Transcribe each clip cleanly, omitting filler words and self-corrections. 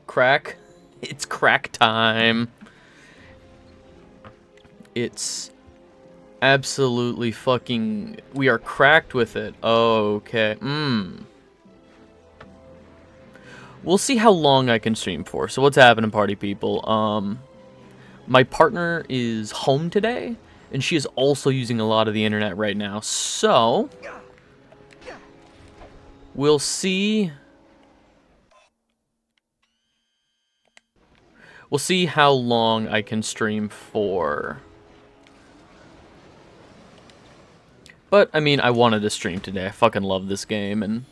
Crack. It's crack time. It's absolutely fucking... We are cracked with it. Okay. We'll see how long I can stream for. So what's happening, party people? My partner is home today, and she is also using a lot of the internet right now. So we'll see. We'll see how long I can stream for. But, I mean, I wanted to stream today. I fucking love this game, and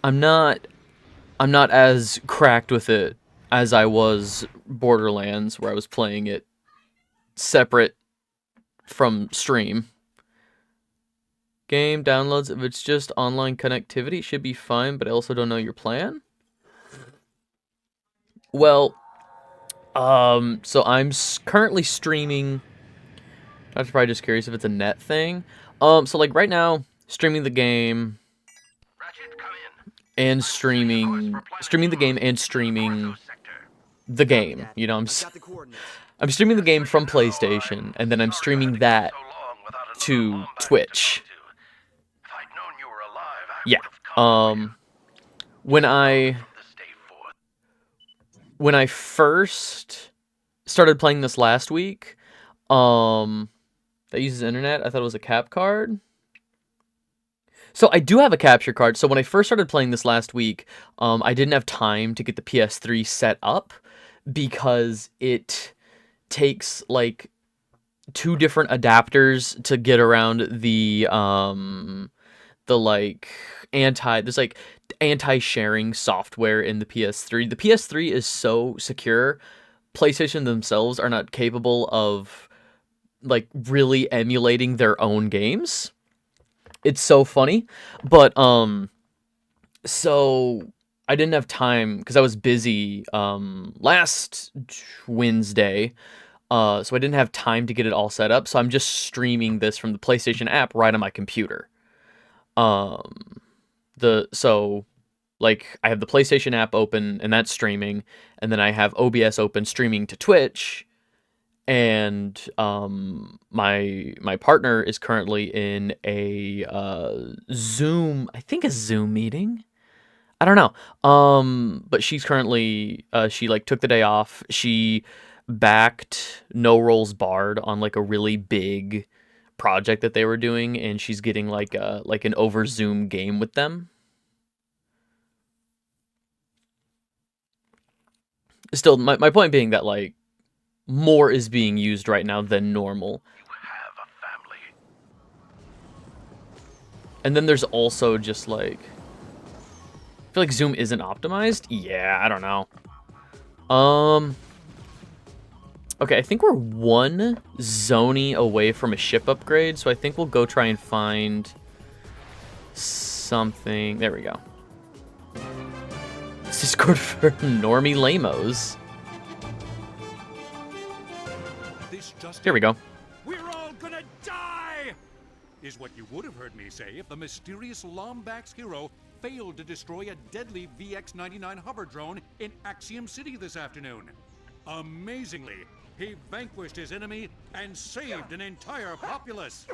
I'm not as cracked with it as I was Borderlands, where I was playing it separate from stream. Game downloads, if it's just online connectivity, should be fine, but I also don't know your plan. Well, so I'm currently streaming. I was probably just curious if it's a net thing. So like right now, streaming the game and streaming the game and streaming the game. You know, I'm streaming the game from PlayStation, and then I'm streaming that to Twitch. Yeah. When I first started playing this last week, that uses internet, I thought it was a cap card. So I do have a capture card. So when I first started playing this last week, I didn't have time to get the PS3 set up because it takes like 2 different adapters to get around the like there's like anti-sharing software in the PS3. The PS3 is so secure. PlayStation themselves are not capable of like really emulating their own games. It's so funny, but so I didn't have time because I was busy last Wednesday. So I didn't have time to get it all set up, so I'm just streaming this from the PlayStation app right on my computer. Like I have the PlayStation app open and that's streaming, and then I have OBS open streaming to Twitch, and my partner is currently in a Zoom, I think a Zoom meeting. I don't know. But she's currently she like took the day off. She backed No Rolls Barred on like a really big project that they were doing, and she's getting like an over Zoom game with them. Still, my point being that like more is being used right now than normal. And then there's also just like, I feel like Zoom isn't optimized. Yeah, I don't know. Okay, I think we're 1 zonie away from a ship upgrade, so I think we'll go try and find something. There we go. It's Discord for normie lamos. Here we go. We're all gonna die! Is what you would have heard me say if the mysterious Lombax hero failed to destroy a deadly VX-99 hover drone in Axiom City this afternoon. Amazingly, he vanquished his enemy and saved an entire populace.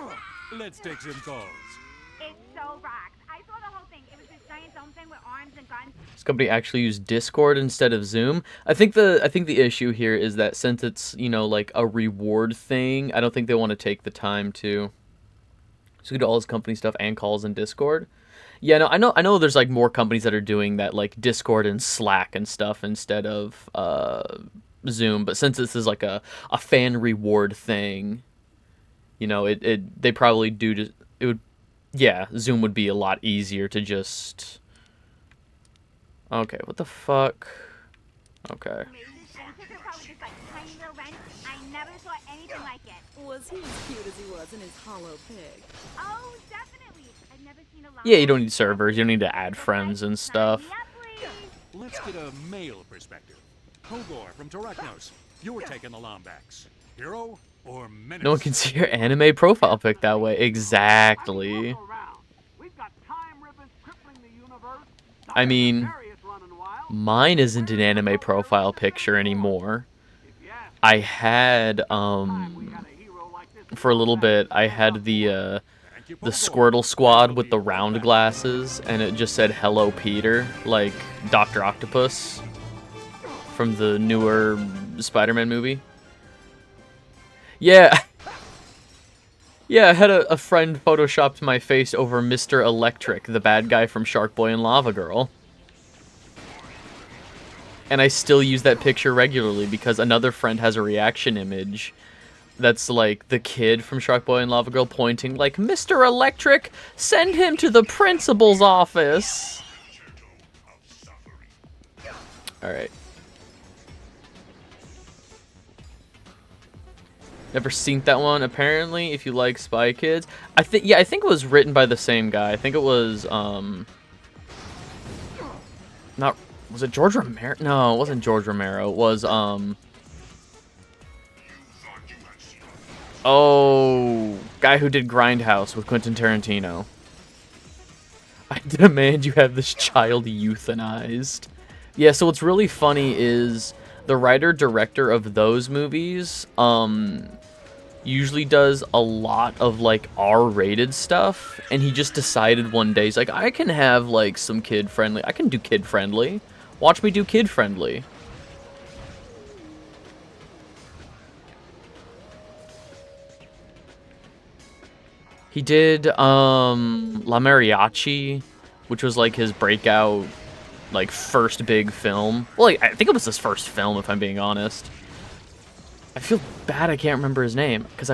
Let's take some calls. It's so rocked. I saw the whole thing. It was this giant dome thing with arms and guns. This company actually used Discord instead of Zoom. I think the issue here is that since it's, you know, like a reward thing, I don't think they want to take the time to do all this company stuff and calls in Discord. Yeah, no, I know there's like more companies that are doing that, like Discord and Slack and stuff instead of Zoom, but since this is like a fan reward thing, you know, they probably do just, it would, yeah, Zoom would be a lot easier to just, okay, what the fuck, okay. Was he as cute as he was in his hollow pig? Oh, definitely. I've never seen a lot. Yeah, you don't need servers, you don't need to add friends and stuff. Let's get a male perspective. Kogor from Taraknos, you're taking the Lombax. Hero or menace? No one can see your anime profile pic that way. Exactly. I mean, mine isn't an anime profile picture anymore. I had, for a little bit, I had the Squirtle Squad with the round glasses, and it just said "Hello, Peter," like Dr. Octopus from the newer Spider-Man movie. Yeah, yeah, I had a friend photoshopped my face over Mr. Electric, the bad guy from Shark Boy and Lava Girl. And I still use that picture regularly because another friend has a reaction image that's like the kid from Shark Boy and Lava Girl pointing like, "Mr. Electric, send him to the principal's office." Alright. Never seen that one. Apparently, if you like Spy Kids, I think it was written by the same guy. I think it was not, was it George Romero? No, it wasn't George Romero. It was oh, guy who did Grindhouse with Quentin Tarantino. I demand you have this child euthanized. Yeah, so what's really funny is the writer-director of those movies, usually does a lot of, like, R-rated stuff, and he just decided one day, he's like, I can have, like, some kid-friendly, I can do kid-friendly. Watch me do kid-friendly. He did, La Mariachi, which was, like, his breakout, like, first big film. Well, like, I think it was his first film, if I'm being honest. I feel bad I can't remember his name, because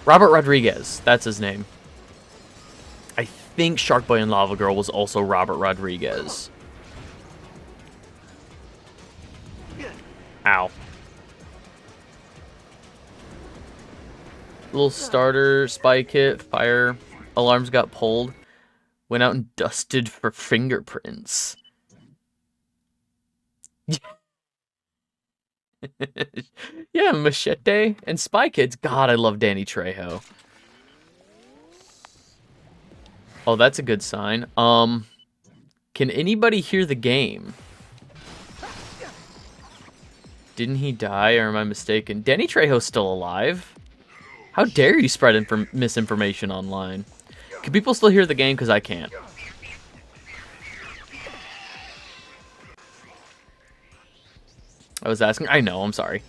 Robert Rodriguez, that's his name. I think Shark Boy and Lava Girl was also Robert Rodriguez. Ow. Little starter, spy kit, fire alarms got pulled. Went out and dusted for fingerprints. Yeah, Machete and Spy Kids. God, I love Danny Trejo. Oh, that's a good sign. Can anybody hear the game? Didn't he die, or am I mistaken? Danny Trejo's still alive? How dare you spread misinformation online? Can people still hear the game? Because I can't. I was asking. I know, I'm sorry.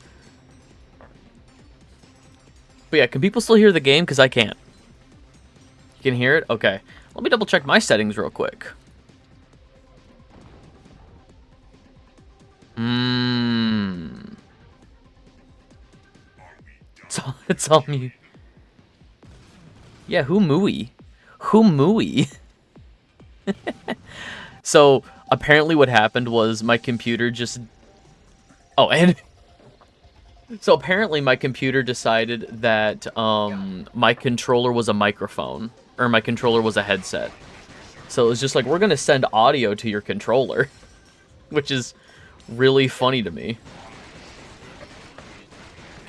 But yeah, can people still hear the game? Because I can't. You can hear it? Okay. Let me double check my settings real quick. It's all mute. Yeah, who mooey? Who mooey? So, apparently what happened was my computer just... Oh, and... So apparently my computer decided that my controller was a microphone. Or my controller was a headset. So it was just like, we're going to send audio to your controller. Which is really funny to me.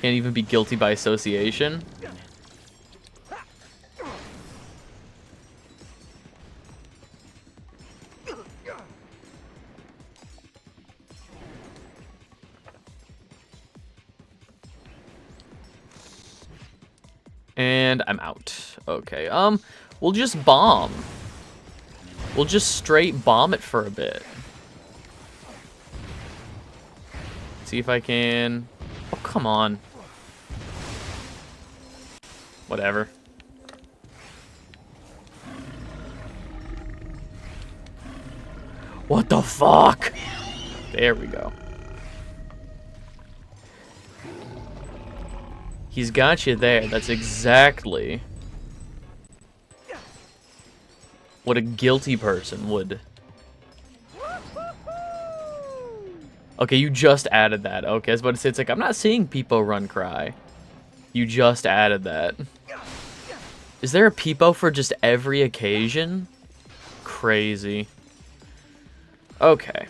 Can't even be guilty by association. And I'm out. Okay, we'll just bomb. We'll just straight bomb it for a bit. See if I can... Oh, come on. Whatever. What the fuck? There we go. He's got you there. That's exactly what a guilty person would. Okay, you just added that. Okay, I was about to say, it's like, I'm not seeing Peepo run cry. You just added that. Is there a Peepo for just every occasion? Crazy. Okay.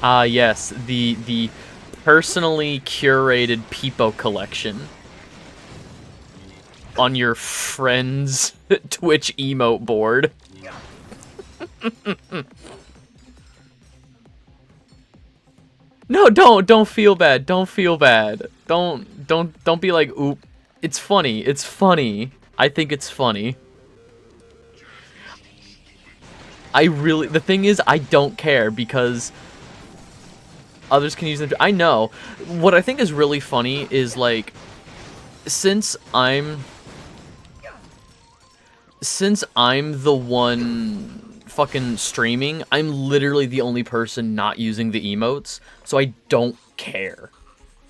Ah, yes, the personally curated Peepo collection on your friend's Twitch emote board. No, don't feel bad. Don't feel bad. Don't be like, oop. It's funny. It's funny. I think it's funny. The thing is, I don't care because others can use them. I know. What I think is really funny is, like, since I'm the one fucking streaming, I'm literally the only person not using the emotes, so I don't care,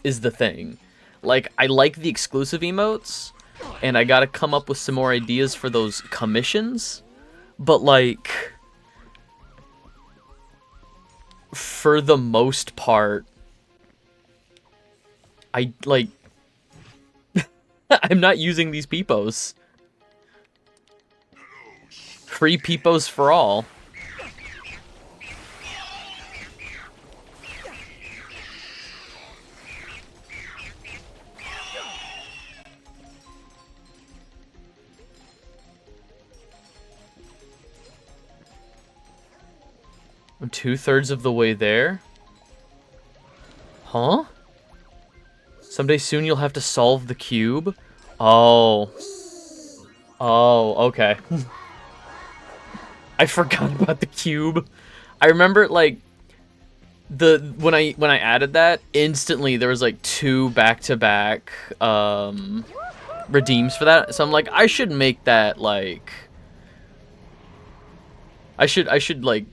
is the thing. Like, I like the exclusive emotes, and I gotta come up with some more ideas for those commissions, but, like, for the most part, I, like, I'm not using these peepos. Free peepos for all. I'm 2/3 of the way there. Huh? Someday soon you'll have to solve the cube? Oh. Oh, okay. I forgot about the cube. I remember, like, when I added that, instantly there was like 2 back-to-back redeems for that. So I'm like, I should make that, like, I should like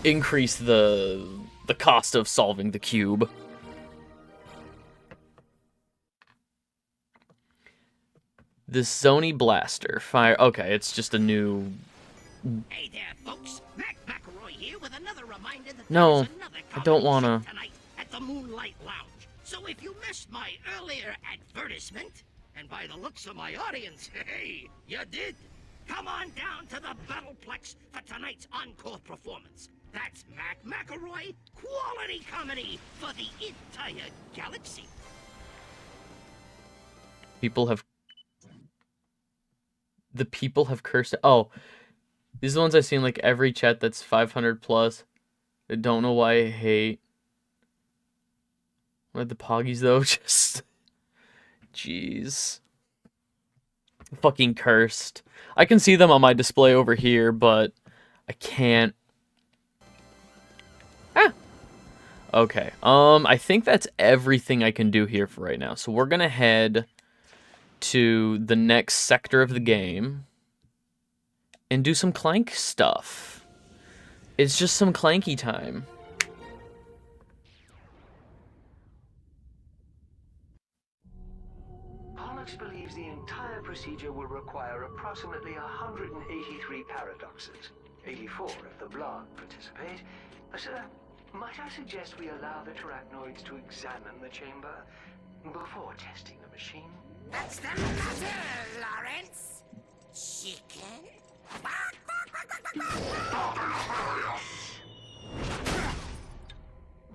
increase the cost of solving the cube. This Sony blaster fire. Okay, it's just a new. Hey there, folks. Mac McElroy here with another reminder that No, there's another I don't comedy wanna. show tonight at the Moonlight Lounge. So if you missed my earlier advertisement, and by the looks of my audience, hey, you did. Come on down to the Battleplex for tonight's encore performance. That's Mac McElroy, quality comedy for the entire galaxy. The people have cursed. Oh, these are the ones I've seen, like, every chat that's 500 plus. I don't know why I hate. What the Poggies, though? Just. Jeez. Fucking cursed. I can see them on my display over here, but I can't. Ah! Okay. I think that's everything I can do here for right now. So we're gonna head to the next sector of the game and do some Clank stuff. It's just some Clanky time. Pollux believes the entire procedure will require approximately 183 paradoxes. 84 if the blog participate. Sir, might I suggest we allow the Terrachnoids to examine the chamber before testing the machine? That's the matter, Lawrence. Chicken?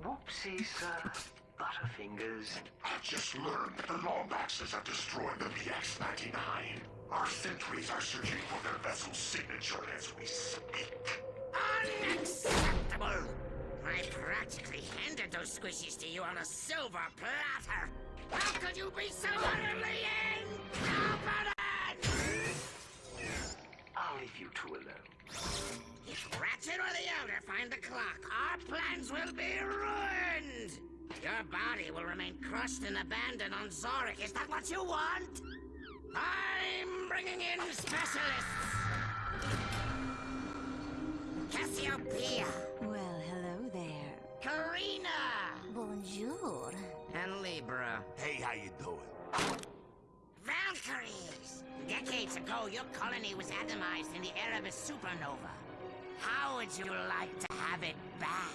Whoopsie, sir. Butterfingers. I just learned that the Lombaxes have destroyed the VX-99. Our sentries are searching for their vessel's signature as we speak. Unacceptable! I practically handed those squishies to you on a silver platter. How could you be so utterly incompetent? I'll leave you two alone. If Ratchet or the Elder find the clock, our plans will be ruined! Your body will remain crushed and abandoned on Zorik. Is that what you want? I'm bringing in specialists! Cassiopeia! Well, hello there. Karina! Bonjour. And Libra. Hey, how you doing? Valkyries! Decades ago, your colony was atomized in the era of a supernova. How would you like to have it back?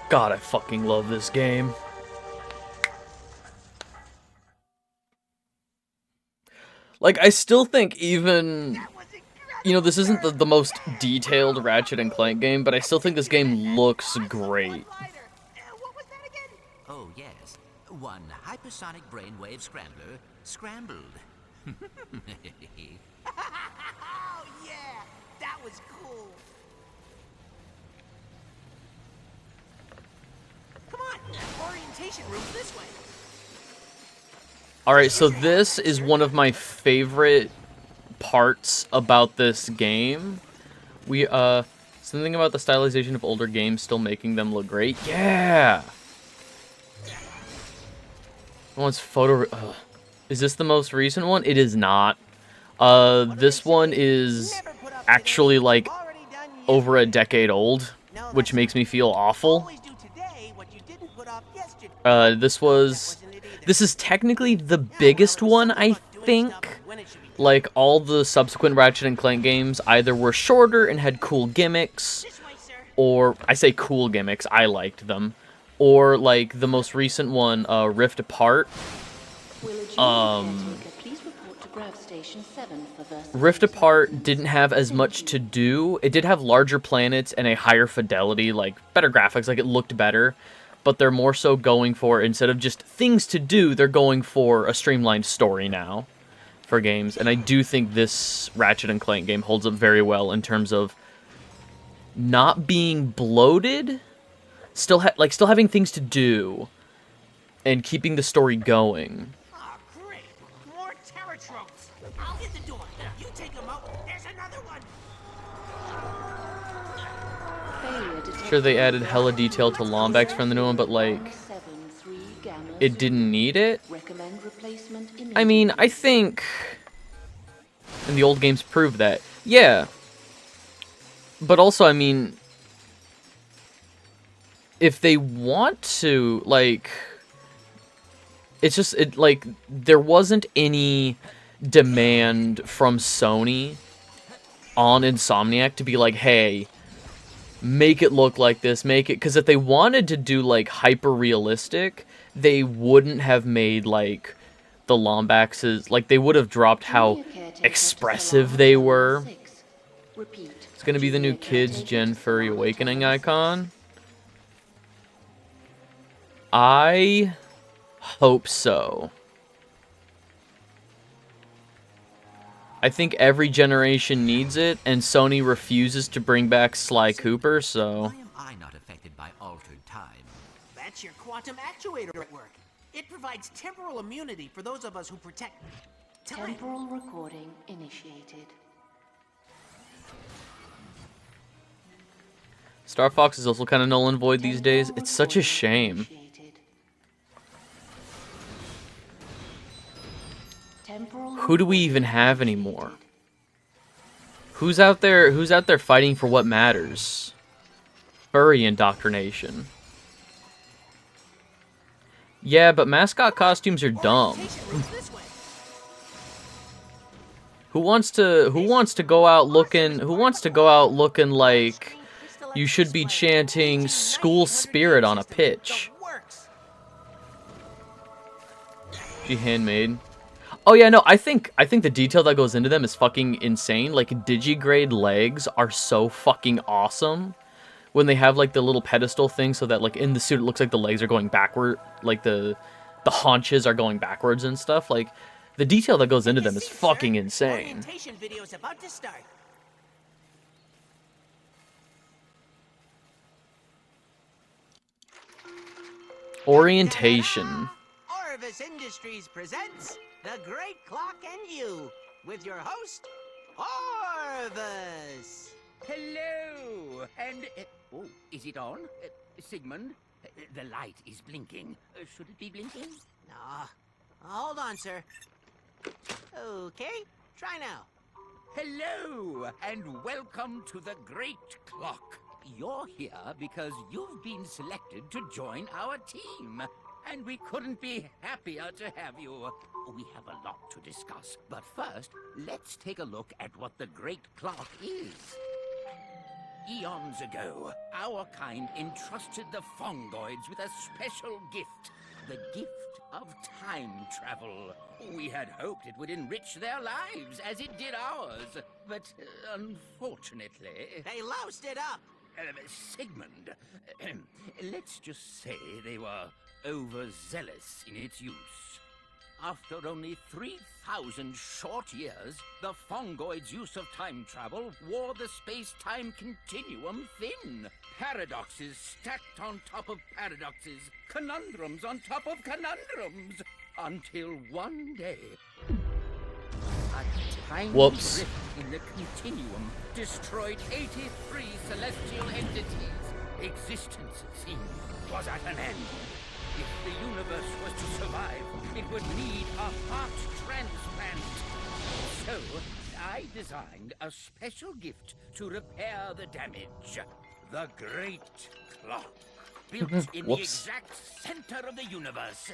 God, I fucking love this game. Like, I still think even... That was incredible! You know, this isn't the most detailed Ratchet and Clank game, but I still think this game looks great. What was that again? Oh, yes. One hypersonic brainwave scrambler scrambled. Oh, yeah! That was cool! Come on! Orientation room's this way! Alright, so this is one of my favorite parts about this game. Something about the stylization of older games still making them look great. Yeah! One's photo... Is this the most recent one? It is not. This one is actually, like, over a decade old, which makes me feel awful. This is technically the biggest one, I think. Like, all the subsequent Ratchet and Clank games either were shorter and had cool gimmicks, or, I say cool gimmicks, I liked them, or, like, the most recent one, Rift Apart. Rift Apart didn't have as much to do. It did have larger planets and a higher fidelity, like, better graphics, like, it looked better, but they're more so going for, instead of just things to do, they're going for a streamlined story now for games, and I do think this Ratchet and Clank game holds up very well in terms of not being bloated, still having things to do, and keeping the story going. Oh, great! More terror tropes! I'll hit the door. You take them out. There's another one! Sure, they added hella detail to Lombax from the new one, but, like, it didn't need it. I mean, I think... And the old games prove that. Yeah. But also, I mean... If they want to, like... It's just, like, there wasn't any demand from Sony on Insomniac to be like, hey, make it look like this, make it... Because if they wanted to do, like, hyper-realistic, they wouldn't have made, like, the Lombaxes... Like, they would have dropped how expressive they were. It's gonna be the new Kids Gen Furry Awakening icon. I hope so. I think every generation needs it, and Sony refuses to bring back Sly Cooper, so... Why am I not affected by altered time? That's your quantum actuator at work. It provides temporal immunity for those of us who protect time. Temporal recording initiated. Star Fox is also kind of null and void these days. It's such a shame. Who do we even have anymore? Who's out there fighting for what matters? Furry indoctrination. Yeah, but mascot costumes are dumb. Who wants to go out looking like you should be chanting school spirit on a pitch? She handmade. Oh yeah, no, I think the detail that goes into them is fucking insane. Like, digigrade legs are so fucking awesome. When they have, like, the little pedestal thing so that, like, in the suit it looks like the legs are going backward, like the haunches are going backwards and stuff. Like, the detail that goes into them is fucking insane. Orientation video's about to start. Orientation. Orvis Industries presents The Great Clock and You, with your host, Orvis. Hello! And, oh, is it on? Sigmund, the light is blinking. Should it be blinking? No. Hold on, sir. Okay, try now. Hello, and welcome to the Great Clock. You're here because you've been selected to join our team. And we couldn't be happier to have you. We have a lot to discuss, but first, let's take a look at what the Great Clock is. Eons ago, our kind entrusted the Fongoids with a special gift. The gift of time travel. We had hoped it would enrich their lives as it did ours. but unfortunately... They loused it up. Sigmund, let's just say they were overzealous in its use. After only 3,000 short years, the Fongoid's use of time travel wore the space-time continuum thin. Paradoxes stacked on top of paradoxes, conundrums on top of conundrums, until one day, a tiny Whoops. rift in the continuum destroyed 83 celestial entities. Existence, it seemed, was at an end. If the universe was to survive, it would need a heart transplant. So, I designed a special gift to repair the damage. The Great Clock. Built in the Whoops. exact center of the universe,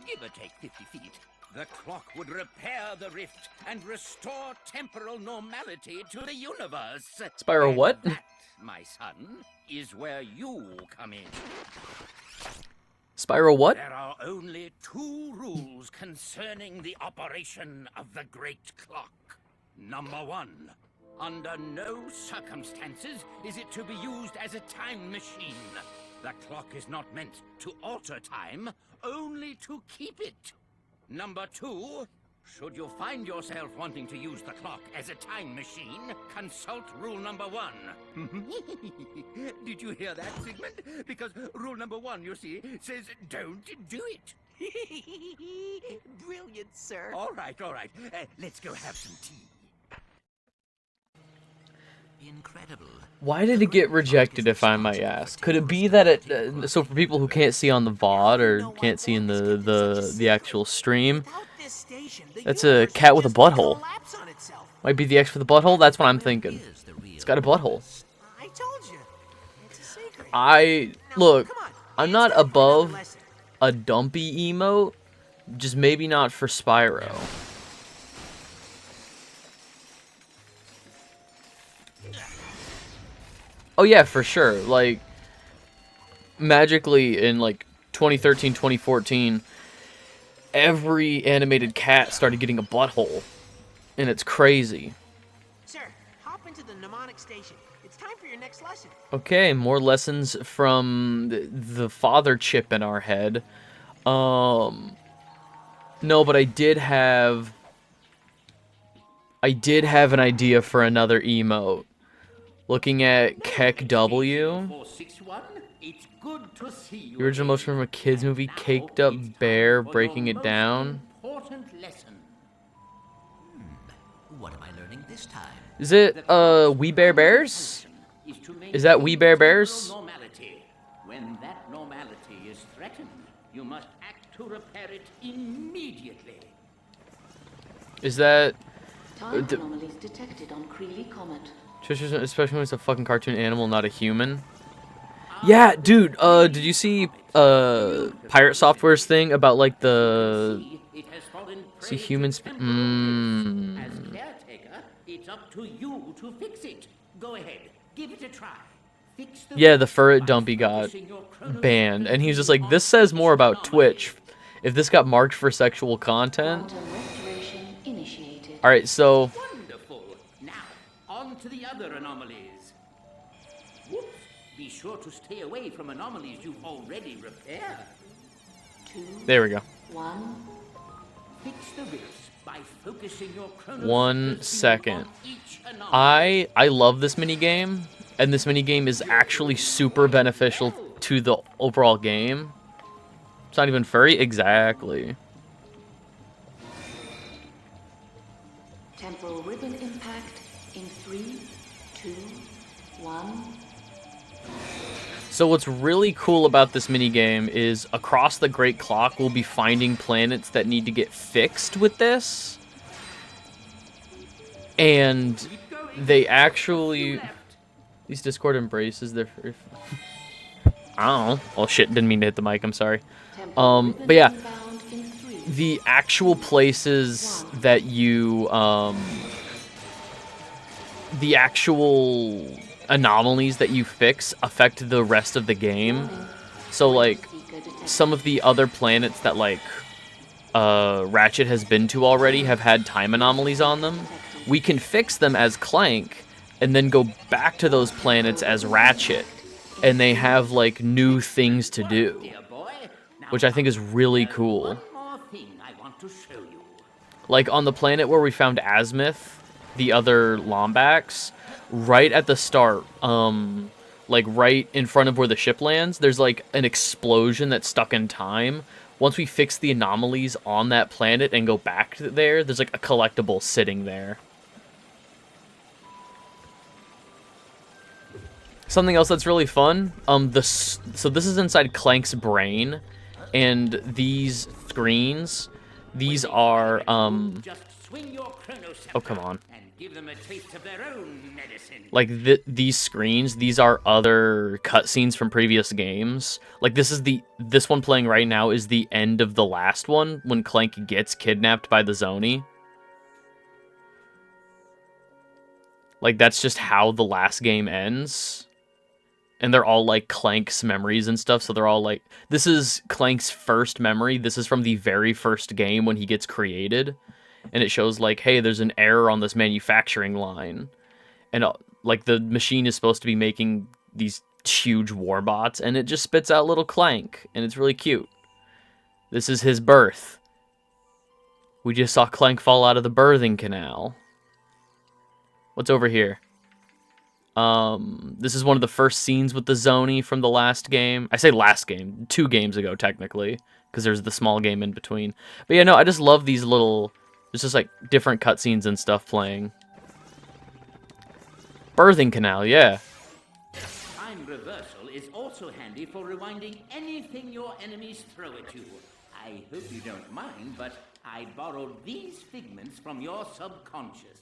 give or take 50 feet. The clock would repair the rift and restore temporal normality to the universe. Spyro, And what? That, my son, is where you come in. Spyro, what? There are only 2 rules concerning the operation of the Great Clock. Number 1, under no circumstances is it to be used as a time machine. The clock is not meant to alter time, only to keep it. Number 2, should you find yourself wanting to use the clock as a time machine, consult rule number 1. Did you hear that, Sigmund? Because rule number 1, you see, says don't do it. Brilliant, sir. All right. Let's go have some tea. Incredible. Why did it get rejected, if I might ask? Could it be that it... so for people who can't see on the VOD, or can't see in the actual stream, that's a cat with a butthole. Might be the X for the butthole? That's what I'm thinking. It's got a butthole. I told you. It's a secret. Look, I'm not above a dumpy emote, just maybe not for Spyro. Oh yeah, for sure. Like, magically in like 2013, 2014, every animated cat started getting a butthole. And it's crazy. Sir, hop into the mnemonic station. It's time for your next lesson. Okay, more lessons from the father chip in our head. No, but I did have an idea for another emote. Looking at Keck W. It's good to see you. The original motion from a kids movie, Caked Up Bear, breaking it down. Important lesson. What am I learning this time? Is it, We Bear Bears? Is that We Bear Bears? Normality. When that normality is threatened, you must act to repair it immediately. Is that... Time anomalies detected on Creely Comet. Especially when it's a fucking cartoon animal, not a human. Yeah, dude, did you see, Pirate Software's thing about, like, the... See, humans... As caretaker, it's up to you to fix it. Go ahead, give it a try. Fix the Yeah, the Furret Dumpy got banned, and he was just like, this says more about Twitch. If this got marked for sexual content... Quantum restoration initiated. Alright, so... Wonderful. Now, on to the other anomalies. Whoops. Be sure to stay away from anomalies you've already repaired. 2, There we go. 1. Fix the rifts by focusing your chrono 1 second. on each anomaly. I love this minigame, and this minigame is actually super beneficial to the overall game. It's not even furry? Exactly. Temporal ribbon impact in 3, 2, 1. So what's really cool about this minigame is across the Great Clock we'll be finding planets that need to get fixed with this. And they actually... These Discord embraces, they're... I don't know. Oh shit, didn't mean to hit the mic, I'm sorry. But yeah, the actual places that you, the actual anomalies that you fix affect the rest of the game. So, like, some of the other planets that, like, Ratchet has been to already have had time anomalies on them. we can fix them as Clank and then go back to those planets as Ratchet, and they have like new things to do, which I think is really cool. Like on the planet where we found Azimuth, the other Lombax, right at the start, like right in front of where the ship lands, there's like an explosion that's stuck in time. Once we fix the anomalies on that planet and go back there, there's like a collectible sitting there. Something else that's really fun, so this is inside Clank's brain, and these screens, these are, oh, come on. Like, these screens, these are other cutscenes from previous games. Like, this one playing right now is the end of the last one, when Clank gets kidnapped by the Zoni. Like, that's just how the last game ends. And they're all, like, Clank's memories and stuff, so they're all, like... This is Clank's first memory. This is from the very first game when he gets created. And it shows, like, hey, there's an error on this manufacturing line. And, like, the machine is supposed to be making these huge warbots, and it just spits out little Clank. And it's really cute. This is his birth. We just saw Clank fall out of the birthing canal. What's over here? This is one of the first scenes with the Zoni from the last game. I say last game, 2 games ago, technically, because there's the small game in between. But yeah, no, I just love these little, there's just like different cutscenes and stuff playing. Birthing canal, yeah. Time reversal is also handy for rewinding anything your enemies throw at you. I hope you don't mind, but I borrowed these figments from your subconscious.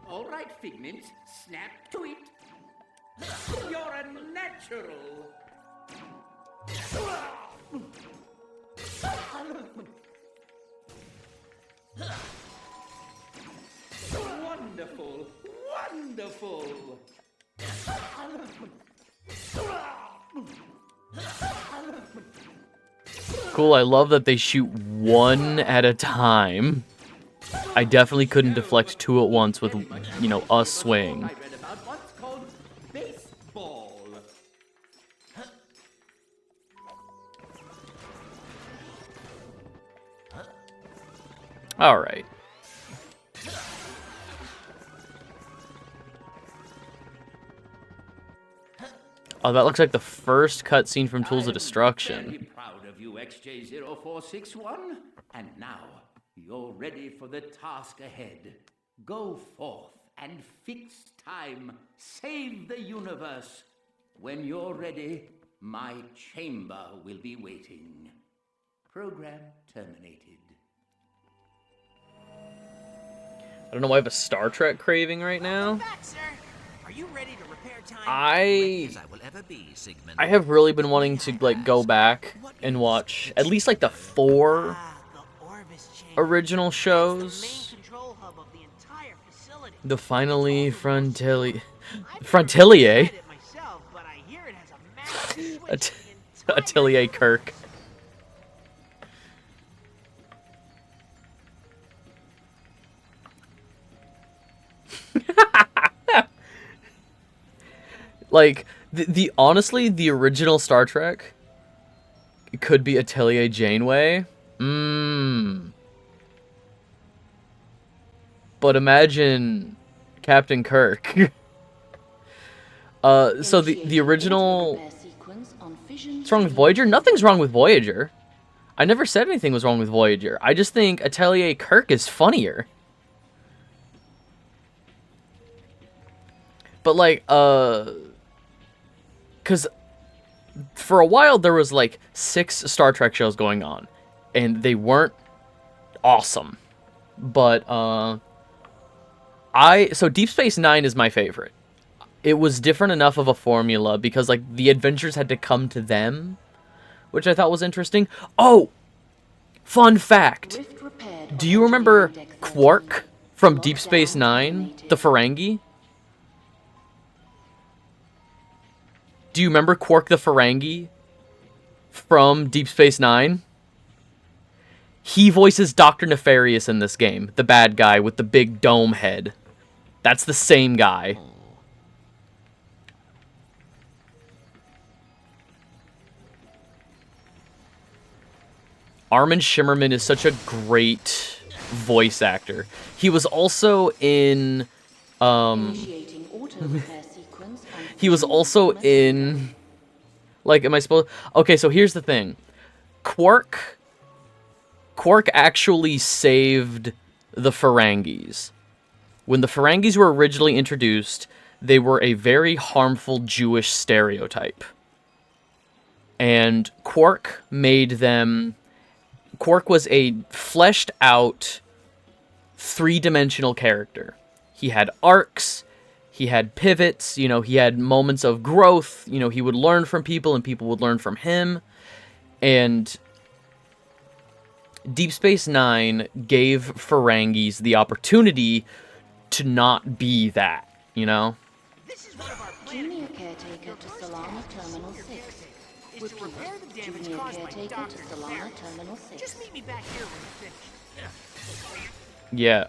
All right, Figment, snap to it. You're a natural. Wonderful, wonderful. Cool, I love that they shoot one at a time. I definitely couldn't deflect 2 at once with, you know, a swing. I read about what's called baseball. All right. Oh, that looks like the first cutscene from Tools of Destruction. Very proud of you, XJ0461. And now, you're ready for the task ahead. Go forth and fix time. Save the universe. When you're ready, my chamber will be waiting. Program terminated. I don't know why I have a Star Trek craving right now. Back, sir. Are you ready to repair time? I will ever be, Sigmund. have really been wanting to like go back and watch at least like the 4 original shows. The finally Frontier. Atelier Kirk. Like the honestly, the original Star Trek could be Atelier Janeway. But imagine Captain Kirk. So the original. What's wrong with Voyager? Nothing's wrong with Voyager. I never said anything was wrong with Voyager. I just think Atelier Kirk is funnier. But like, because for a while there was like 6 Star Trek shows going on, and they weren't awesome. But so Deep Space Nine is my favorite. It was different enough of a formula because like the adventures had to come to them, which I thought was interesting. Oh, fun fact. Do you remember Qwark from Deep Space Nine, the Ferengi? Do you remember Qwark the Ferengi from Deep Space Nine? He voices Dr. Nefarious in this game, the bad guy with the big dome head. That's the same guy. Armin Shimmerman is such a great voice actor. He was also in he was also in like, am I supposed... Okay, so here's the thing. Qwark actually saved the Ferengis. When the Ferengis were originally introduced, they were a very harmful Jewish stereotype. And Qwark made them... Qwark was a fleshed out, three-dimensional character. He had arcs, he had pivots, you know, he had moments of growth, you know, he would learn from people and people would learn from him. And Deep Space Nine gave Ferengis the opportunity to not be that, you know? This is one of our Junior caretaker to Solana Terminal 6. is to repair the damage Junior caused by caretaker Dr. to Solana Nefarious. Terminal 6. Just meet me back here when you're finished. Yeah,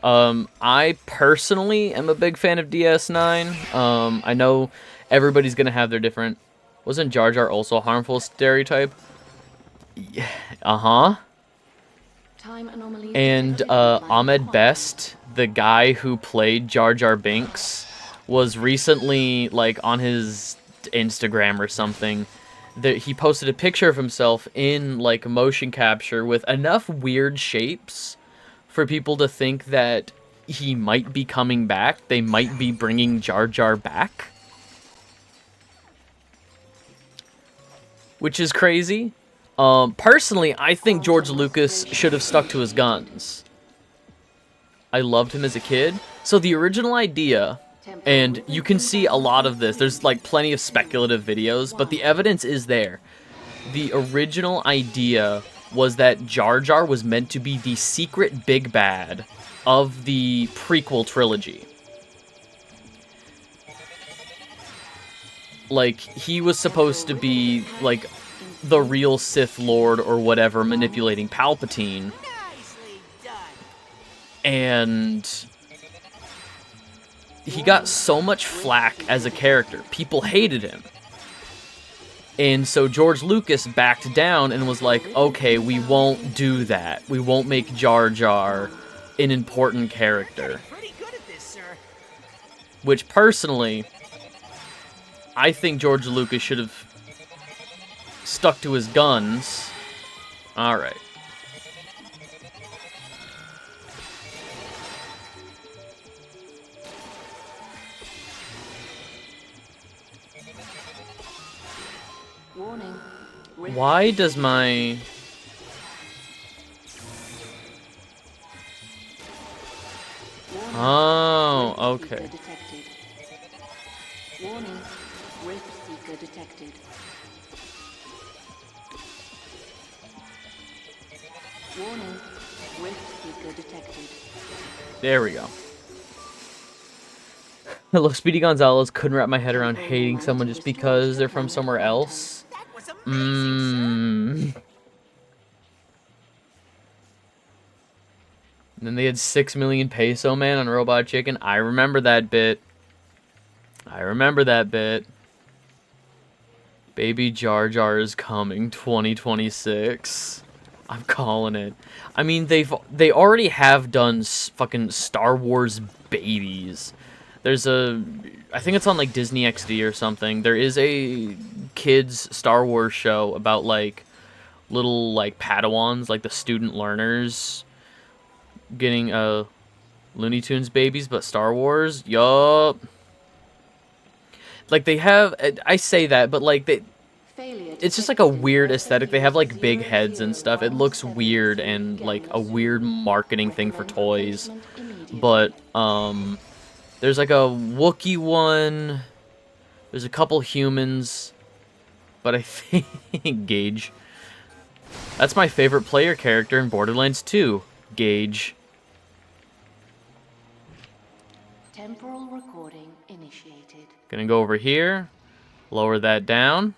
I personally am a big fan of DS9. I know everybody's gonna have their different... Wasn't Jar Jar also a harmful stereotype? Yeah, uh-huh. And Ahmed Best, the guy who played Jar Jar Binks, was recently, like, on his Instagram or something, that he posted a picture of himself in, like, motion capture with enough weird shapes for people to think that he might be coming back. They might be bringing Jar Jar back. Which is crazy. Personally, I think George Lucas should have stuck to his guns. I loved him as a kid. So the original idea, and you can see a lot of this, there's like plenty of speculative videos, but the evidence is there. The original idea was that Jar Jar was meant to be the secret big bad of the prequel trilogy. Like, he was supposed to be, like, the real Sith Lord or whatever manipulating Palpatine. And he got so much flack as a character. People hated him. And so George Lucas backed down and was like, okay, we won't do that. We won't make Jar Jar an important character. Pretty good at this, sir. Which, personally, I think George Lucas should have stuck to his guns. Alright. Warning. Why does my... Oh, okay. Warning. Rift Seeker detected. Warning. Rift Seeker detected. There we go. Hello, Speedy Gonzalez. Couldn't wrap my head around hating someone just because they're from somewhere else. That was amazing, sir. And then they had 6 million peso man on Robot Chicken. I remember that bit. I remember that bit. Baby Jar Jar is coming 2026. I'm calling it. I mean, they already have done fucking Star Wars babies. There's a... I think it's on, like, Disney XD or something. There is a kids Star Wars show about, like, little, like, Padawans, like the student learners getting, Looney Tunes babies, but Star Wars. Yup. Like, they have... I say that, but, like, it's just, like, a weird aesthetic. They have, like, big heads and stuff. It looks weird and, like, a weird marketing thing for toys. But, there's, like, a Wookiee one. There's a couple humans. But I think Gage. That's my favorite player character in Borderlands 2. Gage. Temporal recording initiated. Gonna go over here. Lower that down.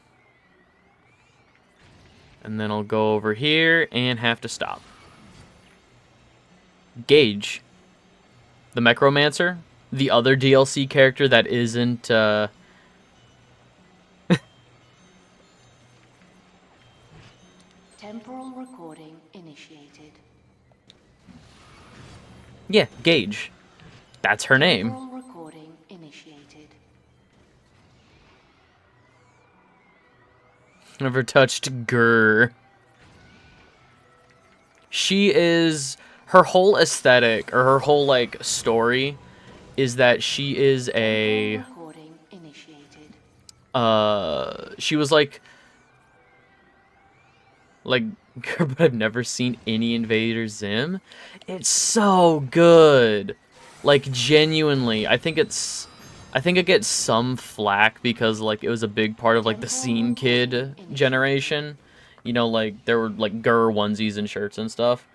And then I'll go over here and have to stop. Gage, the Necromancer, the other DLC character that isn't. Temporal recording initiated. Yeah, Gage. That's her name. Temporal recording initiated. Never touched Grr. She is, her whole aesthetic, or her whole, like, story, is that she is a, Recording initiated. she was like, but I've never seen any Invader Zim. It's so good. Like, genuinely, I think it gets some flack because, like, it was a big part of, like, the Scene Kid generation. You know, like, there were, like, Grr onesies and shirts and stuff.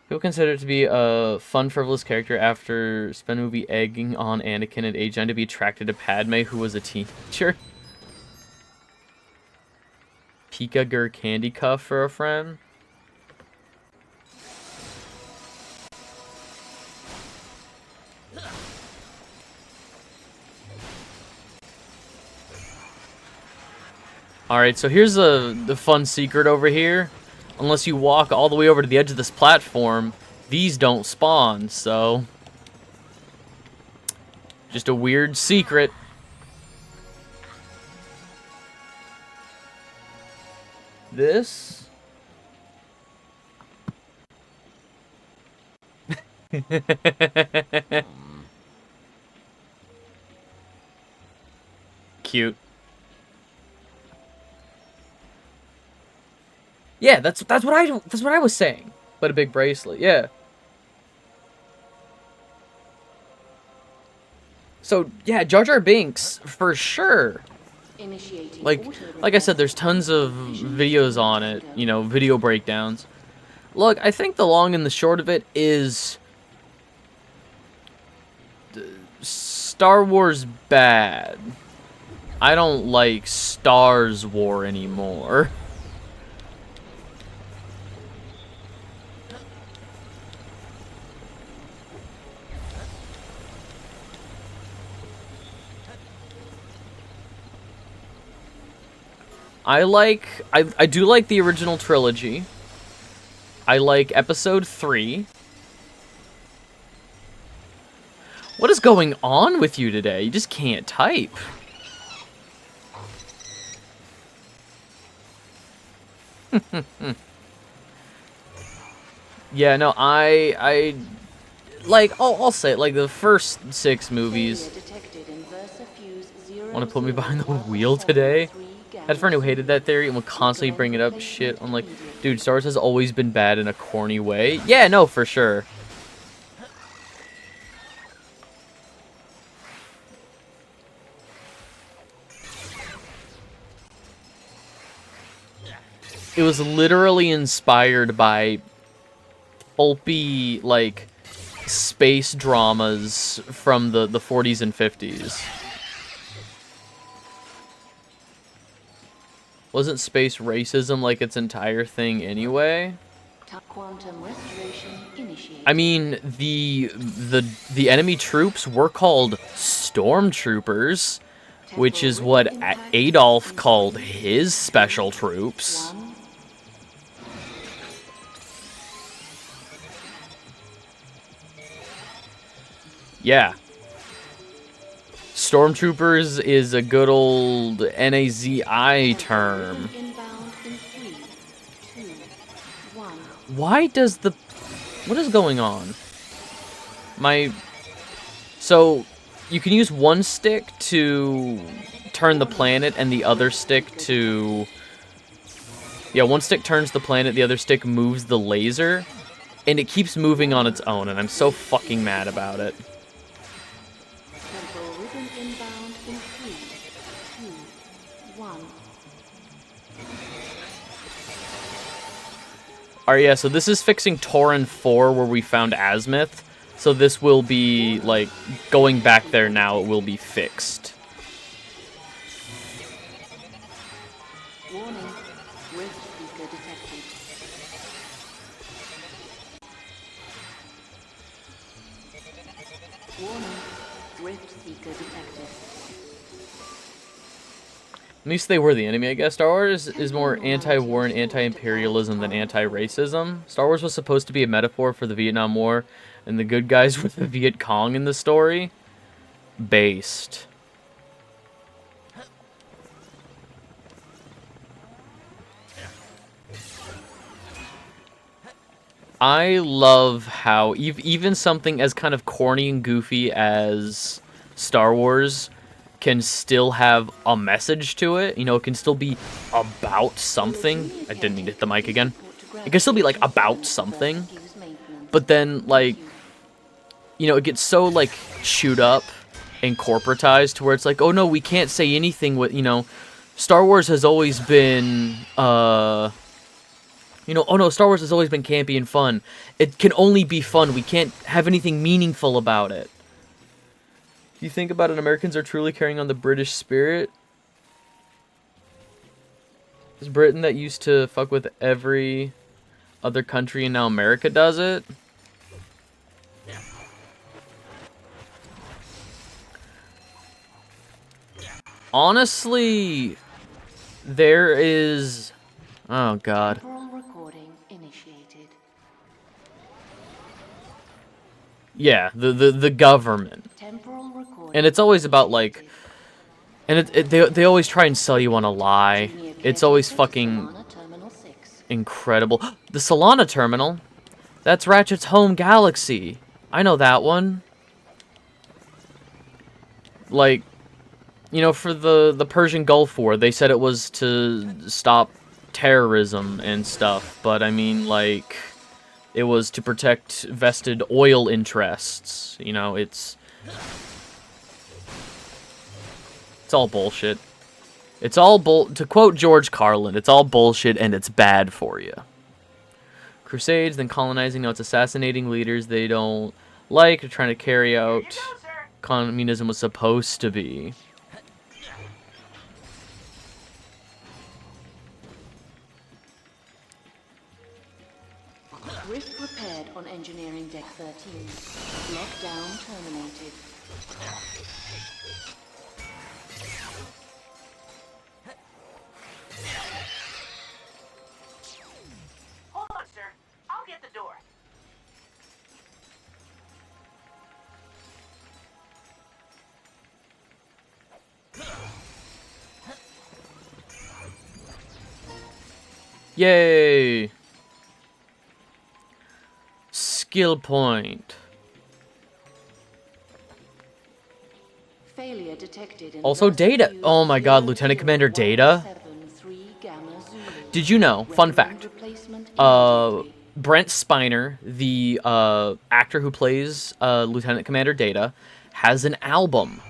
People consider it to be a fun, frivolous character after spent a movie egging on Anakin at age 9 to be attracted to Padme, who was a teenager. Pika Grr candy cuff for a friend. Alright, so here's the fun secret over here. Unless you walk all the way over to the edge of this platform, these don't spawn, so... Just a weird secret. This... Cute. Yeah, that's what I was saying. But a big bracelet, yeah. So yeah, Jar Jar Binks for sure. Initiating Like I said, there's tons of videos on it. You know, video breakdowns. Look, I think the long and the short of it is Star Wars bad. I don't like Stars War anymore. I do like the original trilogy. I like episode 3. What is going on with you today? You just can't type. Yeah, no, I like, I'll say it, like, the first 6 movies want to put me behind the wheel today. I had a friend who hated that theory and would constantly bring it up. Shit, I'm like, dude, Star Wars has always been bad in a corny way. Yeah, no, for sure. It was literally inspired by pulpy, like, space dramas from the 40s and 50s. Wasn't space racism like its entire thing anyway? Quantum restoration initiated. I mean, the enemy troops were called stormtroopers, which is what Adolf called his special troops. Yeah. Stormtroopers is a good old NAZI term. Inbound in 3, 2, 1. Why does the... What is going on? So, you can use one stick to turn the planet and the other stick to... Yeah, one stick turns the planet, the other stick moves the laser. And it keeps moving on its own, and I'm so fucking mad about it. Temporal rhythm inbound in 3, 2, 1. Alright, yeah, so this is fixing Tauren 4 where we found Azimuth. So this will be, like, going back there now, it will be fixed. Warning. Rift speaker detected. Rift Seeker detected. At least they were the enemy, I guess. Star Wars is more anti-war and anti-imperialism than anti-racism. Star Wars was supposed to be a metaphor for the Vietnam War, and the good guys were the Viet Cong in the story. Based. I love how even something as kind of corny and goofy as Star Wars can still have a message to it. You know, it can still be about something. I didn't need to hit the mic again. It can still be, like, about something. But then, like, you know, it gets so, like, chewed up and corporatized to where it's like, oh, no, we can't say anything with, you know, Star Wars has always been, you know, oh, no, Star Wars has always been campy and fun. It can only be fun. We can't have anything meaningful about it. If you think about it, Americans are truly carrying on the British spirit. Is Britain that used to fuck with every other country and now America does it? Honestly, there is... Oh, God. Temporal recording initiated. Yeah, the government. Temporal recording And it's always about, like... And they always try and sell you on a lie. It's always fucking incredible. The Solana terminal? That's Ratchet's home galaxy. I know that one. Like, you know, for the Persian Gulf War, they said it was to stop terrorism and stuff. But, I mean, like, it was to protect vested oil interests. You know, it's all bullshit. It's all to quote George Carlin, it's all bullshit and it's bad for you. Crusades, then colonizing, now it's assassinating leaders they don't like, or trying to carry out communism was supposed to be. Rift repaired on engineering deck 13. Lockdown terminated. Hold on, sir. I'll get the door. Yay! Skill point. Failure detected in Also Data. Oh my god, Lieutenant Commander Data. Did you know, fun fact, Brent Spiner, the actor who plays Lieutenant Commander Data, has an album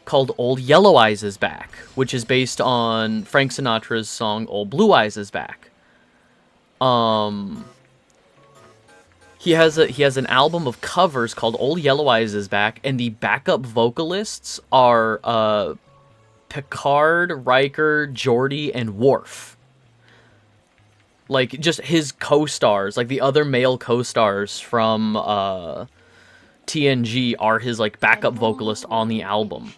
called Old Yellow Eyes Is Back, which is based on Frank Sinatra's song Old Blue Eyes Is Back. He has an album of covers called Old Yellow Eyes Is Back, and the backup vocalists are Picard, Riker, Geordi, and Worf. Like, just his co-stars, like the other male co-stars from TNG are his, like, backup vocalist on the album.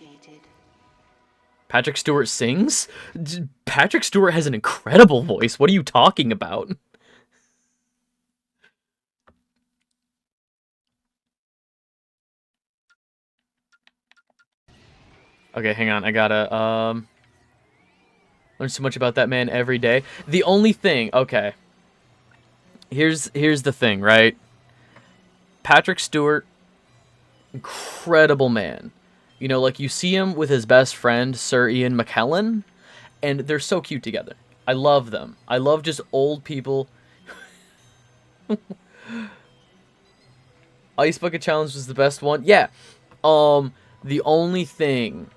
Patrick Stewart sings? Patrick Stewart has an incredible voice. What are you talking about? Okay, hang on. I gotta, learn so much about that man every day. The only thing... Okay. Here's the thing, right? Patrick Stewart, incredible man. You know, like, you see him with his best friend, Sir Ian McKellen, and they're so cute together. I love them. I love just old people. Ice Bucket Challenge was the best one. Yeah. The only thing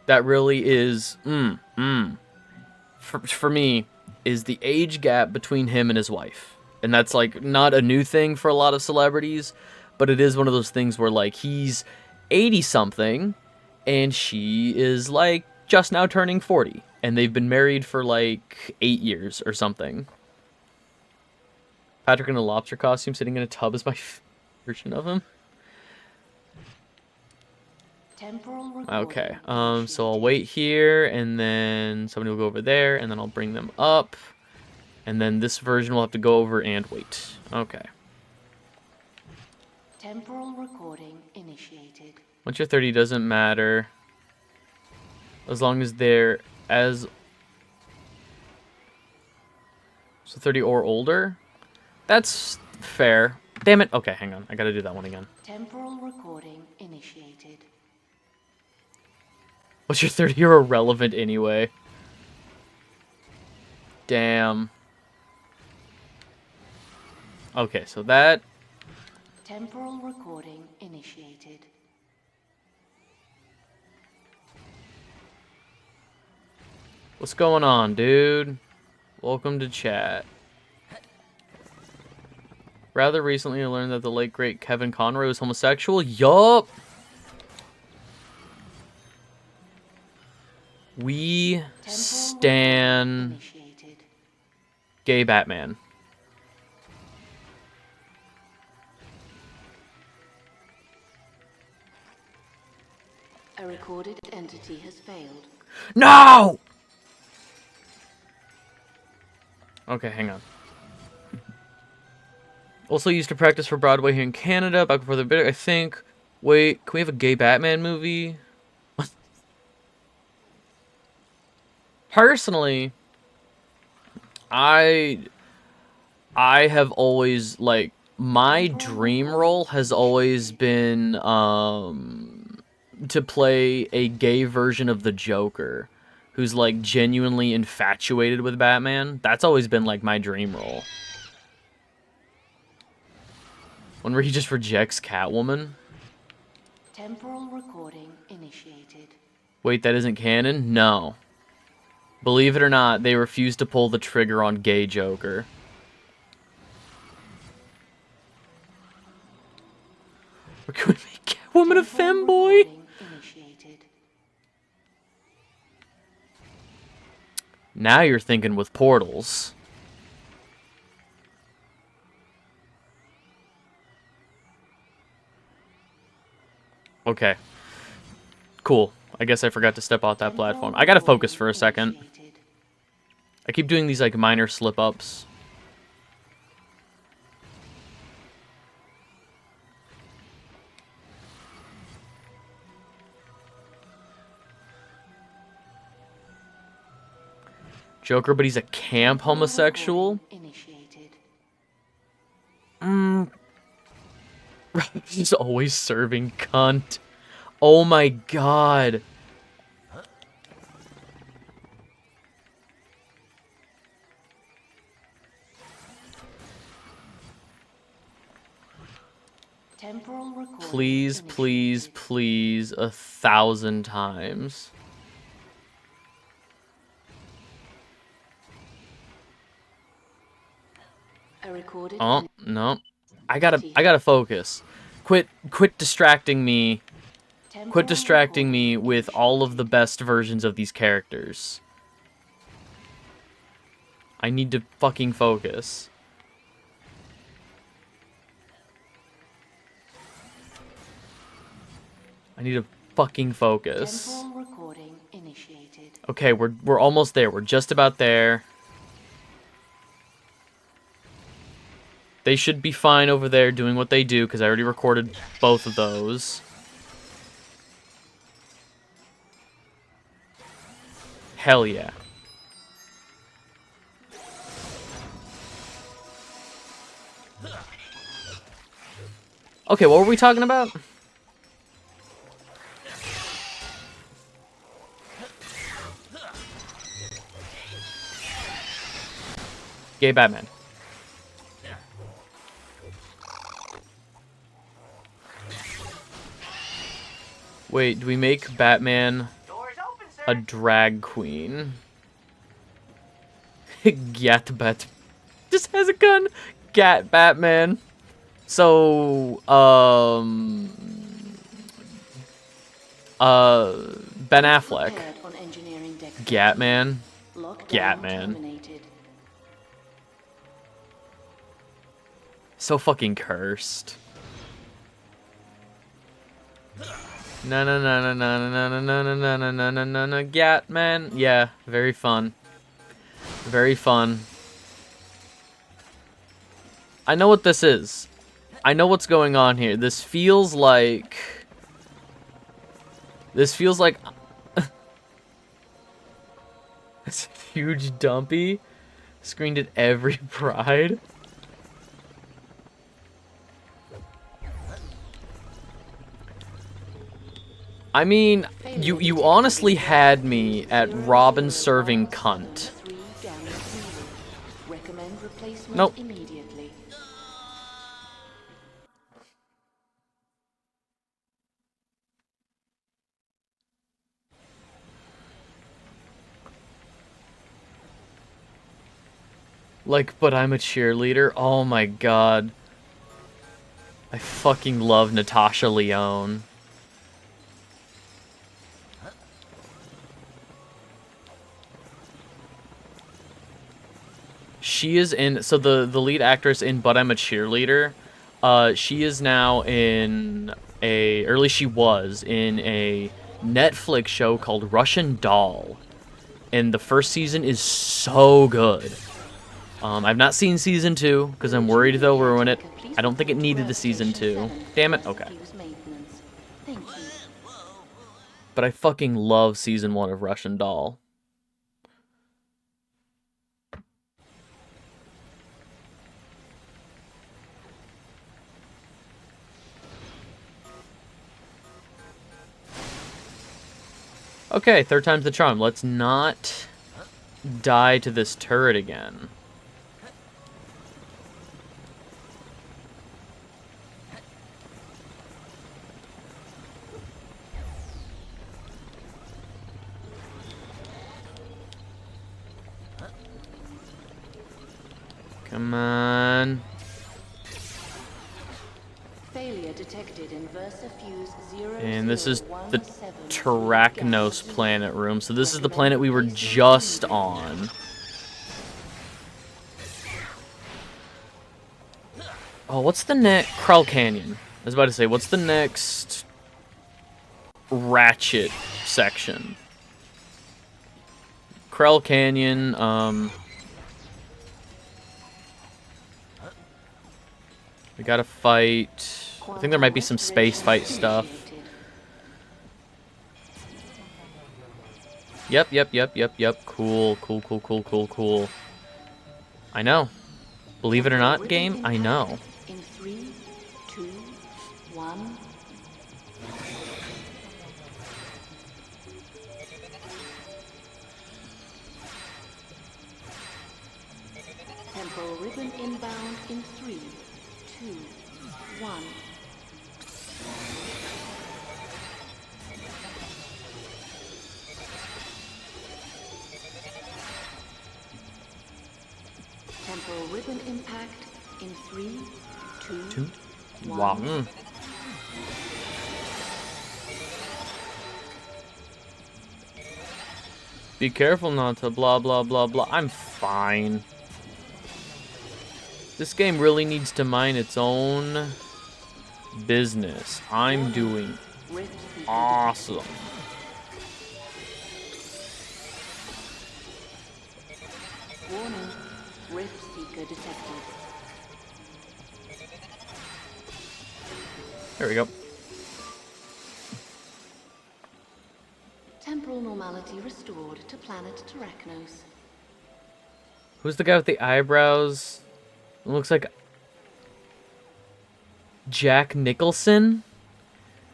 that really is, for me, is the age gap between him and his wife. And that's, like, not a new thing for a lot of celebrities, but it is one of those things where, like, he's 80-something, and she is, like, just now turning 40. And they've been married for, like, 8 years or something. Patrick in a lobster costume sitting in a tub is my version of him. Temporal recording Okay, so I'll initiated. wait here, and then somebody will go over there, and then I'll bring them up. And then this version will have to go over and wait. Okay. Temporal recording initiated. Once you're 30, doesn't matter. As long as they're as... So 30 or older? That's fair. Damn it. Okay, hang on. I gotta do that one again. Temporal recording initiated. What's your 30 or irrelevant anyway? Damn. Okay, so that... Temporal recording initiated. What's going on, dude? Welcome to chat. Rather recently, I learned that the late great Kevin Conroy was homosexual. Yup. We stan gay Batman. A recorded entity has failed. No! Okay, hang on. Also used to practice for Broadway here in Canada, back before the bit, I think. Wait, can we have a gay Batman movie? Personally, I have always, like, my dream role has always been, to play a gay version of the Joker, who's, like, genuinely infatuated with Batman. That's always been, like, my dream role. One where he just rejects Catwoman. Temporal recording initiated. Wait, that isn't canon? No. Believe it or not, they refused to pull the trigger on gay Joker. Or can we make Catwoman a femboy? Now you're thinking with portals. Okay. Cool. I guess I forgot to step off that platform. I gotta focus for a second. I keep doing these, like, minor slip-ups. Joker, but he's a camp homosexual? He's always serving cunt. Oh my god. Please, please, please, 1,000 times. Oh, no. I gotta focus. Quit distracting me. Quit distracting me with all of the best versions of these characters. I need to fucking focus. I need to fucking focus. Okay, we're almost there. We're just about there. They should be fine over there doing what they do, because I already recorded both of those. Hell yeah. Okay, what were we talking about? Gay Batman. Wait, do we make Batman a drag queen? Gat Bat just has a gun. Gat Batman. So, Ben Affleck. Gatman. Gatman. So fucking cursed. Na na na na na na na na na na na na na na. Gat man. Yeah, very fun. Very fun. I know what this is. I know what's going on here. This feels like... This feels like... This huge dumpy screened at every Pride. I mean, you honestly had me at Robin serving cunt. Nope. Immediately. Like, but I'm a cheerleader? Oh my god. I fucking love Natasha Lyonne. She is in, so the lead actress in But I'm a Cheerleader, she is now in a, or at least she was in a Netflix show called Russian Doll. And the first season is so good. I've not seen season 2, because I'm worried they'll ruin it. I don't think it needed a season 2. Damn it, okay. But I fucking love season 1 of Russian Doll. Okay, third time's the charm. Let's not die to this turret again. Come on. Failure detected in VersaFuse 0. And this is the Terracnos planet room. So this is the planet we were just on. Oh, what's the next? Krell Canyon. I was about to say, what's the next Ratchet section? Krell Canyon, we gotta fight... I think there might be some space fight stuff. Yep. Cool. I know. Believe it or not, game, I know. In 3, 2, 1. Temporal ribbon inbound in 3, 2, 1. Temporal ribbon impact in 3, 2, 1. Be careful not to blah blah blah blah. I'm fine. This game really needs to mind its own business. I'm doing awesome. Warning, Rift Seeker detected. There we go. Temporal normality restored to planet Terracnos. Who's the guy with the eyebrows? It looks like Jack Nicholson?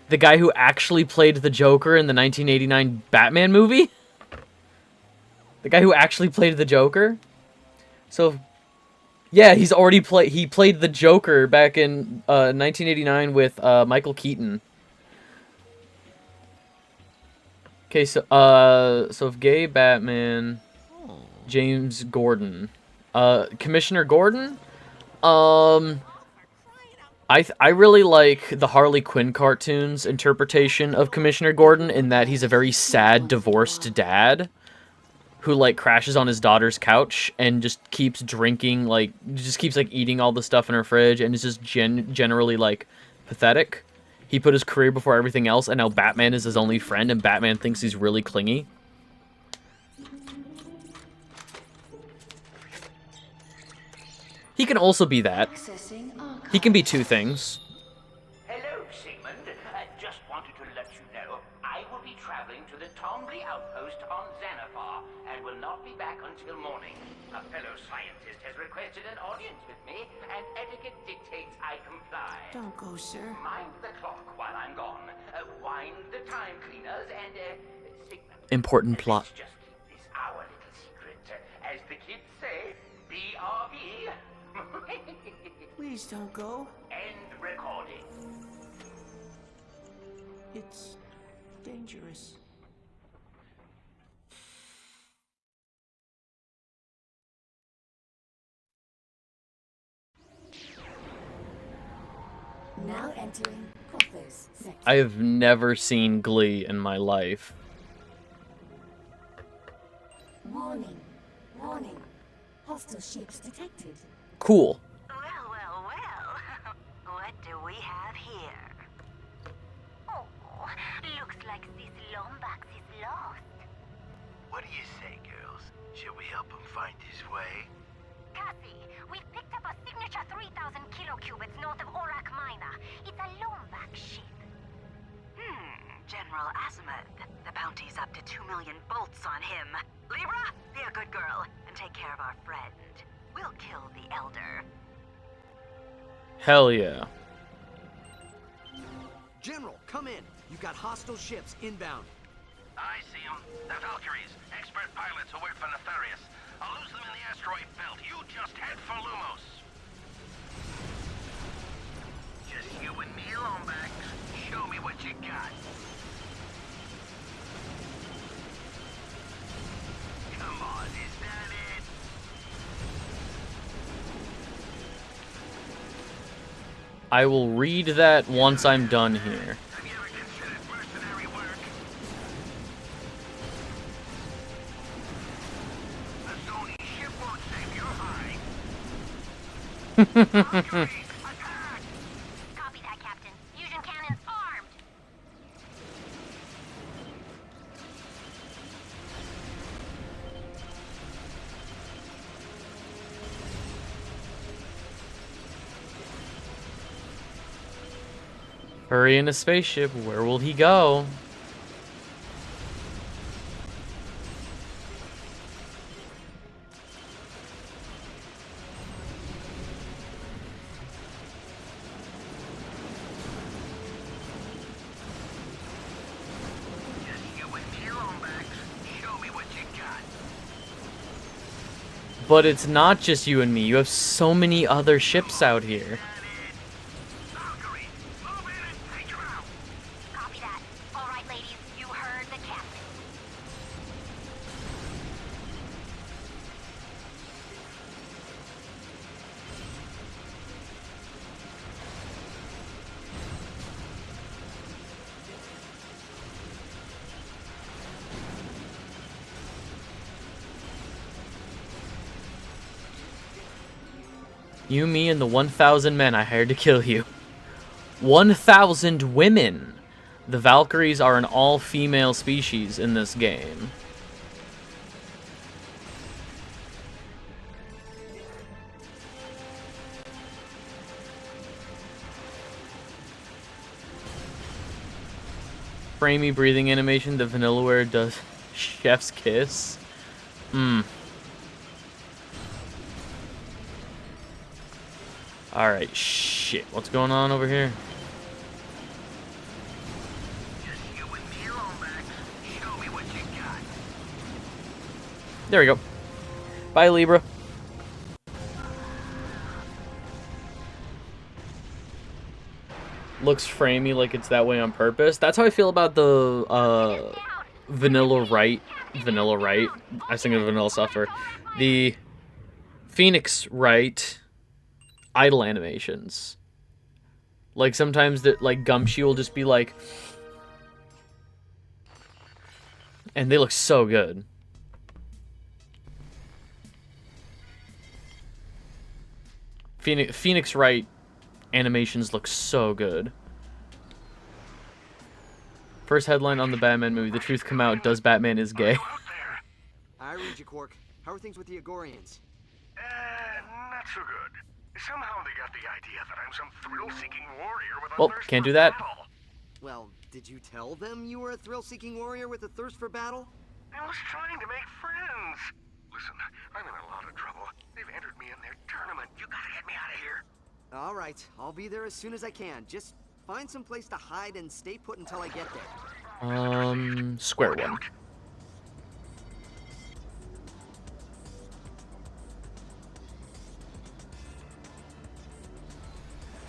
The guy who actually played the Joker in the 1989 Batman movie? The guy who actually played the Joker? So, yeah, he played the Joker back in 1989 with Michael Keaton. Okay, so if gay Batman, James Gordon, Commissioner Gordon, I really like the Harley Quinn cartoons interpretation of Commissioner Gordon in that he's a very sad divorced dad who like crashes on his daughter's couch and just keeps drinking, eating all the stuff in her fridge and is just generally like pathetic. he put his career before everything else, and now Batman is his only friend, and Batman thinks he's really clingy. He can also be that. He can be two things. Hello, Sigmund. Just wanted to let you know I will be traveling to the Tombly outpost on Xanathar and will not be back until morning. A fellow scientist has requested an audience with me, and etiquette dictates I comply. Don't go, sir. Mind the clock while I'm gone. Wind the time cleaners and, Sigmund. Important plot. Let's just keep this our little secret. As the kids say, BRB. Please don't go. End recording. It's dangerous. Now entering Porthos sector. I have never seen Glee in my life. Warning. Warning. Hostile ships detected. Cool. Well. What do we have here? Oh, looks like this Lombax is lost. What do you say, girls? Should we help him find his way? Cassie, we've picked up a signature 3,000 kilocubits north of Qwark Minor. It's a Lombax ship. General Azimuth. The bounty's up to 2 million bolts on him. Libra, be a good girl and take care of our friend. We'll kill the Elder. Hell yeah. General, come in. You've got hostile ships inbound. I see them. The Valkyries, expert pilots who work for Nefarious. I'll lose them in the asteroid belt. You just head for Lumos. Just you and me alone, Max. Show me what you got. Come on, is that it? I will read that once I'm done here. Have you ever considered mercenary work? A Zoni ship won't save your hide. Copy that, Captain. Fusion cannons armed. Hurry in a spaceship. Where will he go? Just you and me alone, Max. Show me what you got. But it's not just you and me. You have so many other ships out here. Copy that. All right, ladies, you heard the captain. You, me, and the 1,000 men I hired to kill you. 1,000 women! The Valkyries are an all-female species in this game. Framey breathing animation, the Vanillaware does Chef's Kiss. Alright, shit. What's going on over here? Just you and me alone, Max. Show me what you got. There we go. Bye, Libra. Looks framey like it's that way on purpose. That's how I feel about the Vanilla Right. I was thinking of Vanilla Software. The Phoenix Wright idle animations. Like sometimes that like Gumshoe will just be like, and they look so good. Phoenix Wright animations look so good. First headline on the Batman movie: The truth come out. Does Batman is gay? I read you, Qwark. How are things with the Agorians? Not so good. Somehow they got the idea that I'm some thrill-seeking warrior with a Well, thirst can't for do that. battle. Well, did you tell them you were a thrill-seeking warrior with a thirst for battle? I was trying to make friends. Listen, I'm in a lot of trouble. They've entered me in their tournament. You gotta get me out of here. All right, I'll be there as soon as I can. Just find some place to hide and stay put until I get there. Square one.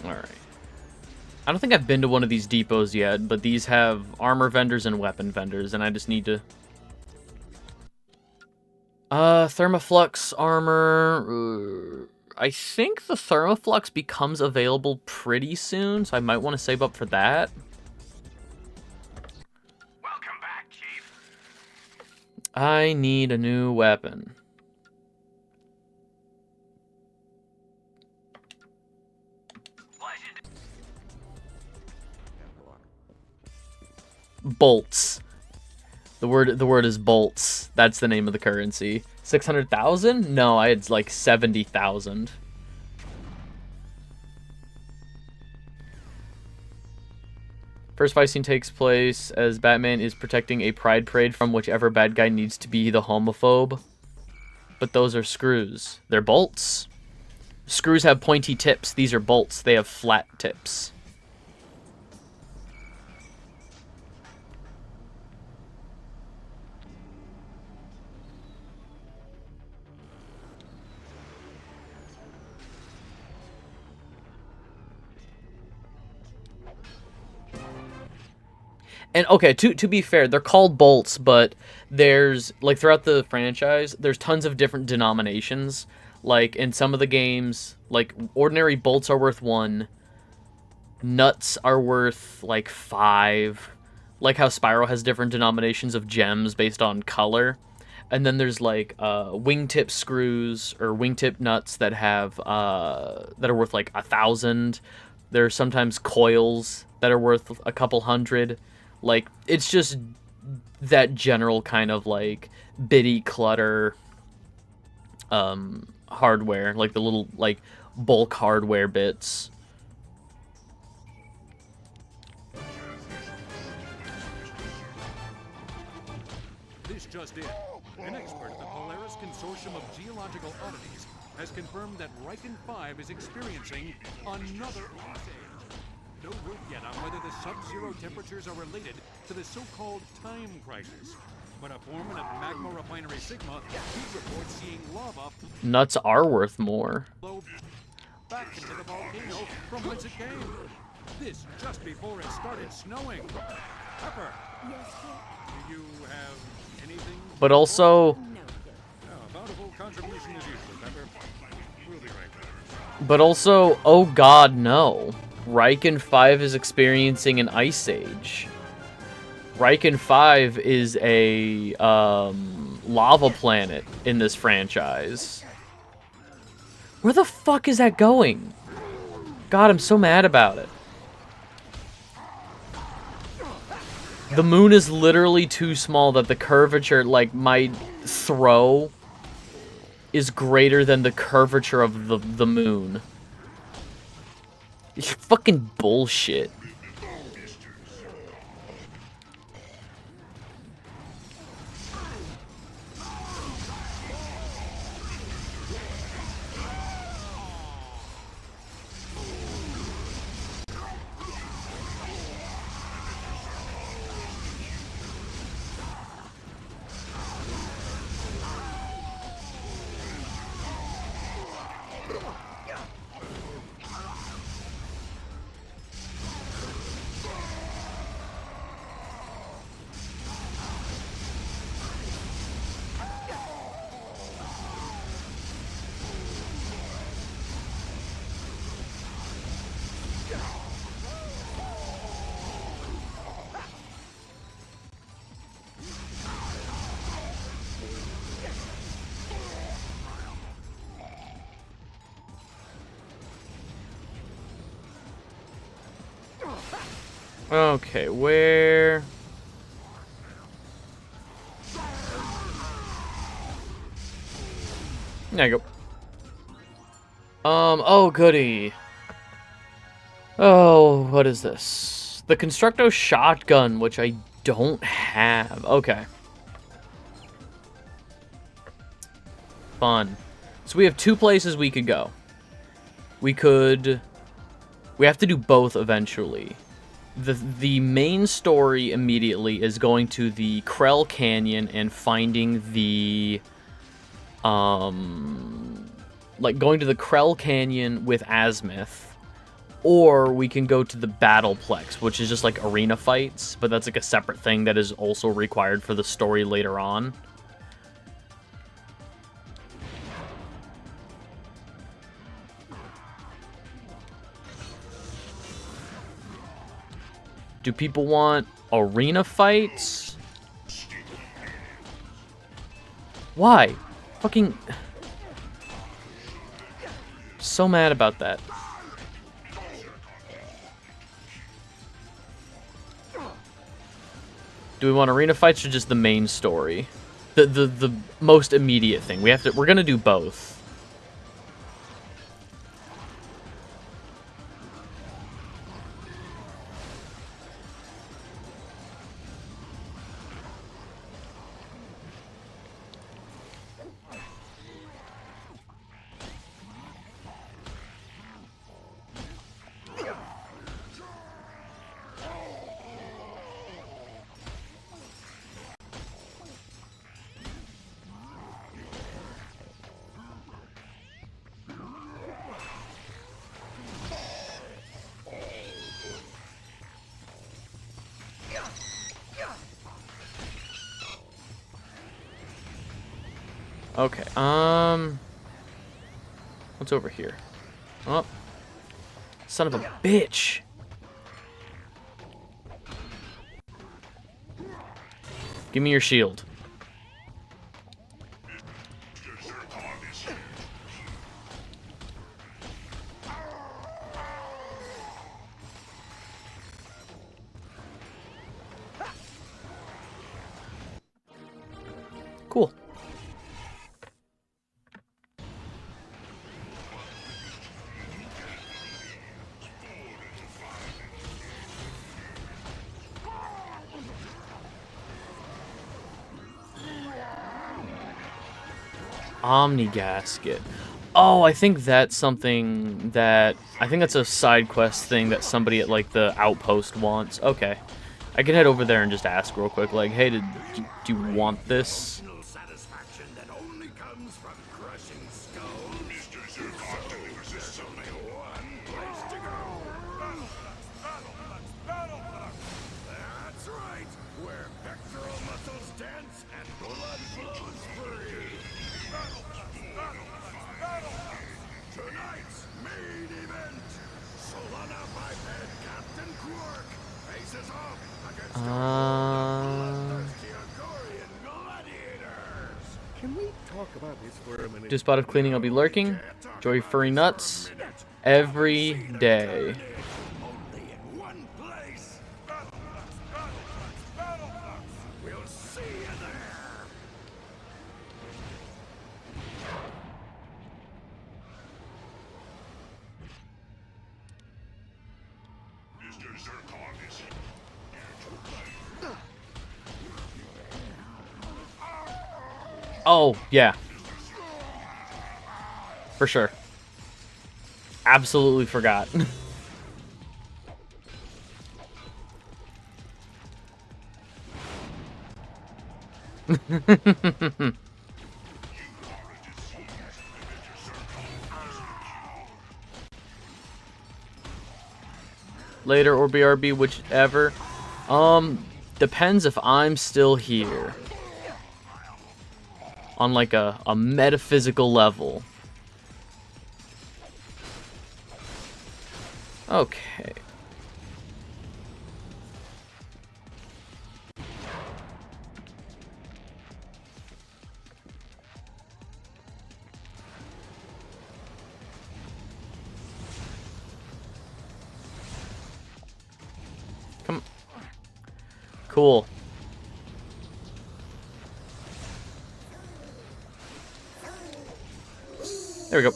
Alright. I don't think I've been to one of these depots yet, but these have armor vendors and weapon vendors, and I just need to... Thermoflux armor... I think the Thermoflux becomes available pretty soon, so I might want to save up for that. Welcome back, Chief. I need a new weapon. Bolts. The word is bolts. That's the name of the currency. 600,000? No, I had like 70,000. First fight scene takes place as Batman is protecting a pride parade from whichever bad guy needs to be the homophobe. But those are screws. They're bolts. Screws have pointy tips. These are bolts. They have flat tips. And okay, to be fair, they're called bolts, but there's, like, throughout the franchise, there's tons of different denominations. Like, in some of the games, like, ordinary bolts are worth 1. Nuts are worth, like, 5. Like how Spyro has different denominations of gems based on color. And then there's, like, wingtip screws or wingtip nuts that have, that are worth, like, 1,000. There's sometimes coils that are worth a couple hundred. Like, it's just that general kind of, like, bitty clutter hardware. Like, the little, like, bulk hardware bits. This just in. An expert at the Polaris Consortium of Geological Oddities has confirmed that Riken 5 is experiencing another ice age. No word yet on whether the sub-zero temperatures are related to the so-called time crisis. But a foreman at Magma Refinery Sigma, he reports seeing lava Nuts are worth more. flow back into the volcano from whence it came. This just before it started snowing. Pepper, do you have anything? But also... Bountiful contribution as usual, Pepper. We'll be right back. But also, oh god, no. Riken 5 is experiencing an ice age. Riken 5 is a lava planet in this franchise. Where the fuck is that going? God, I'm so mad about it. The moon is literally too small that the curvature, like, my throw is greater than the curvature of the moon. It's fucking bullshit. Okay, where... There you go. Oh, goody. Oh, what is this? The Constructo shotgun, which I don't have. Okay. Fun. So we have two places we could go. We have to do both eventually. The main story immediately is going to the Krell Canyon and finding the like going to the Krell Canyon with Azimuth, or we can go to the Battleplex, which is just like arena fights, but that's like a separate thing that is also required for the story later on. Do people want arena fights? Why? Fucking... So mad about that. Do we want arena fights or just the main story? The most immediate thing. We're gonna do both. Okay, what's over here? Oh, son of a bitch. Give me your shield. Cool. Omni gasket. Oh, I think that's something that... I think that's a side quest thing that somebody at, like, the outpost wants. Okay. I can head over there and just ask real quick, like, hey, do you want this? Tonight's main event. Solana biped Captain Qwark faces off against Can we talk about this for a minute? Do a spot of cleaning, I'll be lurking. Enjoy your furry nuts every day. We'll see you there. Oh, yeah. For sure. Absolutely forgot. Later or BRB, whichever. Depends if I'm still here. On like a metaphysical level. Okay. Come. Cool. There we go.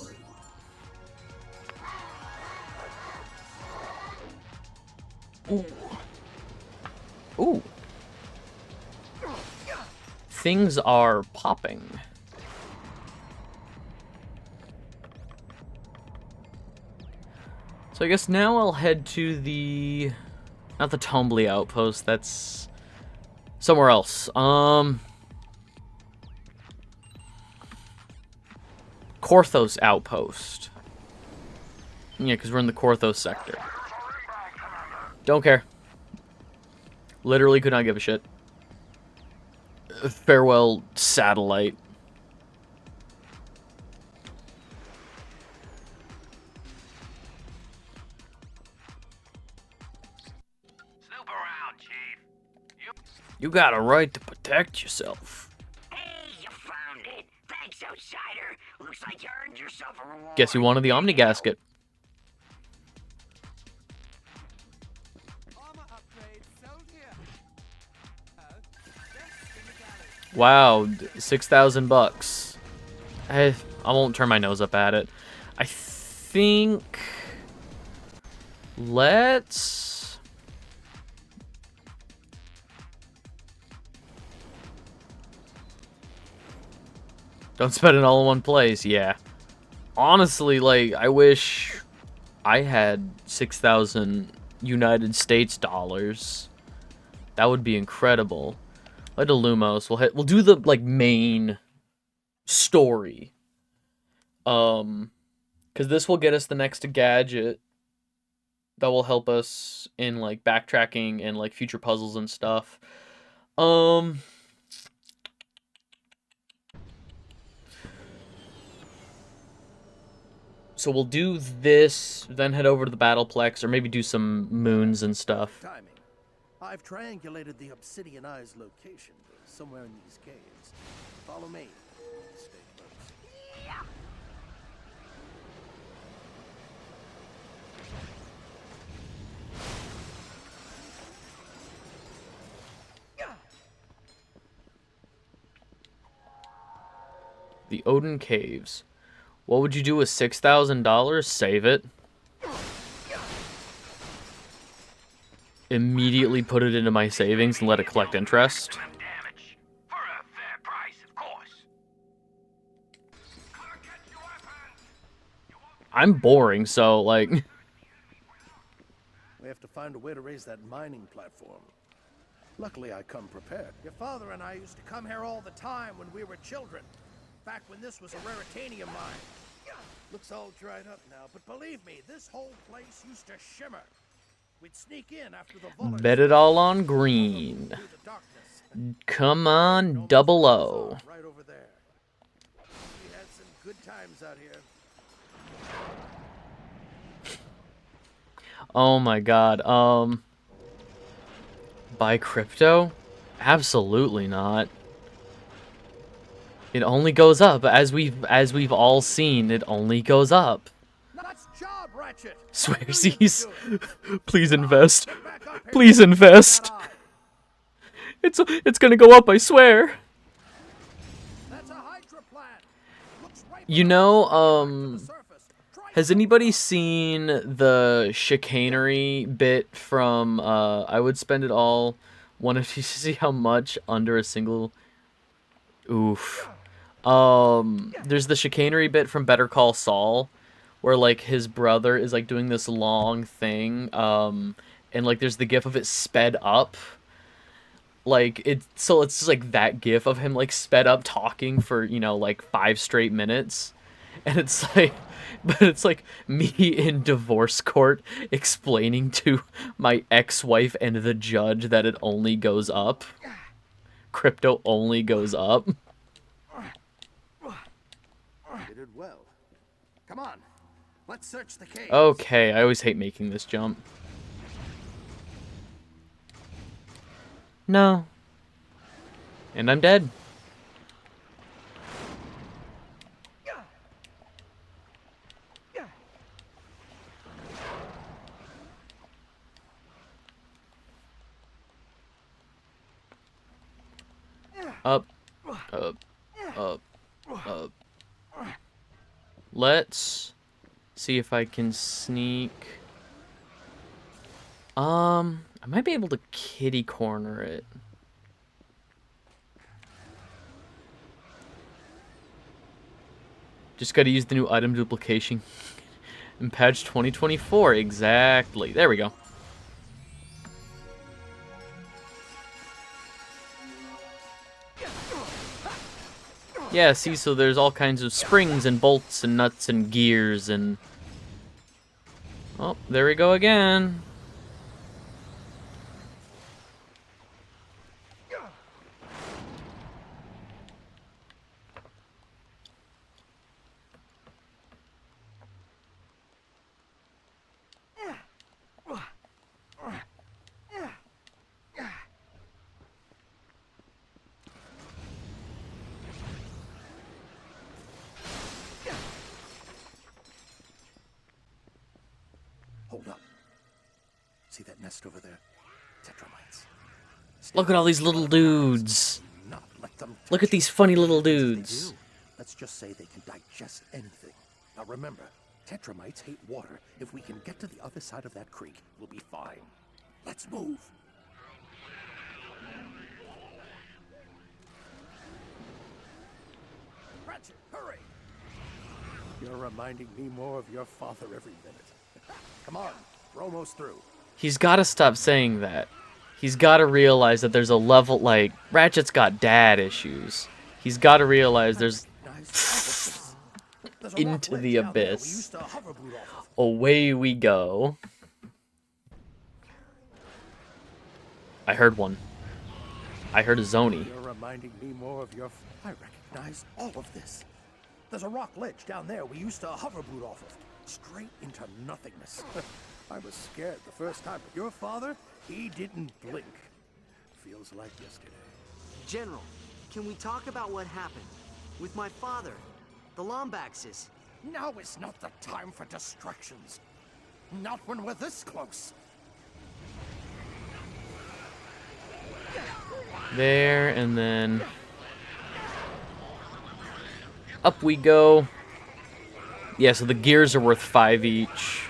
Ooh. Ooh. Things are popping. So I guess now I'll head to the... Not the Tumbly outpost, that's... somewhere else. Korthos outpost. Yeah, because we're in the Korthos sector. Don't care. Literally could not give a shit. Farewell, satellite. Snoop around, Chief. You got a right to protect yourself. Hey, you found it. Thanks, Outsider. Looks like you earned yourself a reward. Guess you wanted the Omni Gasket. Wow, 6,000 bucks. I won't turn my nose up at it. I think... Let's... Don't spend it all in one place, yeah. Honestly, like, I wish I had 6,000 United States dollars. That would be incredible. Head to Lumos. We'll do the like main story. Because this will get us the next gadget that will help us in like backtracking and like future puzzles and stuff. So we'll do this, then head over to the Battleplex, or maybe do some moons and stuff. Timing. I've triangulated the Obsidian Eye's location, somewhere in these caves. Follow me. Stay close. The Odin Caves. What would you do with $6,000? Save it. Immediately put it into my savings and let it collect interest. I'm boring, so, like... We have to find a way to raise that mining platform. Luckily, I come prepared. Your father and I used to come here all the time when we were children. Back when this was a raritanium mine. Looks all dried up now, but believe me, this whole place used to shimmer. We'd sneak in after the Vulars. Bet it all on green. Come on, 00. Right over there. We had some good times out here. Oh my god, buy crypto? Absolutely not. It only goes up, as we've all seen, it only goes up. Nice job, Ratchet. Swearsies. Please invest. Please invest. It's gonna go up, I swear. You know, has anybody seen the chicanery bit from, I would spend it all, wanted to see how much under a single... Oof. There's the chicanery bit from Better Call Saul, where, like, his brother is, like, doing this long thing, and, like, there's the gif of it sped up. Like, it's just, like, that gif of him, like, sped up talking for, you know, like, 5 straight minutes. And it's, like... But it's like me in divorce court explaining to my ex-wife and the judge that it only goes up. Crypto only goes up. You did well. Come on. Let's search the cave. Okay, I always hate making this jump. No. And I'm dead. Up, up, up, up. Let's see if I can sneak. I might be able to kitty corner it. Just gotta use the new item duplication in patch 2024. Exactly. There we go. Yeah, see, so there's all kinds of springs and bolts and nuts and gears and... Oh, there we go again. Hold up. See that nest over there? Tetramites. Look at all these little dudes. Not let them Look at these funny little They dudes. do. Let's just say they can digest anything. Now remember, tetramites hate water. If we can get to the other side of that creek, we'll be fine. Let's move. Ratchet, hurry! You're reminding me more of your father every minute. Come on, we're almost through. He's gotta stop saying that. He's gotta realize that there's a level, like, Ratchet's got dad issues. He's gotta realize there's... into the abyss. Away we go. I heard one. I heard a Zoni. You're reminding me more of your... I recognize all of this. There's a rock ledge down there we used to hover boot off of. Straight into nothingness. I was scared the first time, but your father, he didn't blink. Feels like yesterday. General, can we talk about what happened? With my father, the Lombaxes. Now is not the time for distractions. Not when we're this close. There, and then... up we go. Yeah, so the gears are worth 5 each.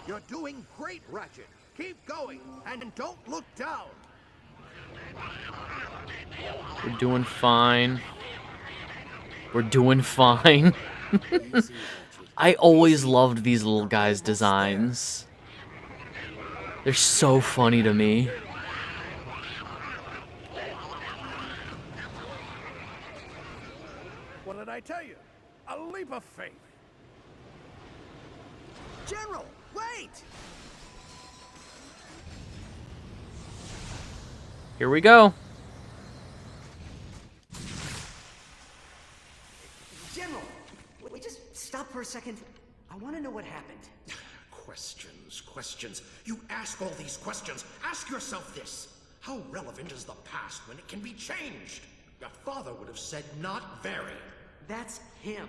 You're doing great, Ratchet. Keep going, and don't look down. We're doing fine. We're doing fine. I always loved these little guys' designs. They're so funny to me. What did I tell you? A leap of faith. General, wait! Here we go. General, wait, just stop for a second. I want to know what happened. Questions. You ask all these questions. Ask yourself this. How relevant is the past when it can be changed? Your father would have said not very. That's him.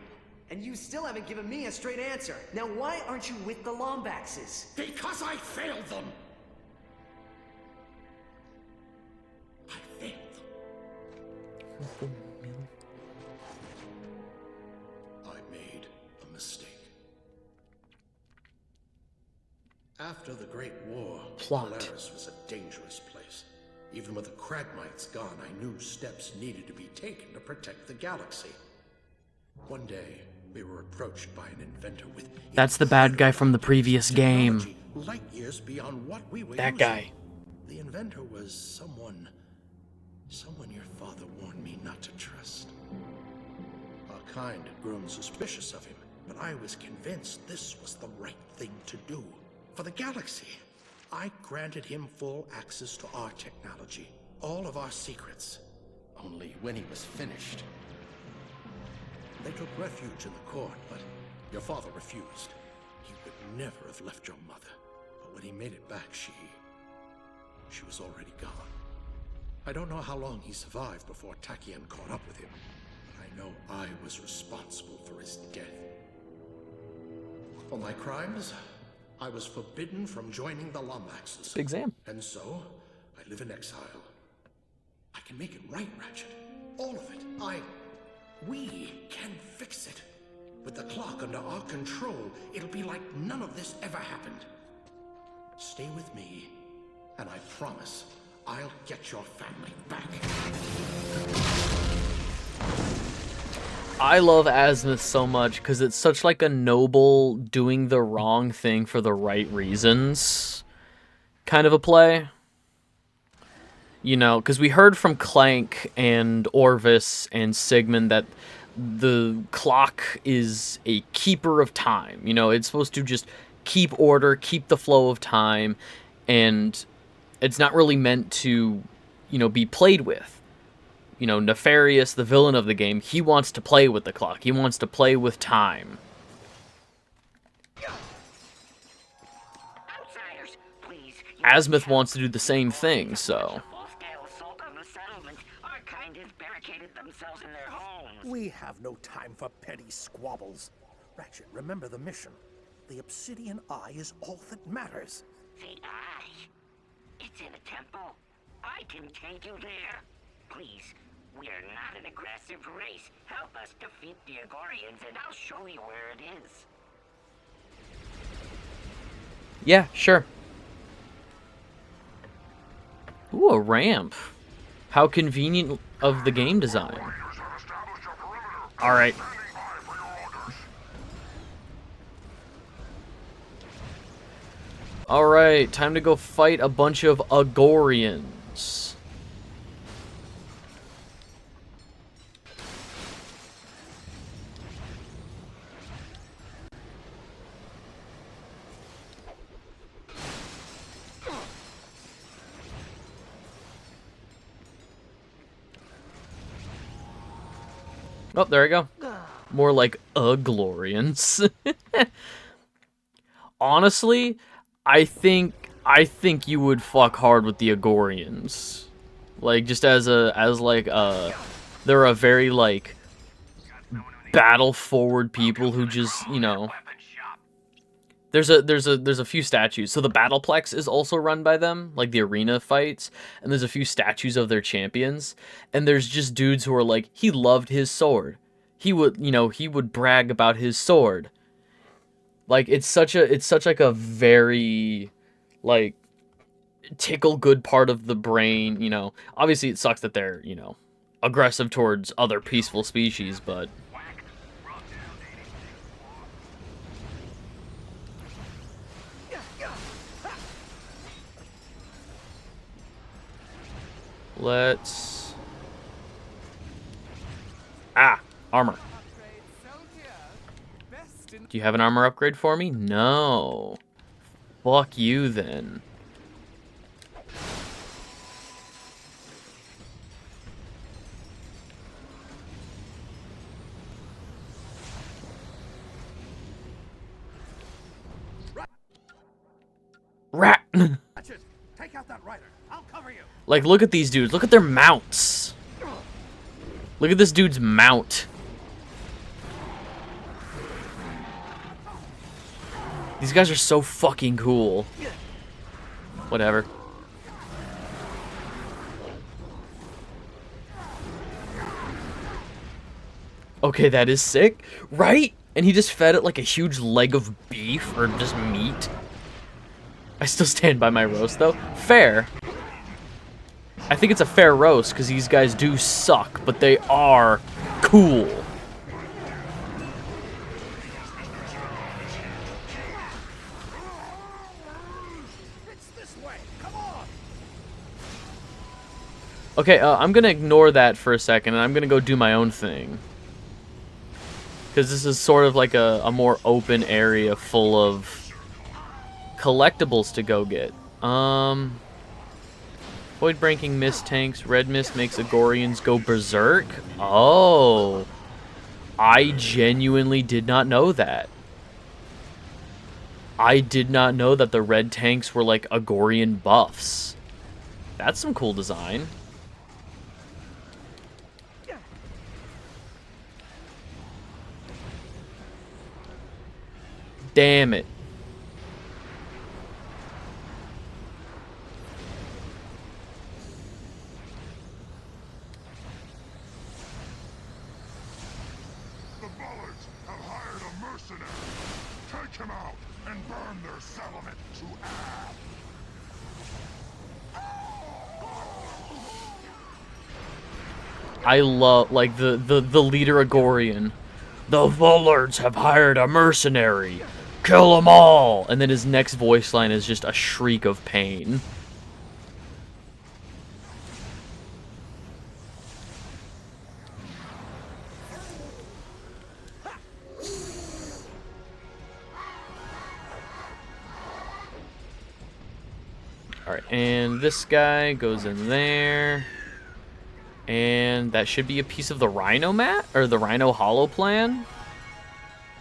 And you still haven't given me a straight answer. Now why aren't you with the Lombaxes? Because I failed them. I failed them. I made a mistake. After the Great War, Polaris was a dangerous place. Even with the Kragmites gone, I knew steps needed to be taken to protect the galaxy. One day, we were approached by an inventor with... That's the bad guy from the previous game. Light years beyond what we were That using. guy. The inventor was someone your father warned me not to trust. Our kind had grown suspicious of him, but I was convinced this was the right thing to do. For the galaxy, I granted him full access to our technology, all of our secrets. Only when he was finished. They took refuge in the court, but your father refused. He would never have left your mother. But when he made it back, she was already gone. I don't know how long he survived before Tachyon caught up with him, but I know I was responsible for his death. For my crimes, I was forbidden from joining the Lombaxes. Big Sam. And so, I live in exile. I can make it right, Ratchet. All of it. We can fix it. With the clock under our control, it'll be like none of this ever happened. Stay with me, and I promise I'll get your family back. I love Azimuth so much because it's such like a noble doing the wrong thing for the right reasons kind of a play. You know, because we heard from Clank and Orvis and Sigmund that the clock is a keeper of time. You know, it's supposed to just keep order, keep the flow of time, and it's not really meant to, you know, be played with. You know, Nefarious, the villain of the game, he wants to play with the clock. He wants to play with time. Outsiders, please. Azimuth wants to do the same thing, so... Full-scale assault on the settlement. Our kind has barricaded themselves in their homes. We have no time for petty squabbles. Ratchet, remember the mission. The obsidian eye is all that matters. The eye? It's in a temple. I can take you there. Please, we are not an aggressive race. Help us defeat the Agorians, and I'll show you where it is. Yeah, sure. Ooh, a ramp. How convenient of the game design. Alright. Alright, time to go fight a bunch of Agorians. Oh, there we go. More like Aglorians. Honestly, I think you would fuck hard with the Agorians. Like just as they're a very like battle forward people who just, you know. There's a few statues. So the Battleplex is also run by them, like the arena fights, and there's a few statues of their champions, and there's just dudes who are like, he loved his sword. He would, you know, he would brag about his sword. Like it's such like a very like tickle good part of the brain, you know. Obviously it sucks that they're, you know, aggressive towards other peaceful species, but let's... armor. Do you have an armor upgrade for me? No. Fuck you, then. Rat! Ratchet, take out that rider. I'll cover you. Like, look at these dudes. Look at their mounts. Look at this dude's mount. These guys are so fucking cool. Whatever. Okay, that is sick. Right? And he just fed it like a huge leg of beef or just meat. I still stand by my roast, though. Fair. I think it's a fair roast, because these guys do suck, but they are cool. It's this way. Come on. Okay, I'm going to ignore that for a second, and I'm going to go do my own thing. Because this is sort of like a more open area full of collectibles to go get. Void breaking mist tanks. Red mist makes Agorians go berserk. Oh. I genuinely did not know that. I did not know that the red tanks were like Agorian buffs. That's some cool design. Damn it. Take him out and burn their settlement to ash. I love, like, the leader Agorian. The Vullards have hired a mercenary. Kill them all! And then his next voice line is just a shriek of pain. Alright, and this guy goes in there. And that should be a piece of the Rhino mat? Or the Rhino Hollow plan?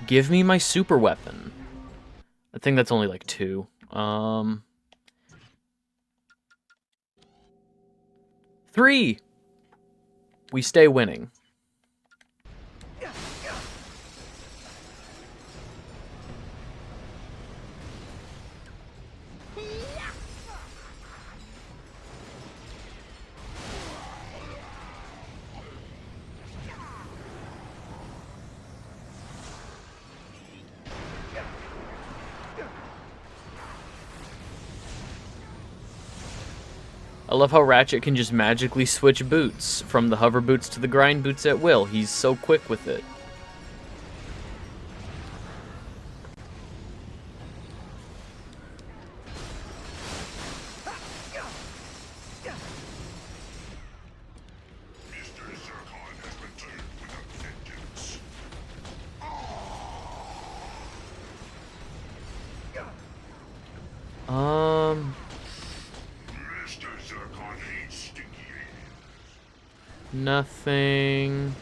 Give me my super weapon. I think that's only like 2. 3! We stay winning. I love how Ratchet can just magically switch boots, from the hover boots to the grind boots at will. He's so quick with it. Nothing.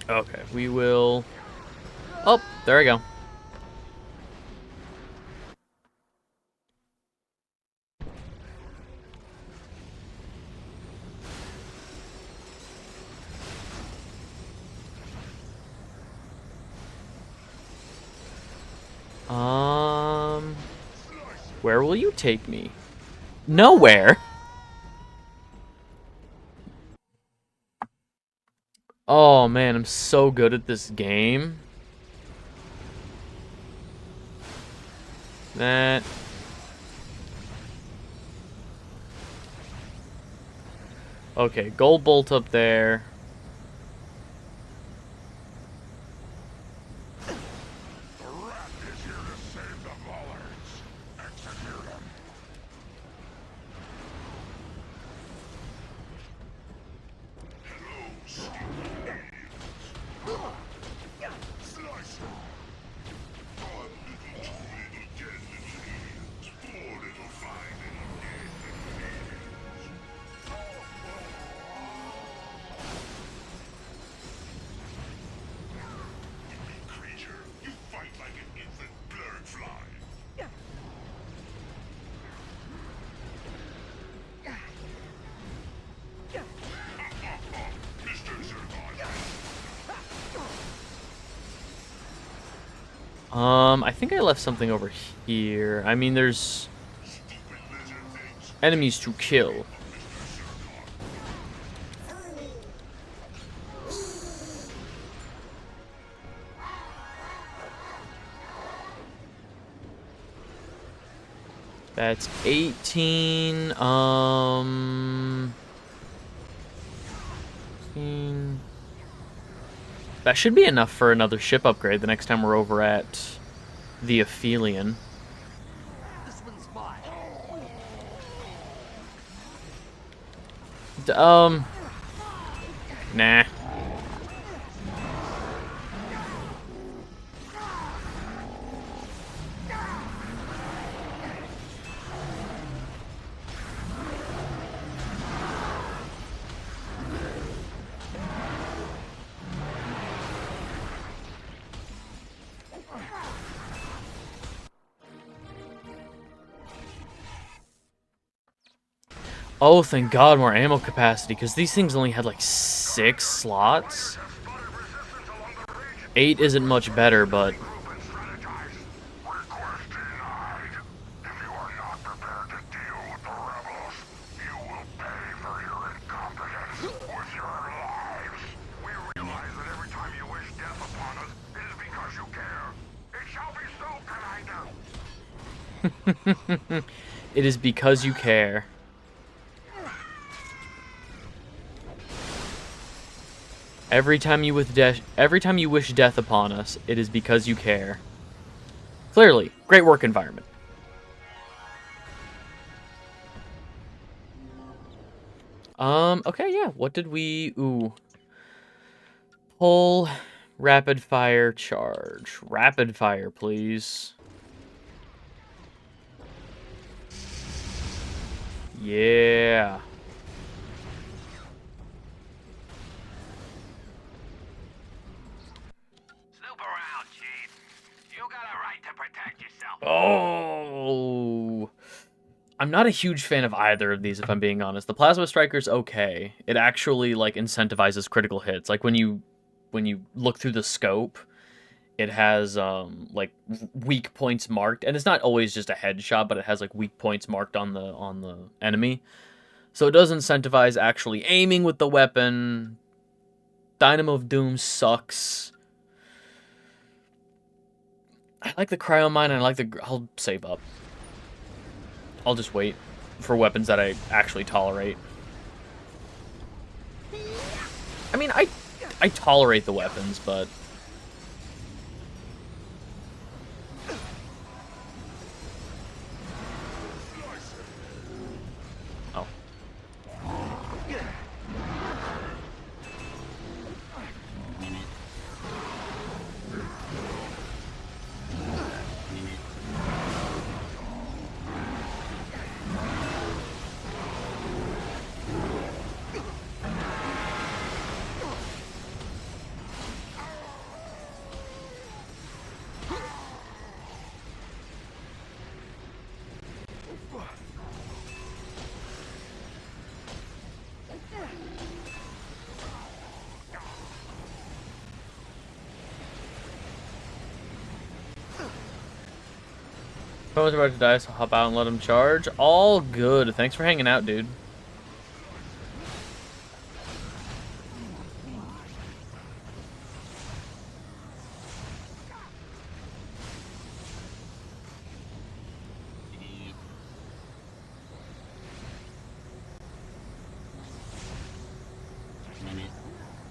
Okay, we will... Oh, there we go. Where will you take me? Nowhere. Oh man, I'm so good at this game. That. Okay, gold bolt up there. I think I left something over here. I mean, there's enemies to kill. That's 18, 15. That should be enough for another ship upgrade the next time we're over at the Aphelion. This one's mine. Nah. Oh, thank God, more ammo capacity, because these things only had like 6 slots. 8 isn't much better, but... We It is because you care. Every time you wish death upon us, it is because you care. Clearly, great work environment. Okay, yeah. What did we... Ooh. Pull rapid fire charge. Rapid fire, please. Yeah. Snoop around, Chief. You got a right to protect yourself. Oh. I'm not a huge fan of either of these, if I'm being honest. The Plasma Striker's okay. It actually, like, incentivizes critical hits. Like, when you look through the scope, it has, like, weak points marked. And it's not always just a headshot, but it has, like, weak points marked on the enemy. So it does incentivize actually aiming with the weapon. Dynamo of Doom sucks. I like the Cryo Mine, and I like the... I'll save up. I'll just wait for weapons that I actually tolerate. I mean, I tolerate the weapons, but... Oh. If I was about to die, so hop out and let him charge. All good. Thanks for hanging out, dude.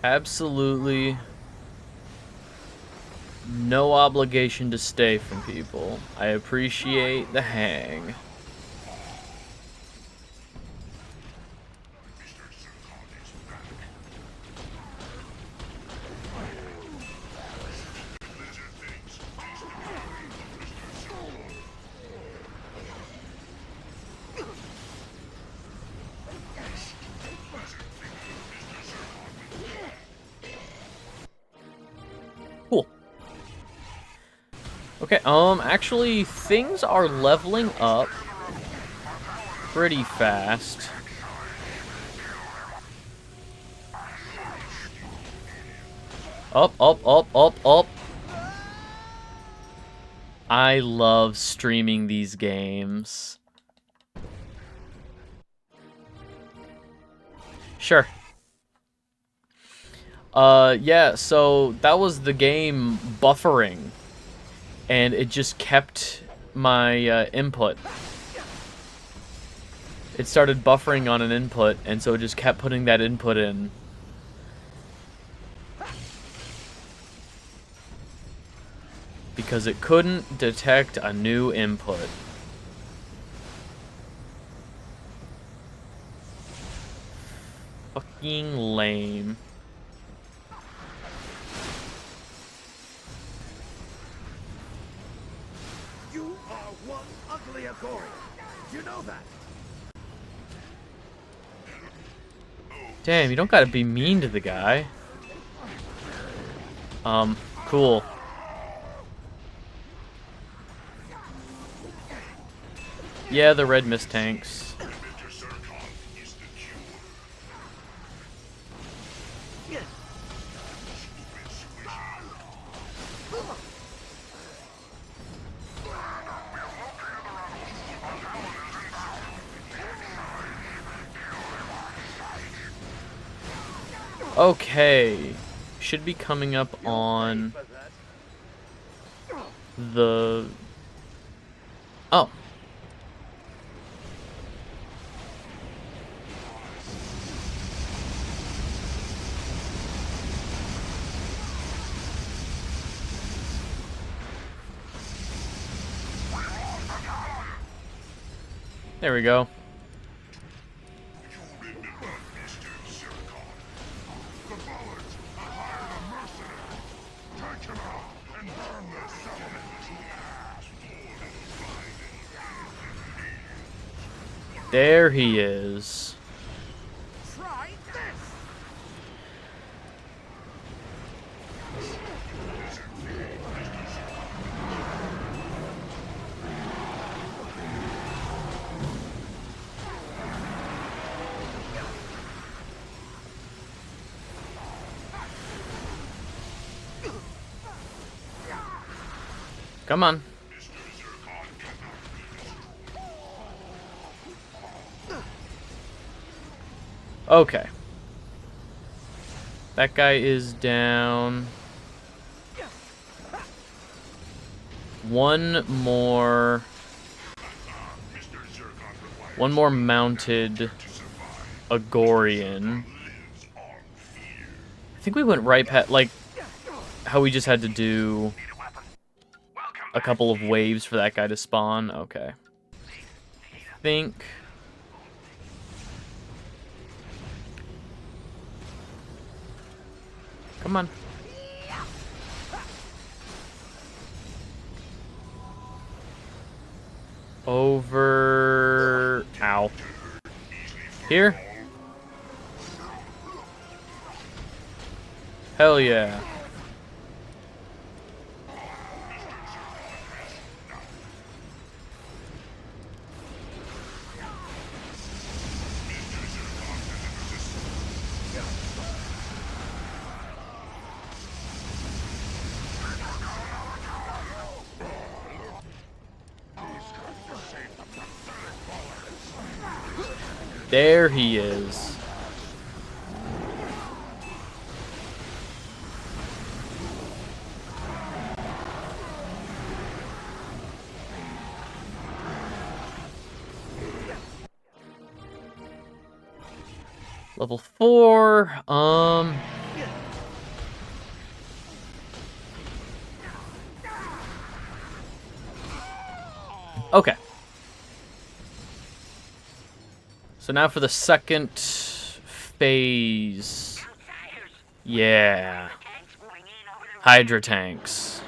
Absolutely no obligation to stay from people. I appreciate the hang. Cool. Okay, actually, things are leveling up pretty fast. Up, up, up, up, up. I love streaming these games. Sure. Yeah, so that was the game buffering. And it just kept my input. It started buffering on an input, and so it just kept putting that input in. Because it couldn't detect a new input. Fucking lame. You are one ugly Agori. You know that? Damn, you don't gotta be mean to the guy. Cool. Yeah, the red mist tanks. Okay. Should be coming up on the... Oh. There we go. There he is. Try this. Come on. Okay. That guy is down. One more mounted Agorian. I think we went right past, like, how we just had to do a couple of waves for that guy to spawn. Okay. I think... Come on. Over... Ow. Here? Hell yeah. There he is. Level 4, okay. So now for the second phase. Yeah. Hydra tanks.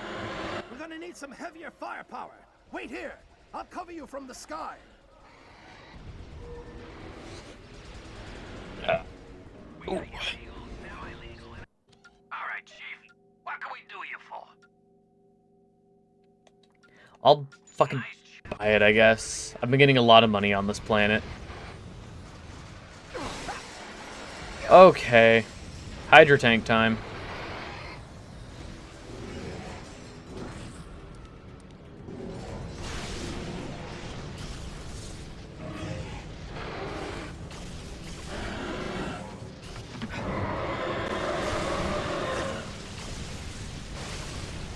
We're gonna need some heavier firepower. Wait here. I'll cover you from the sky. All right, Chief. What can we do you for? I'll fucking buy it, I guess. I've been getting a lot of money on this planet. Okay. Hydra tank time.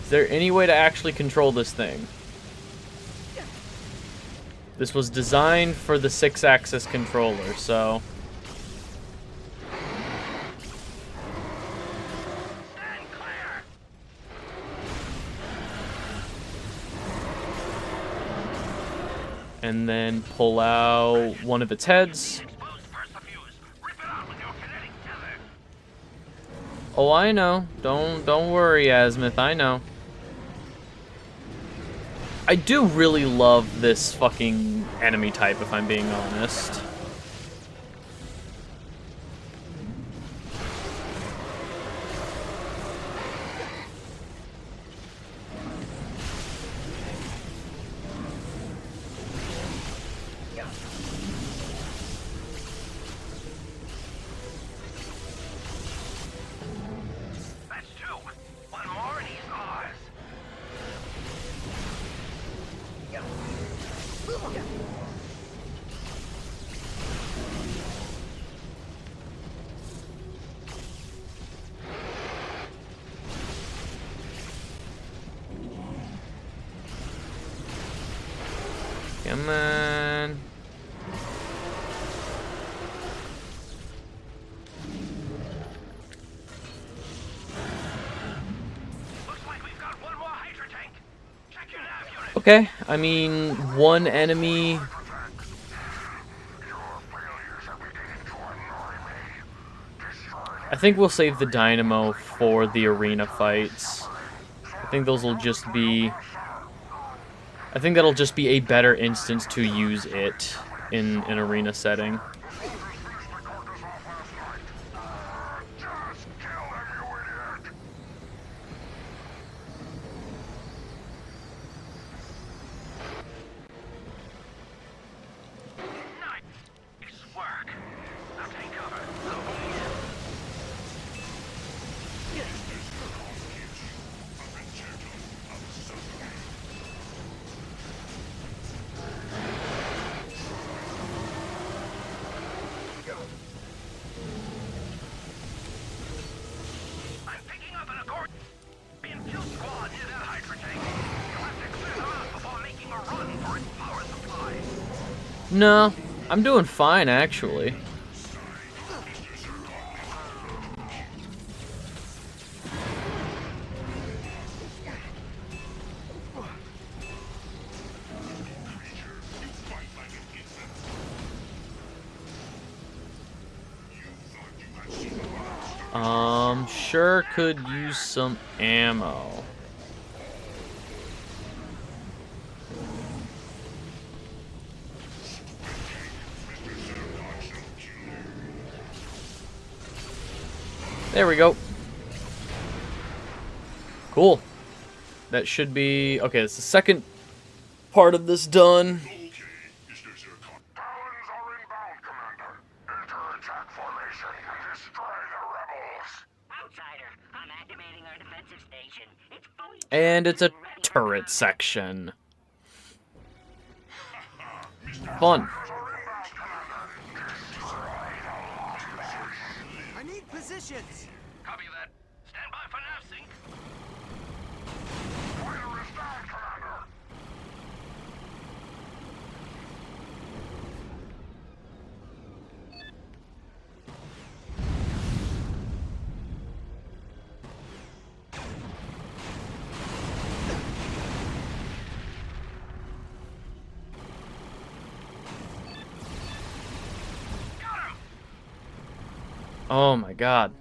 Is there any way to actually control this thing? This was designed for the 6-axis controller, so... And then pull out one of its heads. Oh, I know. Don't worry, Azimuth. I know. I do really love this fucking enemy type, if I'm being honest. Come on. Okay, I mean, one enemy I think we'll save the dynamo for the arena fights. I think those will just be... I think that'll just be a better instance to use it in an arena setting. No, I'm doing fine, actually. Sure could use some ammo. There we go. Cool. That should be... Okay, it's the second part of this done. And it's a turret section. Fun. I need positions. Copy that. Stand by for nav sync. Oh my god.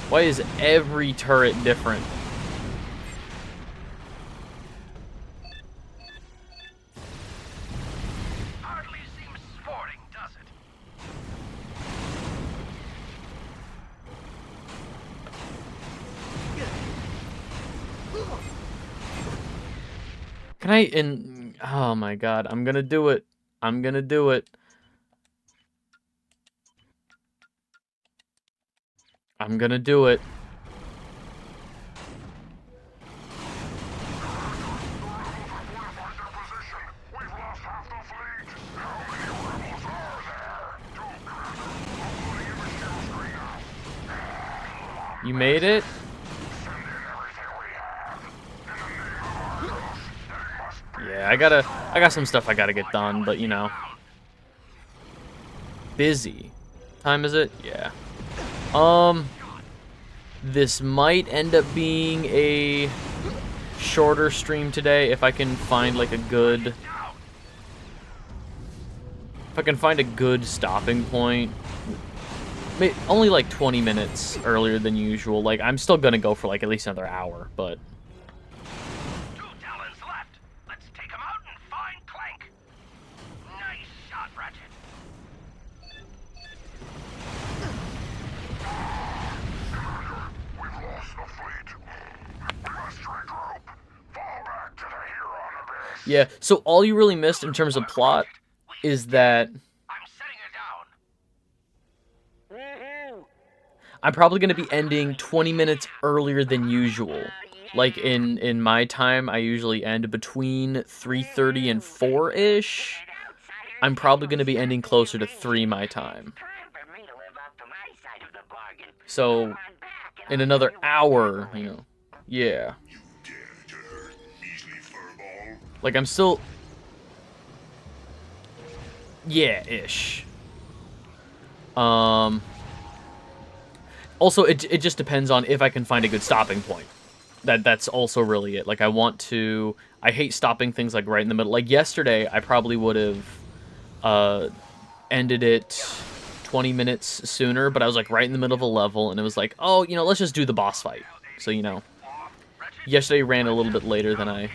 Why is every turret different? Hardly seems sporting, does it? Can I oh my god, I'm gonna do it. I'm gonna do it. I'm gonna do it. You made it? Yeah, I got some stuff I gotta get done, but you know. Busy. Time is it? Yeah. This might end up being a shorter stream today if I can find like a good... If I can find a good stopping point. Only like 20 minutes earlier than usual. Like, I'm still gonna go for like at least another hour, but... 2 talons left. Let's take them out and find Clank. Nice shot, Ratchet. We've lost the fleet. We must regroup. Fall back to the Huron abyss. Yeah, so all you really missed in terms of plot is that... I'm probably going to be ending 20 minutes earlier than usual. Like, in my time, I usually end between 3:30 and 4-ish. I'm probably going to be ending closer to 3 my time. So, in another hour, you know, yeah. Like, I'm still... Yeah-ish. Also, it just depends on if I can find a good stopping point. That's also really it. Like, I hate stopping things, like, right in the middle. Like, yesterday, I probably would have, ended it 20 minutes sooner, but I was like right in the middle of a level, and it was like, oh, you know, let's just do the boss fight. So, you know, yesterday ran a little bit later than I...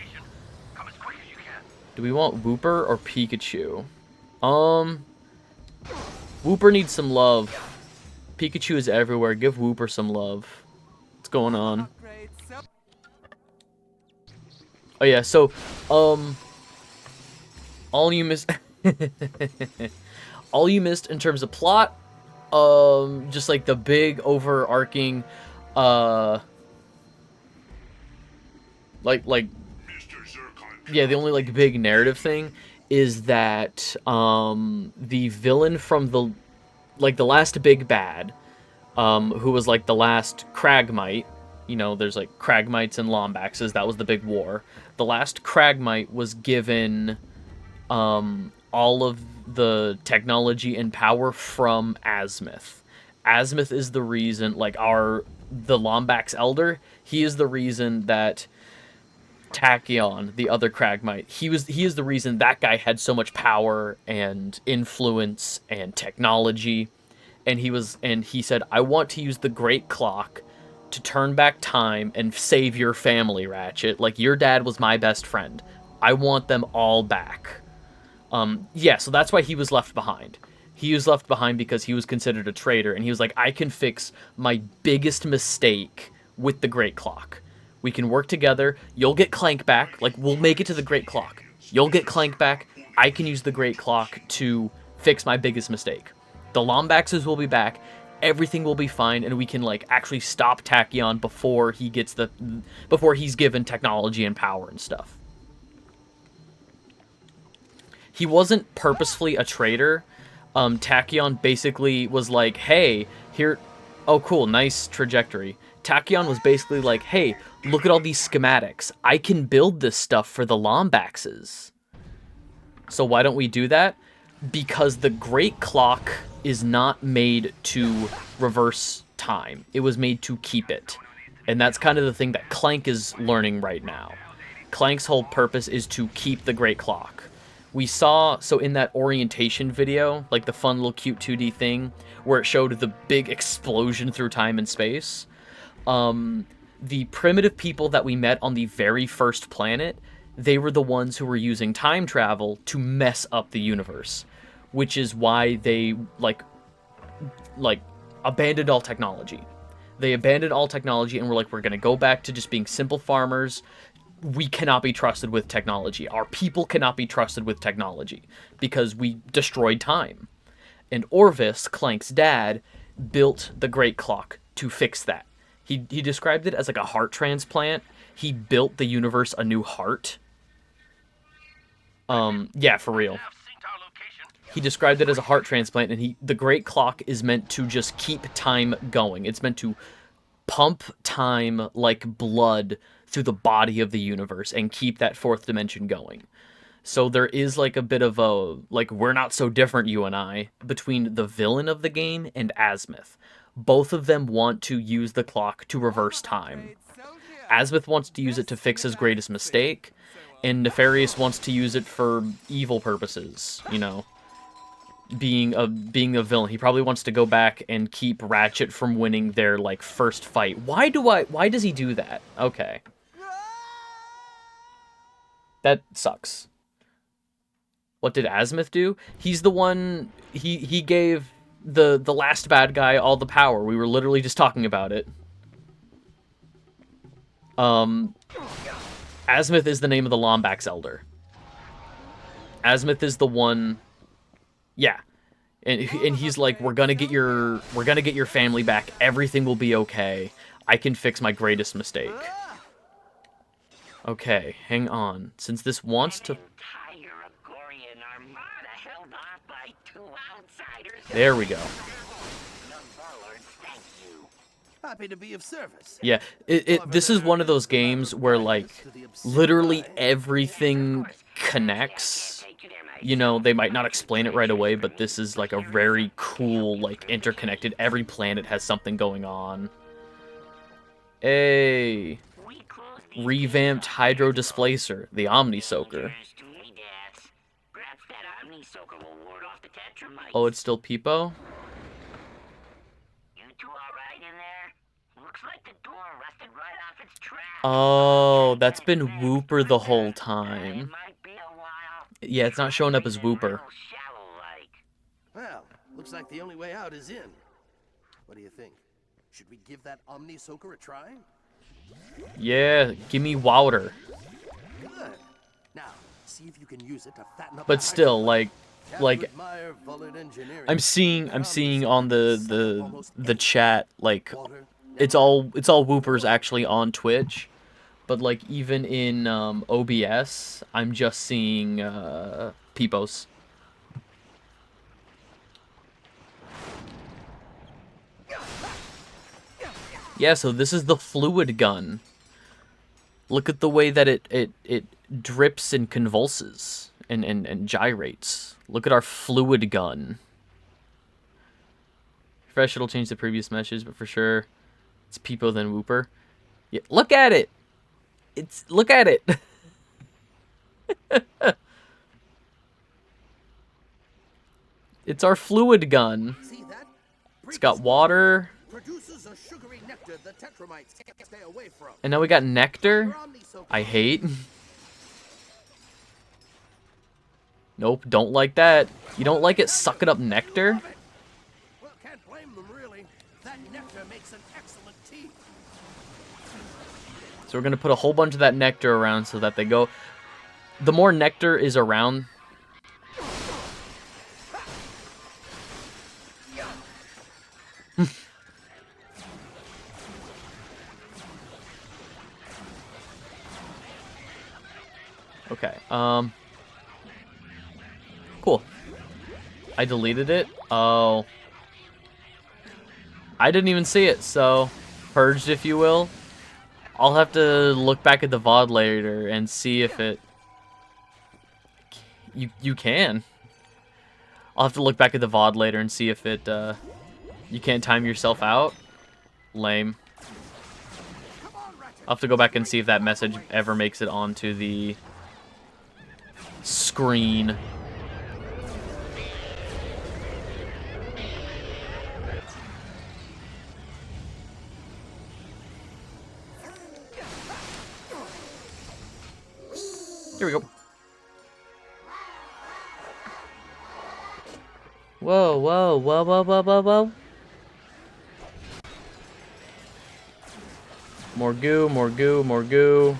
Do we want Wooper or Pikachu? Wooper needs some love. Pikachu is everywhere. Give Wooper some love. What's going on? Oh yeah, so, all you missed... all you missed in terms of plot, just like the big overarching, yeah, the only like big narrative thing is that the villain from the last big bad, who was like the last Cragmite, you know, there's like Cragmites and Lombaxes, that was the big war. The last Cragmite was given all of the technology and power from Azimuth. Azimuth is the reason, like the Lombax Elder, he is the reason that Tachyon, the other Cragmite, he is the reason that guy had so much power and influence and technology. And he said, I want to use the Great Clock to turn back time and save your family, Ratchet. Like, your dad was my best friend. I want them all back. Yeah, so that's why he was left behind. He was left behind because he was considered a traitor, and he was like, I can fix my biggest mistake with the Great Clock. We can work together. You'll get Clank back. Like, we'll make it to the Great Clock. You'll get Clank back. I can use the Great Clock to fix my biggest mistake. The Lombaxes will be back. Everything will be fine, and we can, like, actually stop Tachyon before he's given technology and power and stuff. He wasn't purposefully a traitor. Tachyon basically was like, hey, here... Oh, cool, nice trajectory. Tachyon was basically like, hey, look at all these schematics. I can build this stuff for the Lombaxes. So why don't we do that? Because the Great Clock is not made to reverse time. It was made to keep it. And that's kind of the thing that Clank is learning right now. Clank's whole purpose is to keep the Great Clock. We saw, so in that orientation video, like the fun little cute 2D thing, where it showed the big explosion through time and space, the primitive people that we met on the very first planet, they were the ones who were using time travel to mess up the universe, which is why they, like abandoned all technology. They abandoned all technology and were like, we're going to go back to just being simple farmers. We cannot be trusted with technology. Our people cannot be trusted with technology because we destroyed time. And Orvis, Clank's dad, built the Great Clock to fix that. He described it as like a heart transplant. He built the universe a new heart. Yeah, for real. He described it as a heart transplant, and the Great Clock is meant to just keep time going. It's meant to pump time like blood through the body of the universe and keep that fourth dimension going. So there is like a bit of a, like, we're not so different, you and I, between the villain of the game and Azimuth. Both of them want to use the clock to reverse time. Azimuth wants to use it to fix his greatest mistake, and Nefarious wants to use it for evil purposes, you know. Being a villain, he probably wants to go back and keep Ratchet from winning their, like, first fight. Why does he do that? Okay. That sucks. What did Azimuth do? He's the one, he gave the last bad guy all the power. We were literally just talking about it. Azimuth is the name of the Lombax Elder. Azimuth is the one... Yeah. And he's like, we're gonna get your family back. Everything will be okay. I can fix my greatest mistake. Okay, hang on. Since this wants to... There we go. Happy to be of service. Yeah, this is one of those games where, like, literally everything connects. You know, they might not explain it right away, but this is, like, a very cool, like, interconnected. Every planet has something going on. Hey. Revamped Hydro Displacer, the Omni Soaker. Tetramites. Oh, it's still Peepo? You two all right in there? Looks like the door rusted right off its track. Oh, that's been Whooper the whole time. Yeah, it's not showing up as Whooper. Well, looks like the only way out is in. What do you think? Should we give that Omni Soaker a try? Yeah, give me Wouter. Good. Now, see if you can use it to fatten up. But still, like I'm seeing on the chat, like it's all Whoopers actually on Twitch, but like even in OBS, I'm just seeing Peepos. Yeah, so this is the fluid gun. Look at the way that it drips and convulses and gyrates. Look at our fluid gun. Refresh, it'll change the previous message, but for sure, it's Peepo then Whooper. Yeah, look at it! Look at it! It's our fluid gun. It's got water. Produces a sugary nectar the Tetramites can't stay away from. And now we got nectar. I hate. Nope, don't like that. You don't like it sucking up nectar? Well, can't blame them really. That nectar makes an excellent tea. So we're gonna put a whole bunch of that nectar around so that they go. The more nectar is around. Okay, cool. I deleted it. Oh. I didn't even see it, so purged, if you will. I'll have to look back at the VOD later and see if it... You can. I'll have to look back at the VOD later and see if it, you can't time yourself out. Lame. I'll have to go back and see if that message ever makes it onto the screen. Here we go. Whoa, whoa, whoa, whoa, whoa, whoa, whoa. More goo, more goo, more goo.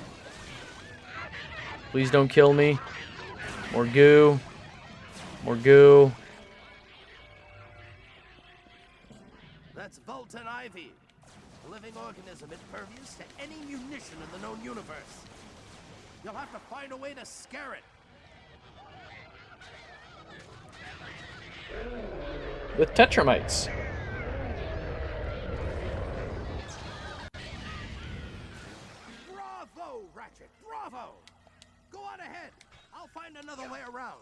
Please don't kill me. More goo. More goo. That's Voltan Ivy, a living organism impervious to any munition in the known universe. You'll have to find a way to scare it. With Tetramites. Bravo, Ratchet, bravo! Go on ahead. I'll find another way around.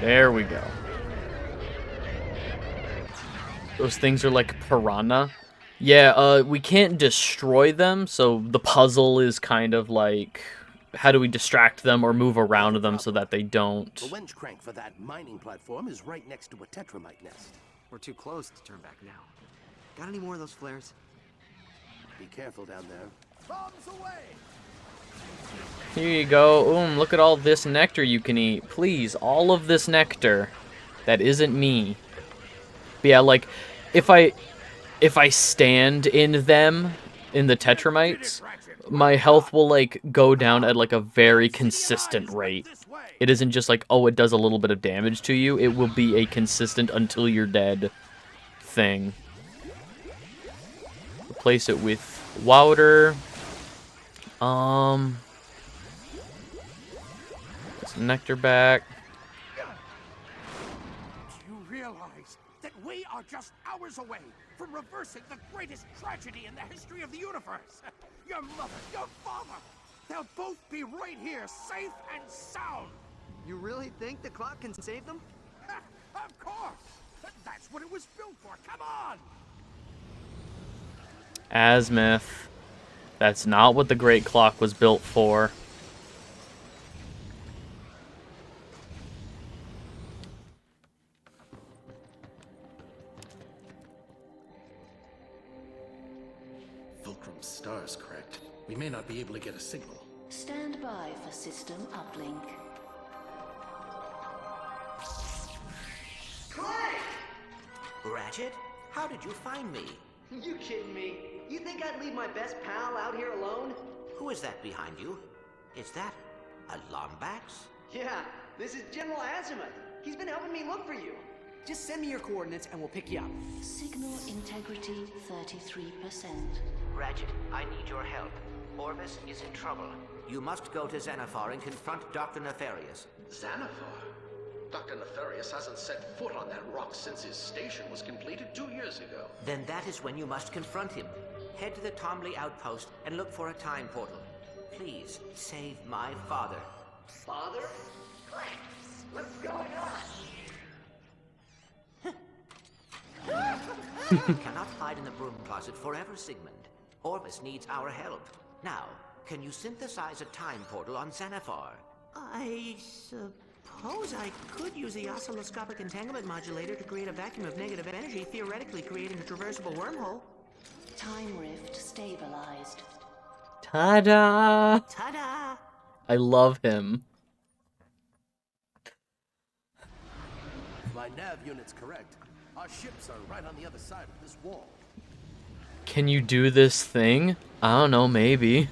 There we go. Those things are like piranha. Yeah, we can't destroy them, so the puzzle is kind of like, how do we distract them or move around them so that they don't? The winch crank for that mining platform is right next to a Tetramite nest. We're too close to turn back now. Got any more of those flares? Be careful down there. Bombs away! Here you go. Look at all this nectar you can eat. Please, all of this nectar. That isn't me. But yeah, like, if I stand in them, in the Tetramites, my health will, like, go down at, like, a very consistent rate. It isn't just like, oh, it does a little bit of damage to you. It will be a consistent until you're dead thing. Replace it with Wouter. Some nectar back. Do you realize that we are just hours away from reversing the greatest tragedy in the history of the universe? Your mother, your father, they'll both be right here, safe and sound. You really think the clock can save them? Of course! That's what it was built for, come on! Azimuth. That's not what the Great Clock was built for. Fulcrum's star's cracked. We may not be able to get a signal. Stand by for system uplink. Clank! Ratchet, how did you find me? You kidding me? You think I'd leave my best pal out here alone? Who is that behind you? Is that a Lombax? Yeah, this is General Azimuth. He's been helping me look for you. Just send me your coordinates and we'll pick you up. Signal integrity 33%. Ratchet, I need your help. Orvis is in trouble. You must go to Xanathar and confront Dr. Nefarious. Xanathar? Dr. Nefarious hasn't set foot on that rock since his station was completed 2 years ago. Then that is when you must confront him. Head to the Tomley outpost and look for a time portal. Please, save my father. Father? Clank, what's going on? You cannot hide in the broom closet forever, Sigmund. Orvis needs our help. Now, can you synthesize a time portal on Xanathar? I suppose I could use the oscilloscopic entanglement modulator to create a vacuum of negative energy, theoretically creating a traversable wormhole. Time rift stabilized. Ta-da! Ta-da! I love him. If my nav unit's correct, our ships are right on the other side of this wall. Can you do this thing? I don't know, maybe.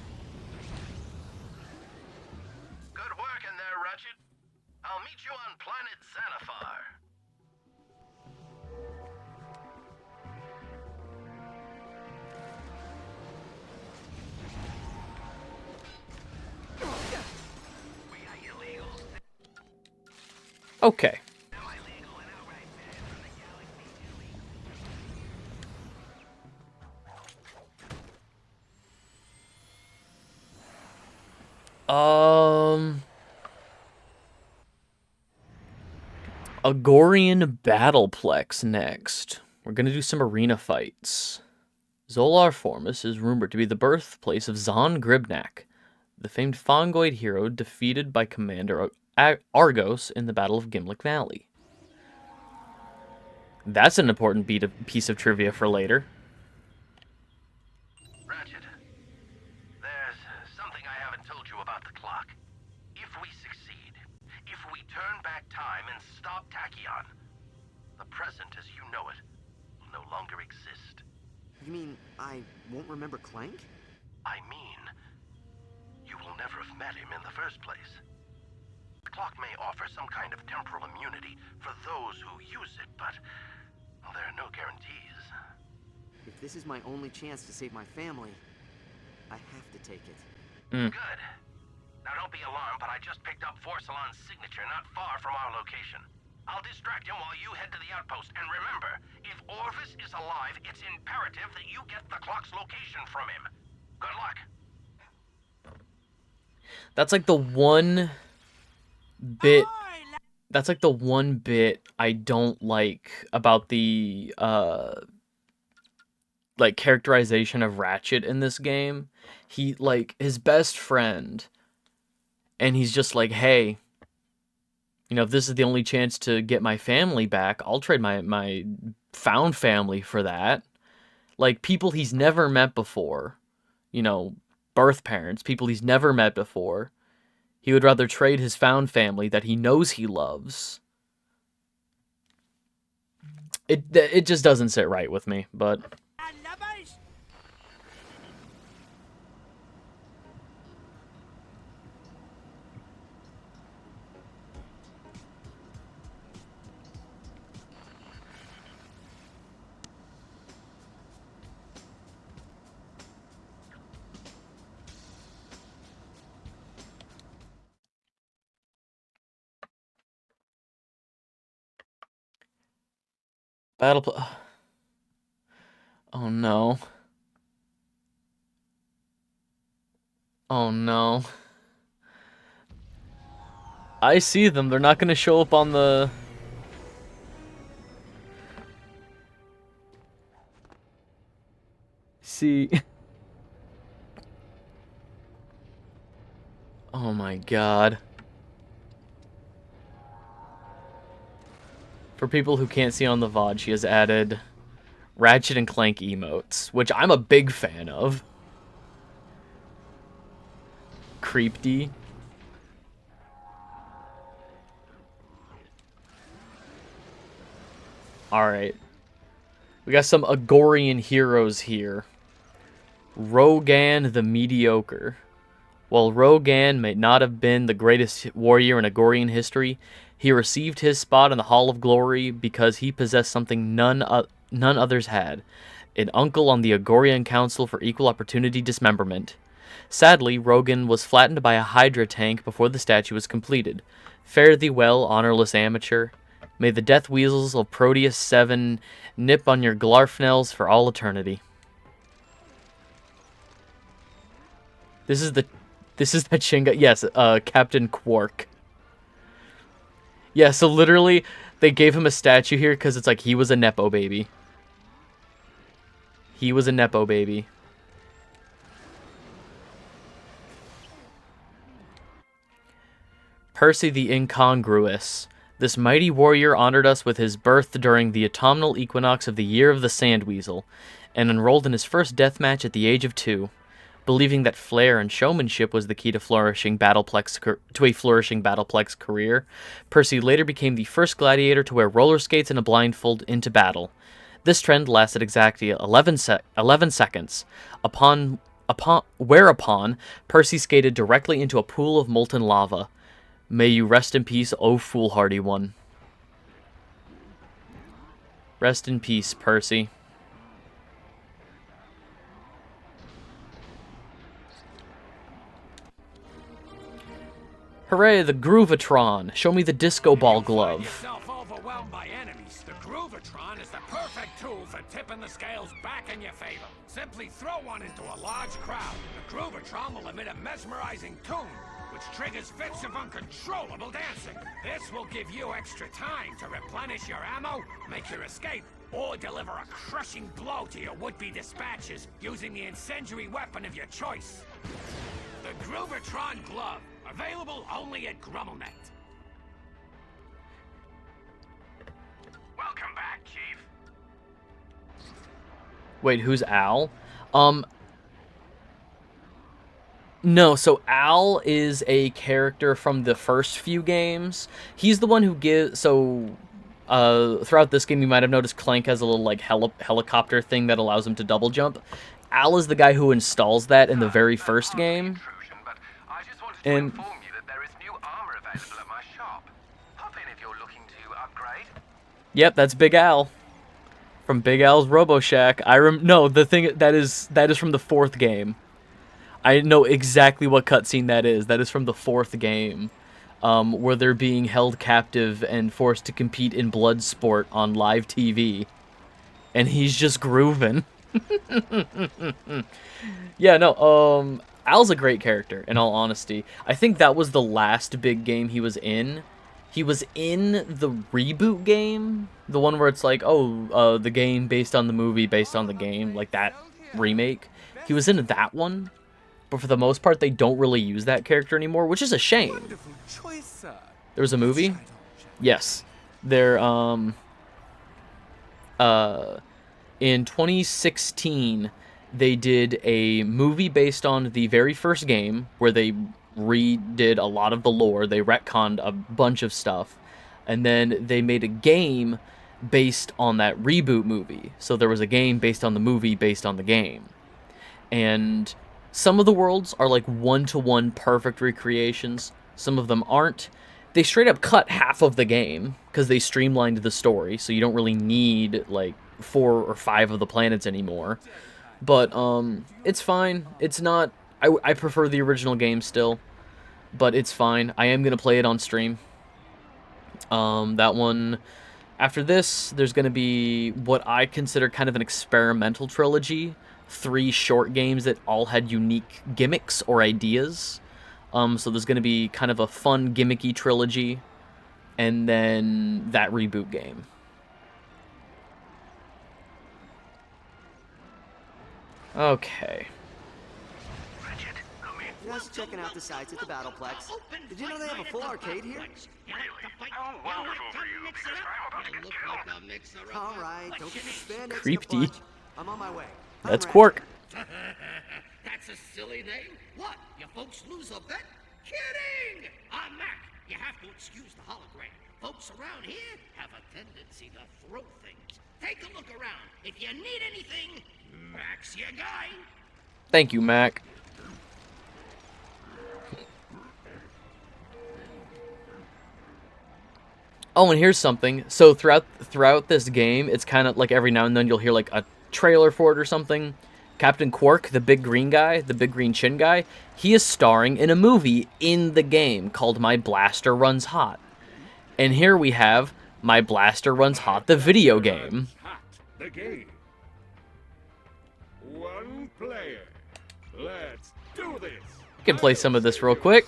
Good work in there, Ratchet. I'll meet you on planet Xanathar. Okay. Agorian Battleplex next. We're gonna do some arena fights. Zolar Formus is rumored to be the birthplace of Zon Gribnak, the famed Fongoid hero defeated by Commander Argos in the Battle of Gimlick Valley. That's an important piece of trivia for later. Ratchet, there's something I haven't told you about the clock. If we succeed, if we turn back time and stop Tachyon, the present as you know it will no longer exist. You mean I won't remember Clank? I mean, you will never have met him in the first place. The clock may offer some kind of temporal immunity for those who use it, but well, there are no guarantees. If this is my only chance to save my family, I have to take it. Good. Now don't be alarmed, but I just picked up Forsalon's signature not far from our location. I'll distract him while you head to the outpost. And remember, if Orvis is alive, it's imperative that you get the clock's location from him. Good luck. That's like the one bit. That's like the one bit I don't like about the like characterization of Ratchet in this game. He like his best friend, and he's just like, hey, you know, if this is the only chance to get my family back, I'll trade my found family for that. Like, people he's never met before, you know, birth parents, people he's never met before. He would rather trade his found family that he knows he loves. It just doesn't sit right with me, but... Oh no. Oh no. I see them. They're not going to show up on the... see. Oh my god. For people who can't see on the VOD, she has added Ratchet and Clank emotes, which I'm a big fan of. Creepy. Alright. We got some Agorian heroes here. Rogan the Mediocre. While Rogan may not have been the greatest warrior in Agorian history, he received his spot in the Hall of Glory because he possessed something none others had. An uncle on the Agorian Council for Equal Opportunity Dismemberment. Sadly, Rogan was flattened by a Hydra tank before the statue was completed. Fare thee well, honorless amateur. May the death weasels of Proteus 7 nip on your Glarfnels for all eternity. This is that Shinga. Yes, Captain Qwark. Yeah, so literally, they gave him a statue here because it's like he was a Nepo baby. He was a Nepo baby. Percy the Incongruous. This mighty warrior honored us with his birth during the autumnal equinox of the year of the Sandweasel, and enrolled in his first deathmatch at the age of 2. Believing that flair and showmanship was the key to a flourishing Battleplex career, Percy later became the first gladiator to wear roller skates and a blindfold into battle. This trend lasted exactly 11 seconds, whereupon Percy skated directly into a pool of molten lava. May you rest in peace, O foolhardy one. Rest in peace, Percy. Hooray, the Groovatron! Show me the disco ball glove. Yourself overwhelmed by enemies. The Groovatron is the perfect tool for tipping the scales back in your favor. Simply throw one into a large crowd. The Groovatron will emit a mesmerizing tune, which triggers fits of uncontrollable dancing. This will give you extra time to replenish your ammo, make your escape, or deliver a crushing blow to your would-be dispatchers using the incendiary weapon of your choice. The Groovatron Glove. Available only at Grummelnet. Welcome back, Chief. Wait, who's Al? No, so Al is a character from the first few games. He's the one who gives... So, throughout this game, you might have noticed Clank has a little, like, helicopter thing that allows him to double jump. Al is the guy who installs that in the very first game. And Inform you that there is new armor available at my shop. Hop in if you're looking to upgrade. yep, that's Big Al from Big Al's Robo Shack. No, the thing that is from the 4th game. I know exactly what cutscene that is. That is from the 4th game, where they're being held captive and forced to compete in blood sport on live TV, and he's just grooving. Yeah, no, Al's a great character, in all honesty. I think that was the last big game he was in. He was in the reboot game, the one where it's like, oh, the game based on the movie, based on the game, like that remake. He was in that one, but for the most part, they don't really use that character anymore, which is a shame. There was a movie? Yes. There, in 2016, they did a movie based on the very first game where they redid a lot of the lore. They retconned a bunch of stuff. And then they made a game based on that reboot movie. So there was a game based on the movie based on the game. And some of the worlds are like one-to-one perfect recreations. Some of them aren't. They straight up cut half of the game because they streamlined the story. So you don't really need like 4 or 5 of the planets anymore. But, it's fine. It's not... I prefer the original game still. But it's fine. I am going to play it on stream. That one... After this, there's going to be what I consider kind of an experimental trilogy. 3 short games that all had unique gimmicks or ideas. So there's going to be kind of a fun, gimmicky trilogy. And then that reboot game. Okay. Just checking out the sights at the Battleplex. Did you know they have a full arcade here? All right, don't get the spandex Creepy. I'm on my way. That's Qwark. That's a silly name. What? You folks lose a bet? Kidding! I'm Mac. You have to excuse the hologram. Folks around here have a tendency to throw things. Take a look around. If you need anything, Mac's your guy. Thank you, Mac. Oh, and here's something. So throughout this game, it's kind of like every now and then you'll hear like a trailer for it or something. Captain Qwark, the big green guy, the big green chin guy, he is starring in a movie in the game called My Blaster Runs Hot. And here we have My Blaster Runs Hot, the video game. The game. One player. Let's do this. We can play some of this real quick.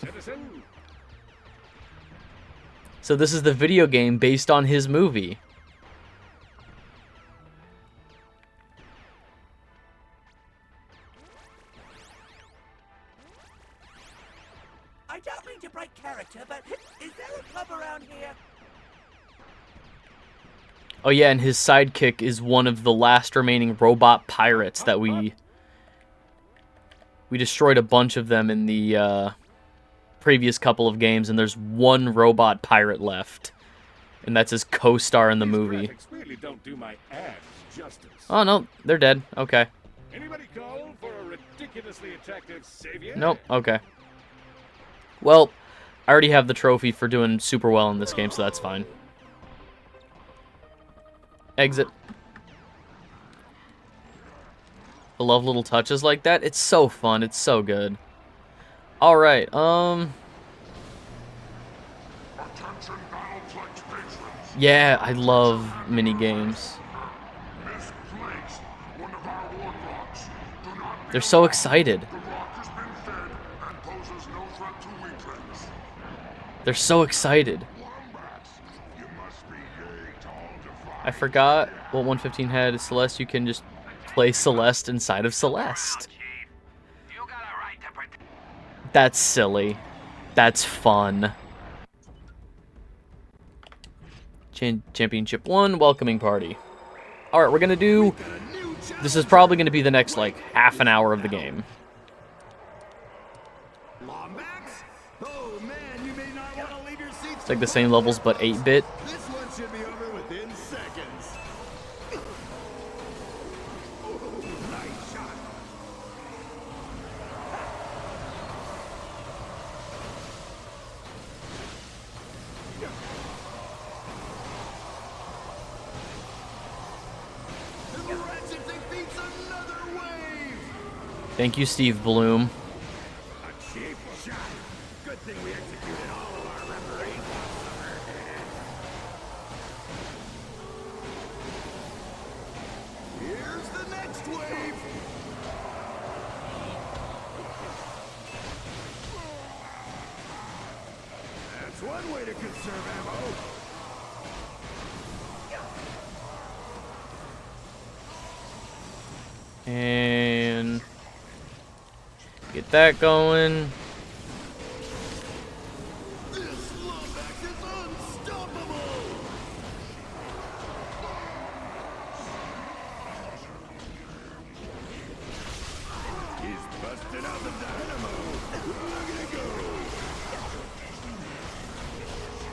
So this is the video game based on his movie. I don't mean to break character, but is there a pub around here? Oh yeah, and his sidekick is one of the last remaining robot pirates that we destroyed a bunch of them in the previous couple of games, and there's one robot pirate left, and that's his co-star in the movie. Really don't do my abs justice. Oh no, they're dead. Okay. Anybody call for a ridiculously attractive savior? Nope. Okay. Well, I already have the trophy for doing super well in this game, so that's fine. Exit. I love little touches like that. It's so fun. It's so good. All right. Yeah, I love mini games. They're so excited. They're so excited. I forgot what 115 had. Celeste, you can just play Celeste inside of Celeste. That's silly. That's fun. Championship 1, welcoming party. Alright, we're gonna do... This is probably gonna be the next, like, half an hour of the game. It's like the same levels, but 8-bit. This one should be over within seconds. Nice shot. The Ratchet defeats another wave. Thank you, Steve Bloom. A cheap shot. Good thing we executed all of our referees. Here's the next wave. That's one way to conserve ammo. And... get that going.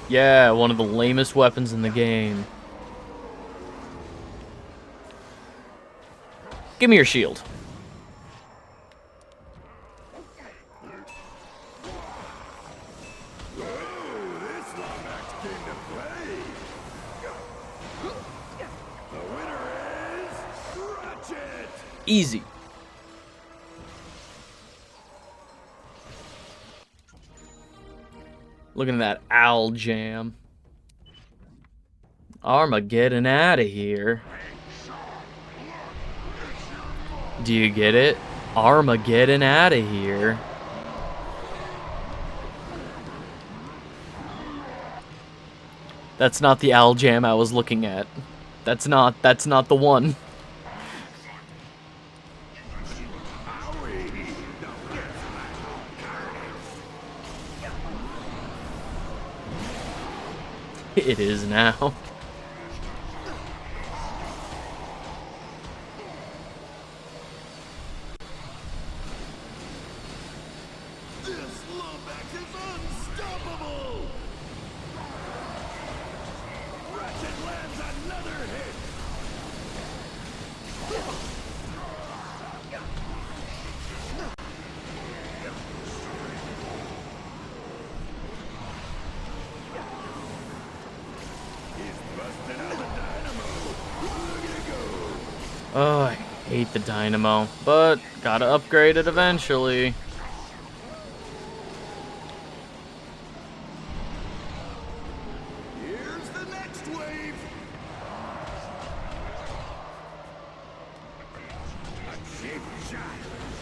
Yeah, one of the lamest weapons in the game. Give me your shield. Easy. Looking at that owl jam. Armageddon out of here. Do you get it? Armageddon out of here. That's not the owl jam I was looking at. That's not the one. It is now. This Lombax is unstoppable! Ratchet lands another hit! Oh, I hate the dynamo, but gotta upgrade it eventually. Here's the next wave! A cheap shot!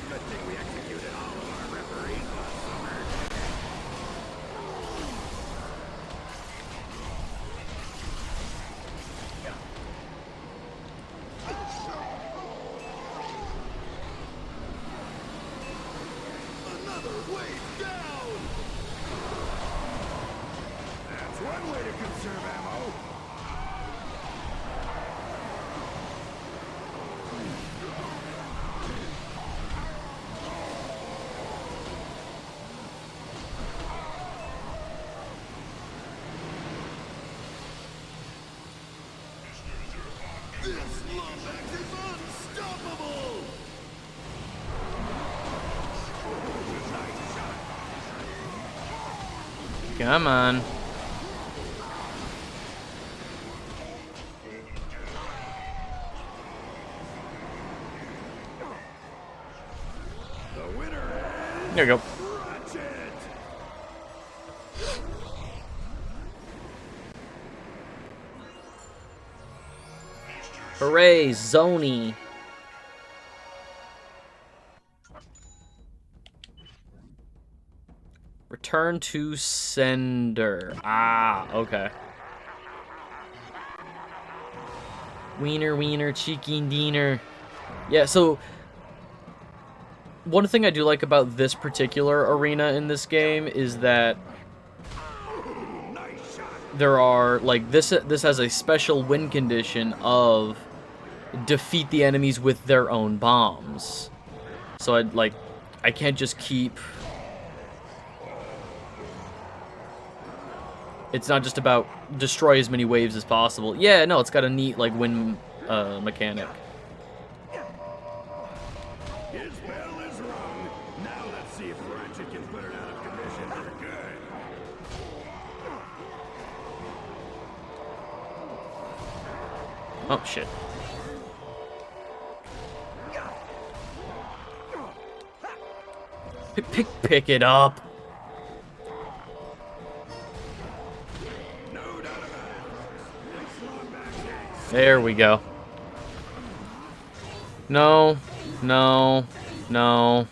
Good thing we executed all of our referees last summer. Another wave down! That's one way to conserve ammo. This Lombax is unstoppable! Come on. The winner is There you go. Ratchet! Hooray, Zony. Return to sender. Ah, okay. Wiener, wiener, cheeky diener. Yeah, so one thing I do like about this particular arena in this game is that there are, like, this has a special win condition of defeat the enemies with their own bombs. So I can't just keep... It's not just about destroy as many waves as possible. Yeah, no, it's got a neat, like, win mechanic. His bell is rung. Now let's see if Ratchet can put it out of commission for good. Oh, shit. Pick it up. There we go. No, no, no.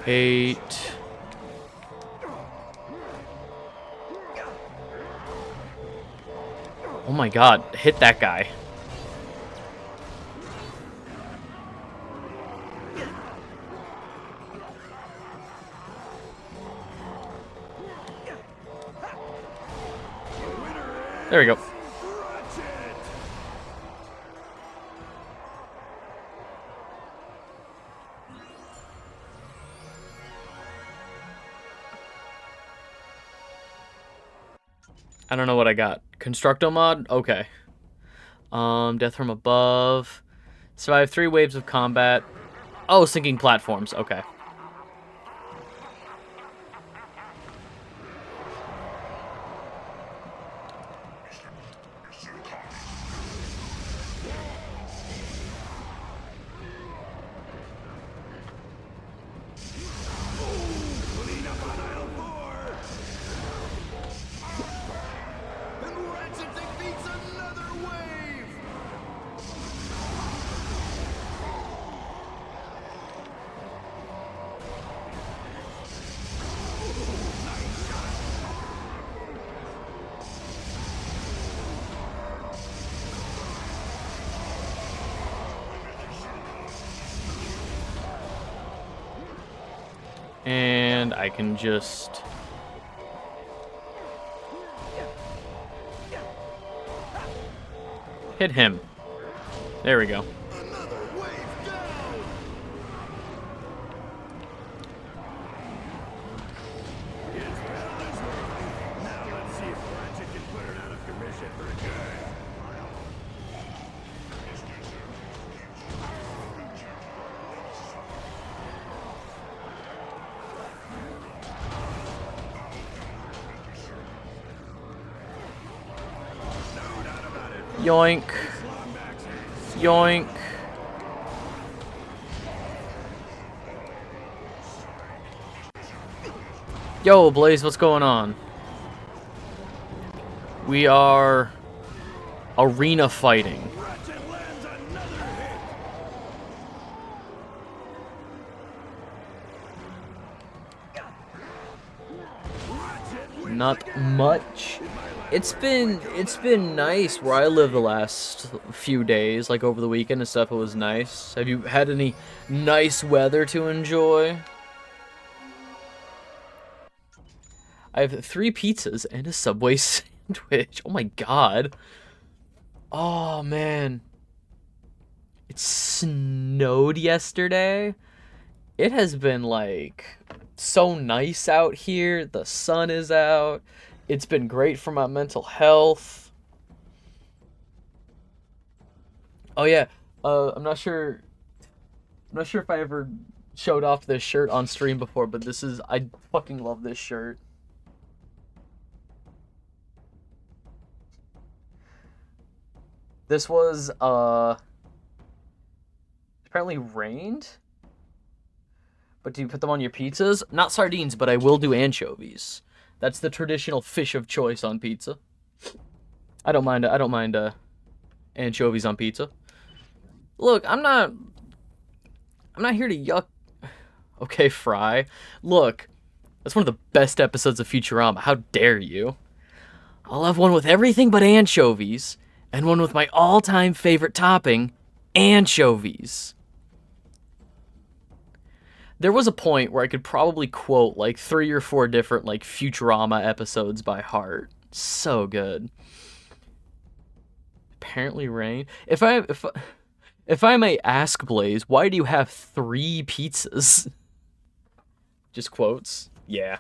Hate. Oh my god, hit that guy. There we go. I don't know what I got. Constructo mod? Okay. Death from above. Survive 3 waves of combat. Oh, sinking platforms. Okay. I can just... hit him. There we go. Now let's see if Ratchet can put it out of commission for good. Yoink. Yoink. Yo, Blaze, what's going on? We are arena fighting. Not much. It's been nice where I live the last few days, like over the weekend and stuff. It was nice. Have you had any nice weather to enjoy? I have 3 pizzas and a Subway sandwich. Oh my god. Oh man. It snowed yesterday. It has been like so nice out here. The sun is out. It's been great for my mental health. Oh yeah, I'm not sure if I ever showed off this shirt on stream before, but I fucking love this shirt. This was apparently rained. But do you put them on your pizzas? Not sardines, but I will do anchovies. That's the traditional fish of choice on pizza. I don't mind anchovies on pizza. Look, I'm not here to yuck. Okay, Fry. Look, that's one of the best episodes of Futurama. How dare you? I'll have one with everything but anchovies, and one with my all-time favorite topping, anchovies. There was a point where I could probably quote like 3 or 4 different like Futurama episodes by heart. So good. Apparently rain. If I may ask, Blaze, why do you have 3 pizzas? Just quotes. Yeah.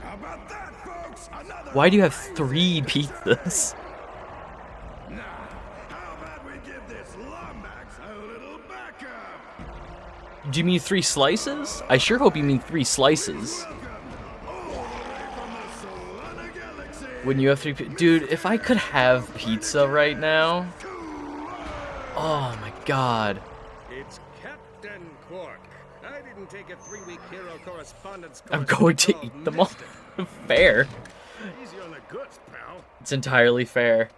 How about that, folks? Another Why do you have 3 pizzas? Do you mean 3 slices? I sure hope you mean 3 slices. When you have 3 dude, if I could have pizza right now. Oh my god. It's Captain Qwark. I didn't take a 3-week hero correspondence course. I'm going to eat them all. Fair. Easy on the goods, pal. It's entirely fair.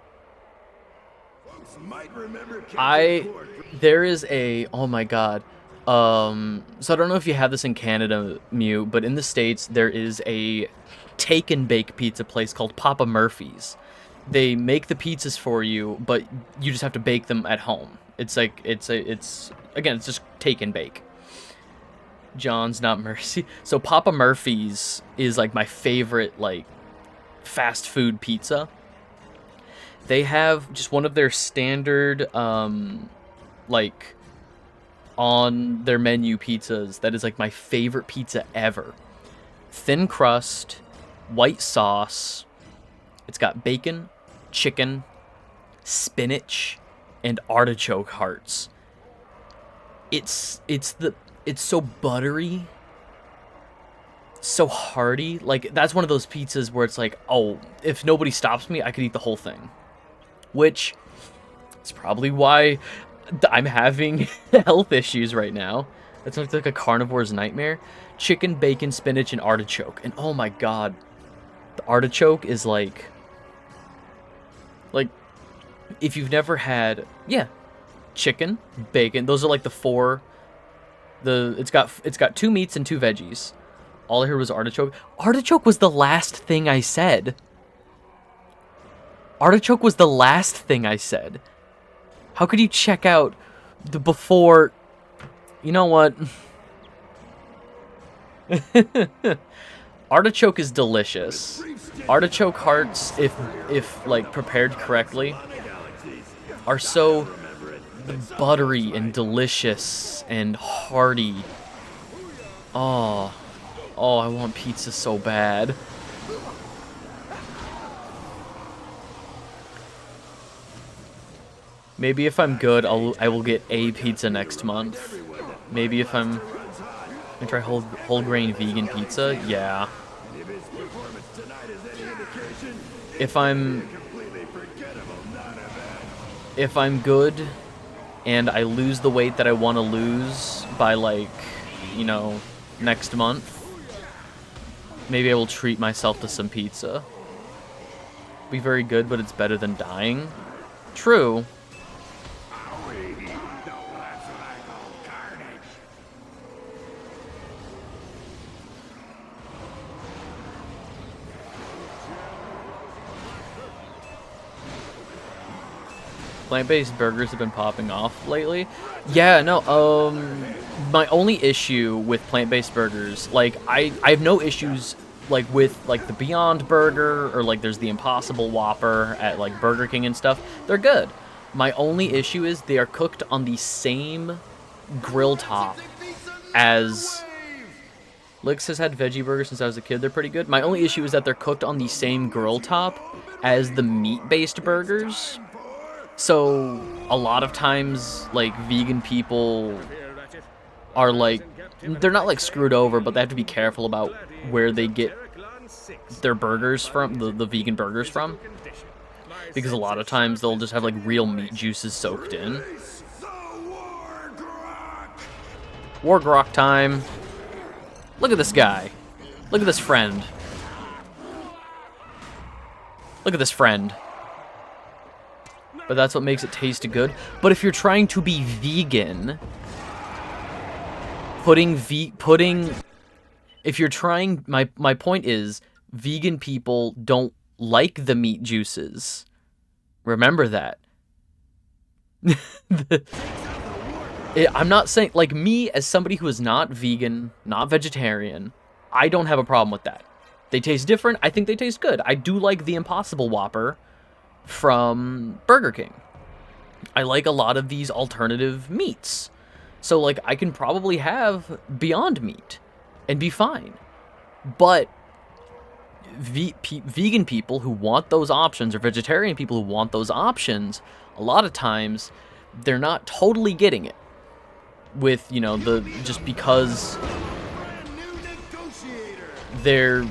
Folks might remember Captain Qwark. There is a, oh my god. So I don't know if you have this in Canada, Mew, but in the States there is a take and bake pizza place called Papa Murphy's. They make the pizzas for you, but you just have to bake them at home. It's like it's just take and bake. John's Not Mercy. So Papa Murphy's is like my favorite like fast food pizza. They have just one of their standard like on their menu pizzas that is like my favorite pizza ever. Thin crust, white sauce. It's got bacon, chicken, spinach, and artichoke hearts. It's so buttery, so hearty. Like that's one of those pizzas where it's like, oh, if nobody stops me, I could eat the whole thing. Which is probably why I'm having health issues right now. It's like a carnivore's nightmare. Chicken, bacon, spinach, and artichoke. And oh my god, the artichoke is like if you've never had, yeah, chicken, bacon. Those are like the 4. It's got 2 meats and 2 veggies. All I heard was artichoke. Artichoke was the last thing I said. Artichoke was the last thing I said. How could you check out the before? You know what? Artichoke is delicious. Artichoke hearts, if like prepared correctly, are so buttery and delicious and hearty. Oh, I want pizza so bad. Maybe if I'm good, I will get a pizza next month. Maybe if I'm gonna try whole grain vegan pizza, yeah. If I'm good and I lose the weight that I want to lose by, like, you know, next month, maybe I will treat myself to some pizza. Be very good, but it's better than dying. True. Plant-based burgers have been popping off lately. Yeah, no, my only issue with plant-based burgers, like, I have no issues, like, with, like, the Beyond Burger, or, like, there's the Impossible Whopper at, like, Burger King and stuff. They're good. My only issue is they are cooked on the same grill top as... Lix has had veggie burgers since I was a kid. They're pretty good. My only issue is that they're cooked on the same grill top as the meat-based burgers. So, a lot of times, like, vegan people are, like, they're not, like, screwed over, but they have to be careful about where they get their burgers from, the vegan burgers from. Because a lot of times they'll just have, like, real meat juices soaked in. War Grok time. Look at this guy. Look at this friend. Look at this friend. But that's what makes it taste good. But if you're trying to be vegan, if you're trying, my point is, vegan people don't like the meat juices. Remember that. I'm not saying, like, me as somebody who is not vegan, not vegetarian, I don't have a problem with that. They taste different. I think they taste good. I do like the Impossible Whopper from Burger King. I like a lot of these alternative meats. So, like, I can probably have Beyond Meat and be fine. But vegan people who want those options, or vegetarian people who want those options, a lot of times they're not totally getting it. With, you know, just because their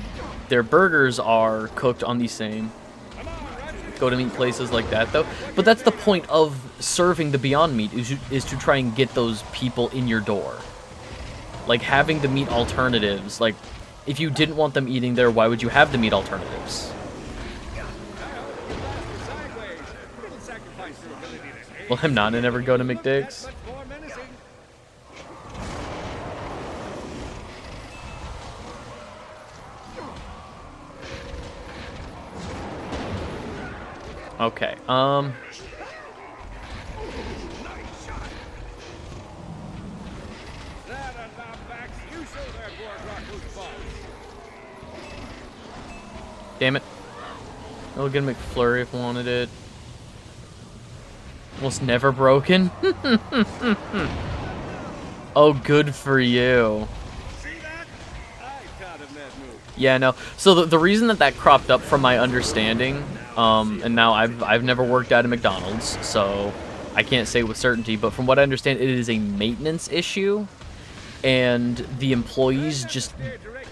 burgers are cooked on the same go to meat places like that, though. But that's the point of serving the Beyond Meat, is to try and get those people in your door. Like, having the meat alternatives, like, if you didn't want them eating there, why would you have the meat alternatives? Well, I'm not, I never go to McDick's. Okay, damn it. I'll get a McFlurry if I wanted it. Almost never broken. Oh, good for you. Yeah, no. So the reason that cropped up, from my understanding, and now I've never worked at a McDonald's, so I can't say with certainty, but from what I understand, it is a maintenance issue, and the employees just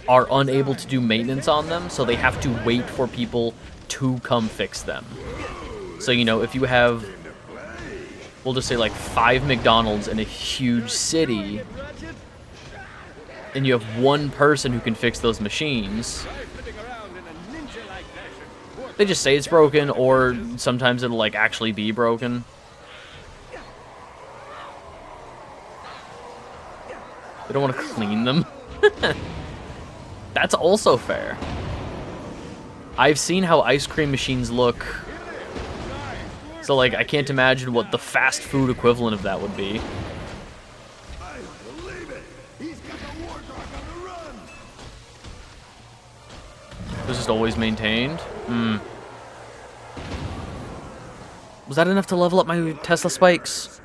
are unable to do maintenance on them, so they have to wait for people to come fix them. So, you know, if you have, we'll just say, like, 5 McDonald's in a huge city, and you have one person who can fix those machines, they just say it's broken, or sometimes it'll, like, actually be broken. They don't want to clean them. That's also fair. I've seen how ice cream machines look. So, like, I can't imagine what the fast food equivalent of that would be. It was just always maintained? Hmm. Was that enough to level up my Tesla spikes?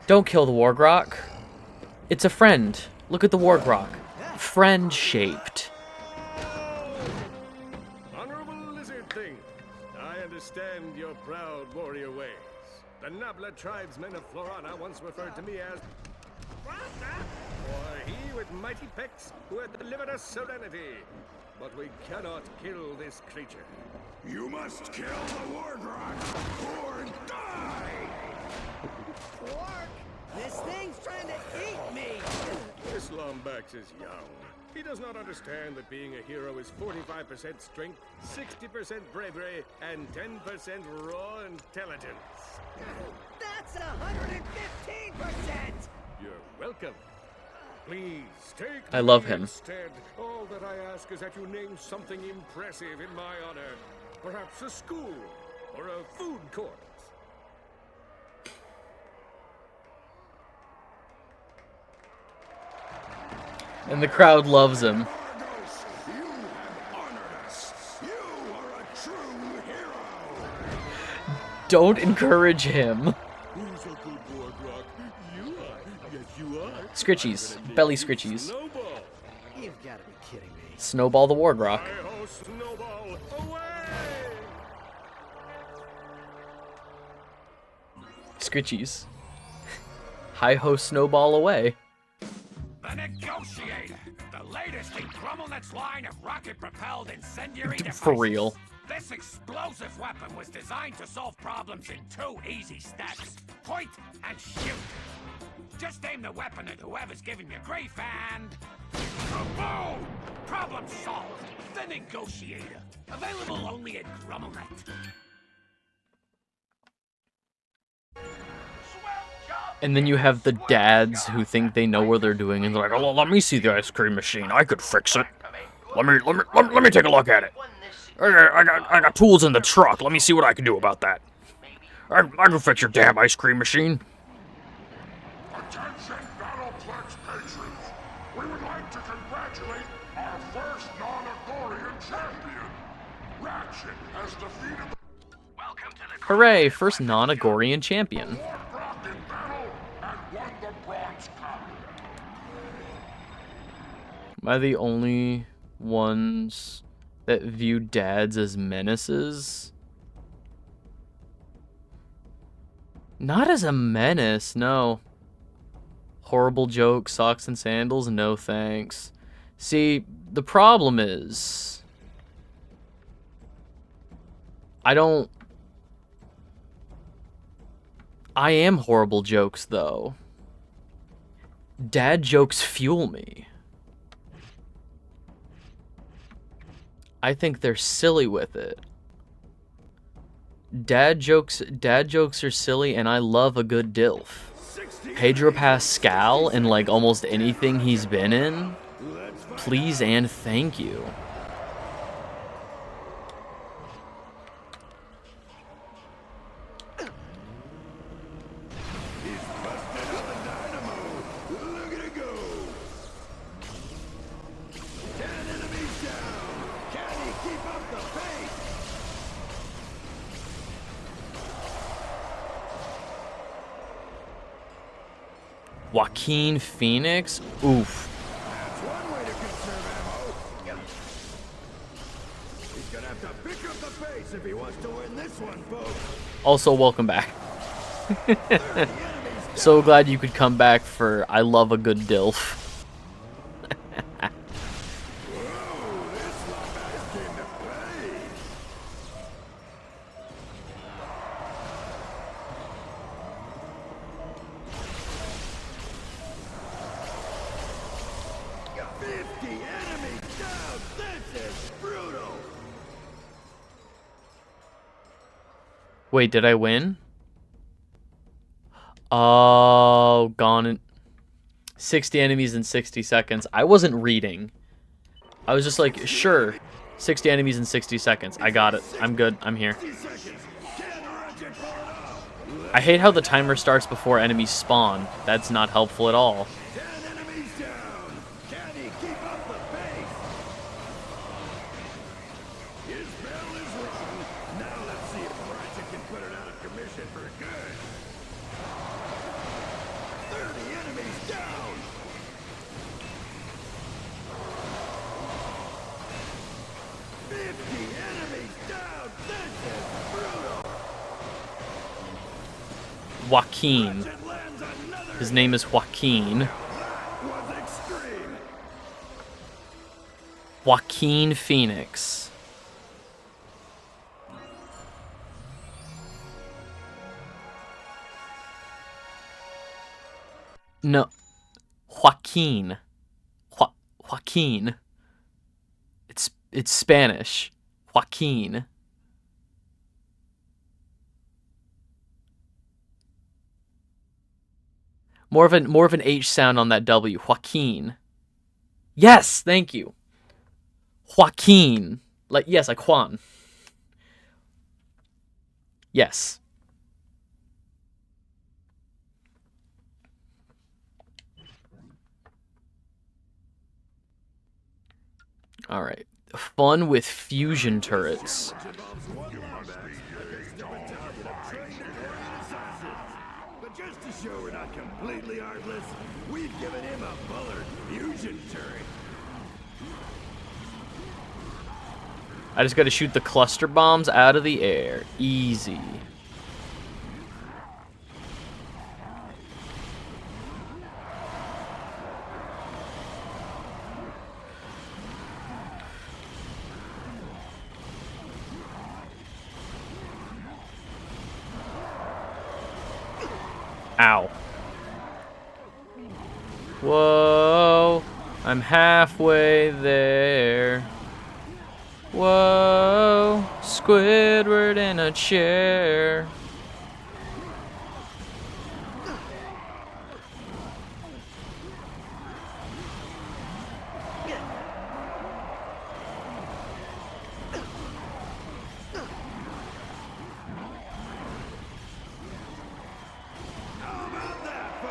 Don't kill the Wargrok. It's a friend. Look at the Wargrok. Friend-shaped. Honorable lizard thing, I understand your proud warrior ways. The Nabla tribesmen of Florana once referred to me as or he with mighty pecs who had delivered us serenity. But we cannot kill this creature. You must kill the Wargrok or die! Qwark! This thing's trying to eat me! This Lombax is young. He does not understand that being a hero is 45% strength, 60% bravery, and 10% raw intelligence. That's 115%! You're welcome. Please take I love me him. Instead, all that I ask is that you name something impressive in my honor. Perhaps a school or a food court. And the crowd loves him. Don't encourage him. Who's a good Wargrok? You are. Yes, you are. Scritchies. Belly scritchies. Snowball. You've got to be kidding me. Snowball the Wargrok. Hi-ho, Snowball, away! Scritchies. Hi-ho, Snowball away. The Negotiator, the latest in Grummelnet's line of rocket-propelled incendiary devices. For real. This explosive weapon was designed to solve problems in 2 easy steps. Point and shoot. Just aim the weapon at whoever's giving you grief and... Kaboom! Problem solved. The Negotiator. Available only at Grummelnet. And then you have the dads who think they know what they're doing, and they're like, "Oh, let me see the ice cream machine. I could fix it. Let me take a look at it. I got tools in the truck. Let me see what I can do about that. I can fix your damn ice cream machine." Attention, Battleplex patrons! We would like to congratulate our first non-Agorian champion! Ratchet has defeated the... Welcome to the... Hooray, first non-Agorian champion. Wargrok in battle and won the Bronze Cup! Am I the only ones that view dads as menaces? Not as a menace, no. Horrible jokes, socks and sandals, no thanks. See, the problem is... I am horrible jokes, though. Dad jokes fuel me. I think they're silly with it. Dad jokes are silly, and I love a good DILF. Pedro Pascal in like almost anything he's been in. Please and thank you. Joaquin Phoenix? Oof. That's one way to conserve ammo. He's gonna have to pick up the pace if he wants to win this one, folks. Also, welcome back. So glad you could come back for I love a good DILF. Wait, did I win? Oh, gone in 60 enemies in 60 seconds. I wasn't reading. I was just like, sure, 60 enemies in 60 seconds. I got it. I'm good. I'm here. I hate how the timer starts before enemies spawn. That's not helpful at all. spell is wrong. Now let's see if Ratchet can put it out of commission for good. 30 enemies down! Joaquin. His name is Joaquin. Joaquin Phoenix. No. Joaquin. Joaquin. It's Spanish. Joaquin. More of an H sound on that W. Joaquin. Yes, thank you. Joaquin. Like Juan. Yes. All right. Fun with fusion turrets. But just to show we're not completely heartless, we've given him a Bullard fusion turret. I just gotta shoot the cluster bombs out of the air. Easy. Ow. Whoa. I'm halfway there. Whoa. Squidward in a chair.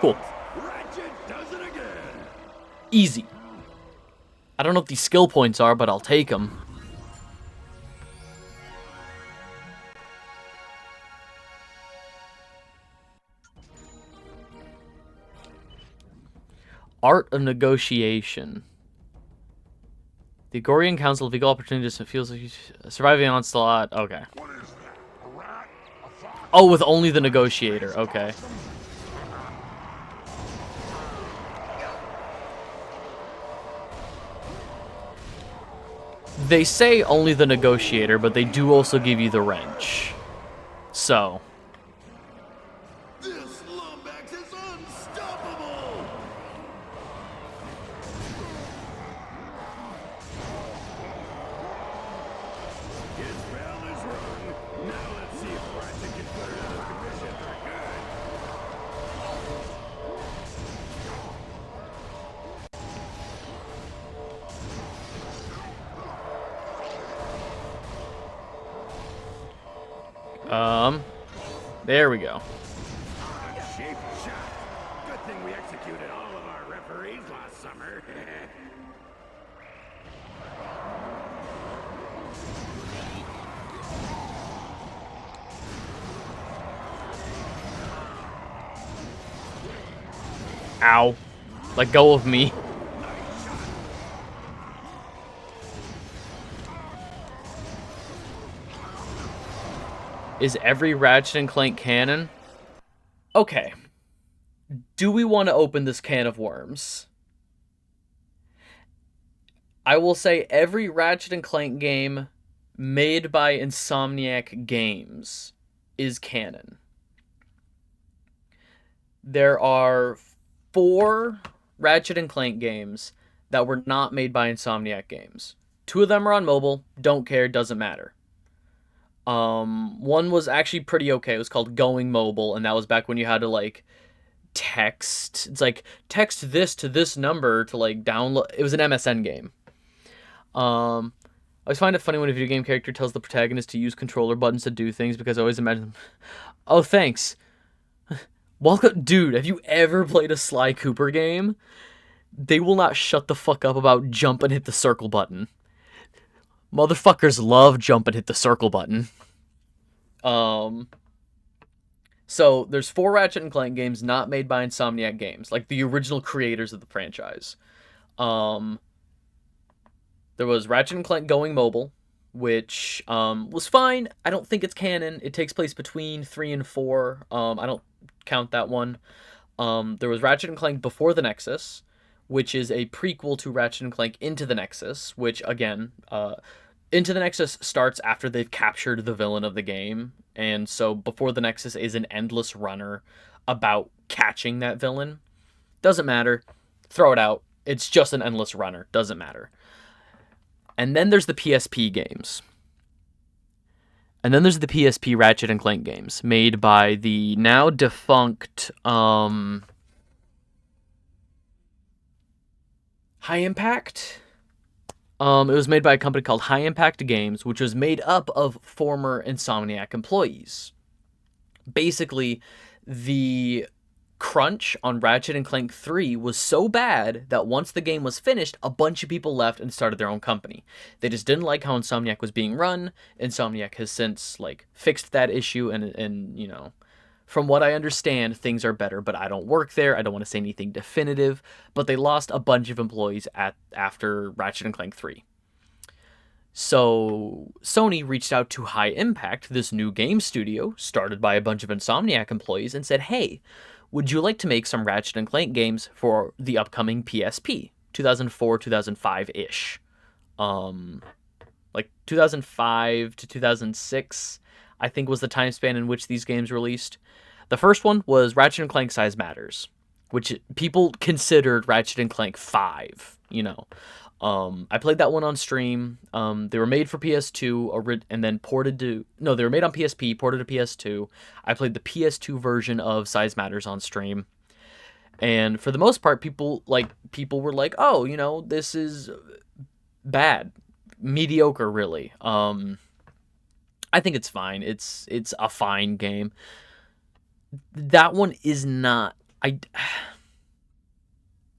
Cool. Ratchet does it again. Easy. I don't know what these skill points are, but I'll take them. Art of Negotiation. The Agorian Council of Equal Opportunities feels like surviving onslaught. Okay. Oh, with only the Negotiator. Okay. They say only the Negotiator, but they do also give you the wrench. So. This Lombax is unstoppable! His spell is wrong. Now let's see if Ratchet can put it out of commission for There we go. Cheap shot. Good thing we executed all of our referees last summer. Ow. Let go of me. Is every Ratchet and Clank canon? Okay. Do we want to open this can of worms? I will say every Ratchet and Clank game made by Insomniac Games is canon. There are 4 Ratchet and Clank games that were not made by Insomniac Games. 2 of them are on mobile. Don't care. Doesn't matter. One was actually pretty okay. It was called Going Mobile, and that was back when you had to, like, text. It's like, text this to this number to, like, download. It was an MSN game. I always find it funny when a video game character tells the protagonist to use controller buttons to do things, because I always imagine them, oh, thanks. Welcome. Dude, have you ever played a Sly Cooper game? They will not shut the fuck up about jump and hit the circle button. Motherfuckers love jump and hit the circle button. So there's 4 Ratchet and Clank games not made by Insomniac Games, like the original creators of the franchise. There was Ratchet and Clank Going Mobile, which was fine. I don't think it's canon. It takes place between 3 and 4. I don't count that one. There was Ratchet and Clank Before the Nexus, which is a prequel to Ratchet and Clank Into the Nexus, which, again, Into the Nexus starts after they've captured the villain of the game, and so Before the Nexus is an endless runner about catching that villain. Doesn't matter. Throw it out. It's just an endless runner. Doesn't matter. And then there's the PSP games. And then there's the PSP Ratchet and Clank games, made by the now defunct High Impact. It was made by a company called High Impact Games, which was made up of former Insomniac employees. Basically, the crunch on Ratchet and Clank 3 was so bad that once the game was finished, a bunch of people left and started their own company. They just didn't like how Insomniac was being run. Insomniac has since fixed that issue, and you know, from what I understand, things are better, but I don't work there. I don't want to say anything definitive, but they lost a bunch of employees after Ratchet and Clank 3. So Sony reached out to High Impact, this new game studio started by a bunch of Insomniac employees, and said, hey, would you like to make some Ratchet and Clank games for the upcoming PSP? 2004, 2005-ish. 2005 to 2006, I think, was the time span in which these games released. The first one was Ratchet and Clank Size Matters, which people considered Ratchet and Clank 5, you know. I played that one on stream. They were made for PS2 and then ported to... No, they were made on PSP, ported to PS2. I played the PS2 version of Size Matters on stream. And for the most part, people were like, oh, you know, this is bad. Mediocre, really. I think it's fine. It's a fine game. That one is not...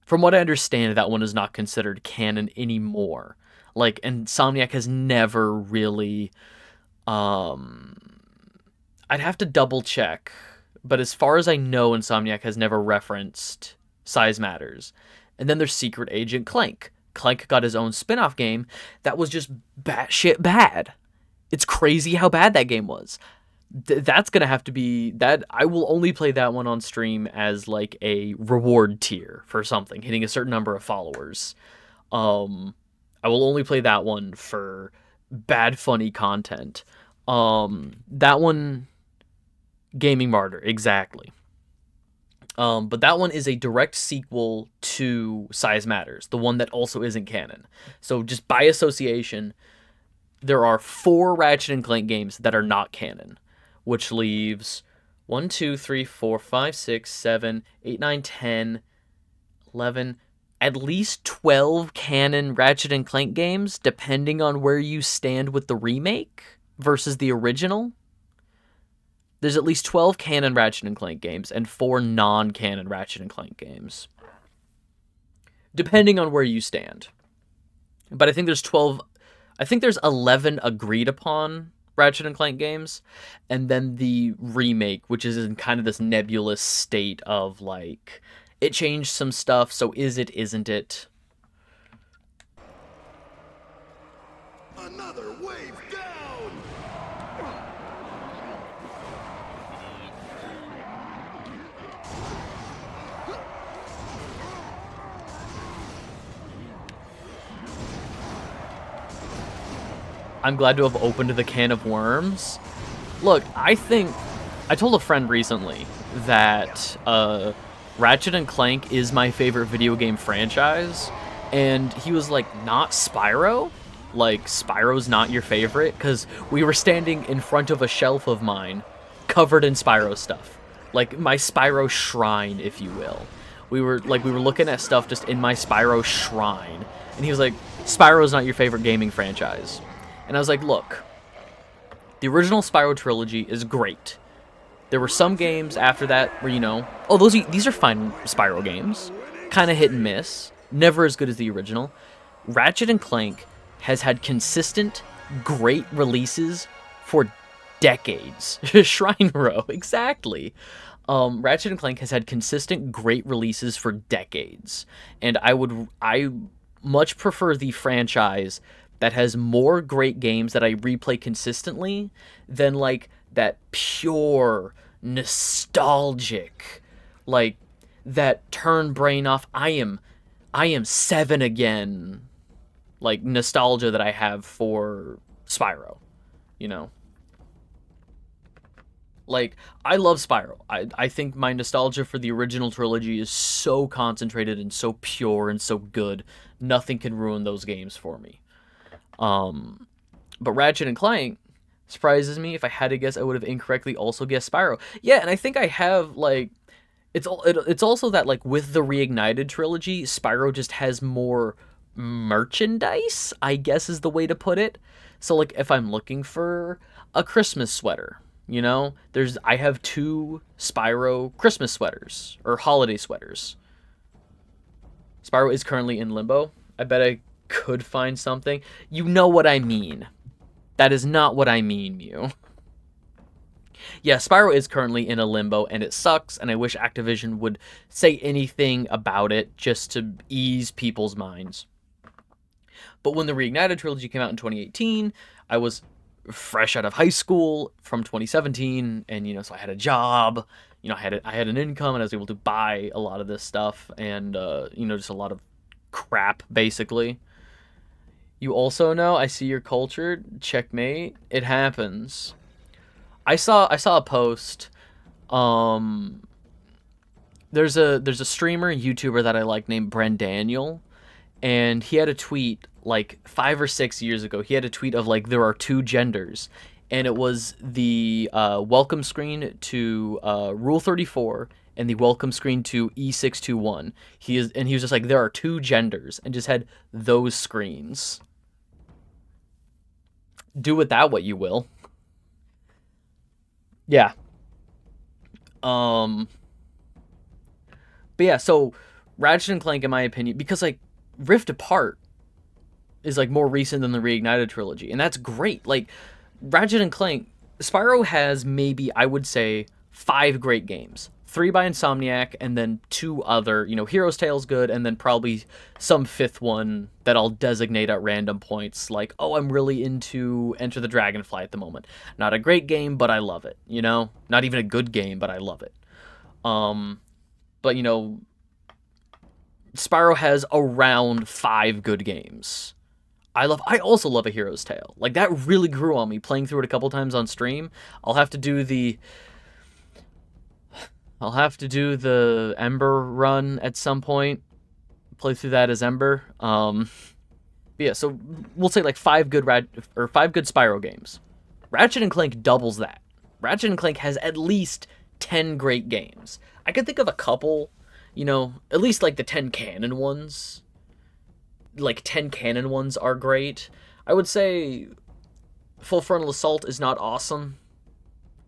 From what I understand, that one is not considered canon anymore. Insomniac has never really... I'd have to double check. But as far as I know, Insomniac has never referenced Size Matters. And then there's Secret Agent Clank. Clank got his own spin-off game that was just batshit bad. It's crazy how bad that game was. That's going to have to be... I will only play that one on stream as a reward tier for something, hitting a certain number of followers. I will only play that one for bad, funny content. That one... Gaming Martyr, exactly. But that one is a direct sequel to Size Matters, the one that also isn't canon. So just by association, there are 4 Ratchet and Clank games that are not canon, which leaves 1, 2, 3, 4, 5, 6, 7, 8, 9, 10, 11, at least 12 canon Ratchet and Clank games, depending on where you stand with the remake versus the original. There's at least 12 canon Ratchet and Clank games and 4 non-canon Ratchet and Clank games, depending on where you stand. But I think there's 12... I think there's 11 agreed upon Ratchet and Clank games, and then the remake, which is in kind of this nebulous state of it changed some stuff, so is it, isn't it? Another wave down! I'm glad to have opened the can of worms. Look, I told a friend recently that Ratchet and Clank is my favorite video game franchise, and he was like, not Spyro? Spyro's not your favorite? Because we were standing in front of a shelf of mine covered in Spyro stuff. My Spyro shrine, if you will. We were looking at stuff just in my Spyro shrine, and he was like, Spyro's not your favorite gaming franchise. And I was like, look, the original Spyro trilogy is great. There were some games after that where, these are fine Spyro games. Kind of hit and miss. Never as good as the original. Ratchet and Clank has had consistent, great releases for decades. Shrine Row, exactly. Ratchet and Clank has had consistent, great releases for decades, and I much prefer the franchise that has more great games that I replay consistently than like that pure nostalgic, like that turn brain off. I am 7 again, like nostalgia that I have for Spyro, you know. Like, I love Spyro. I think my nostalgia for the original trilogy is so concentrated and so pure and so good. Nothing can ruin those games for me. But Ratchet and Clank surprises me. If I had to guess, I would have incorrectly also guessed Spyro. Yeah, and I think I have, like, it's also that, like, with the Reignited trilogy, Spyro just has more merchandise, I guess is the way to put it. So, like, if I'm looking for a Christmas sweater, you know, I have 2 Spyro Christmas sweaters, or holiday sweaters. Spyro is currently in limbo. I bet I could find something. You know what I mean. That is not what I mean, Mew. Yeah, Spyro is currently in a limbo, and it sucks, and I wish Activision would say anything about it just to ease people's minds. But when the Reignited trilogy came out in 2018, I was fresh out of high school from 2017, and, you know, so I had a job, you know, I had an income, and I was able to buy a lot of this stuff, and, you know, just a lot of crap, basically. You also know, I see you're cultured. Checkmate. It happens. I saw a post. There's a streamer, YouTuber that I like named Bren Daniel, and he had a tweet like 5 or 6 years ago. He had a tweet of like, there are 2 genders, and it was the welcome screen to Rule 34 and the welcome screen to E621. He was just like, there are 2 genders, and just had those screens. Do with that what you will. Yeah. But yeah, so Ratchet and Clank, in my opinion, because like Rift Apart is like more recent than the Reignited trilogy, and that's great. Like Ratchet and Clank, Spyro has maybe, I would say, 5 great games. 3 by Insomniac, and then 2 other, you know, Hero's Tale's good, and then probably some 5th one that I'll designate at random points, like, oh, I'm really into Enter the Dragonfly at the moment. Not a great game, but I love it, you know? Not even a good game, but I love it. But, you know, Spyro has around 5 good games. I also love A Hero's Tale. Like, that really grew on me, playing through it a couple times on stream. I'll have to do the Ember run at some point. Play through that as Ember. But yeah, so we'll say like 5 good 5 good Spyro games. Ratchet and Clank doubles that. Ratchet and Clank has at least 10 great games. I can think of a couple, you know, at least like the 10 canon ones. Like 10 canon ones are great. I would say Full Frontal Assault is not awesome.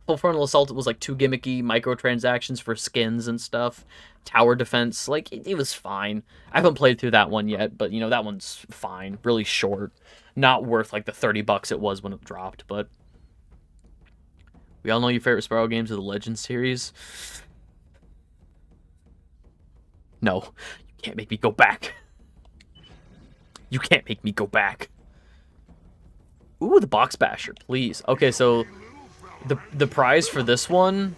Full Frontal Assault was like too gimmicky, microtransactions for skins and stuff. Tower Defense, like, it was fine. I haven't played through that one yet, but, you know, that one's fine. Really short. Not worth, like, the $30 it was when it dropped, but we all know your favorite Spyro games are the Legends series. No, you can't make me go back. You can't make me go back. Ooh, the Box Basher, please. Okay, so the prize for this one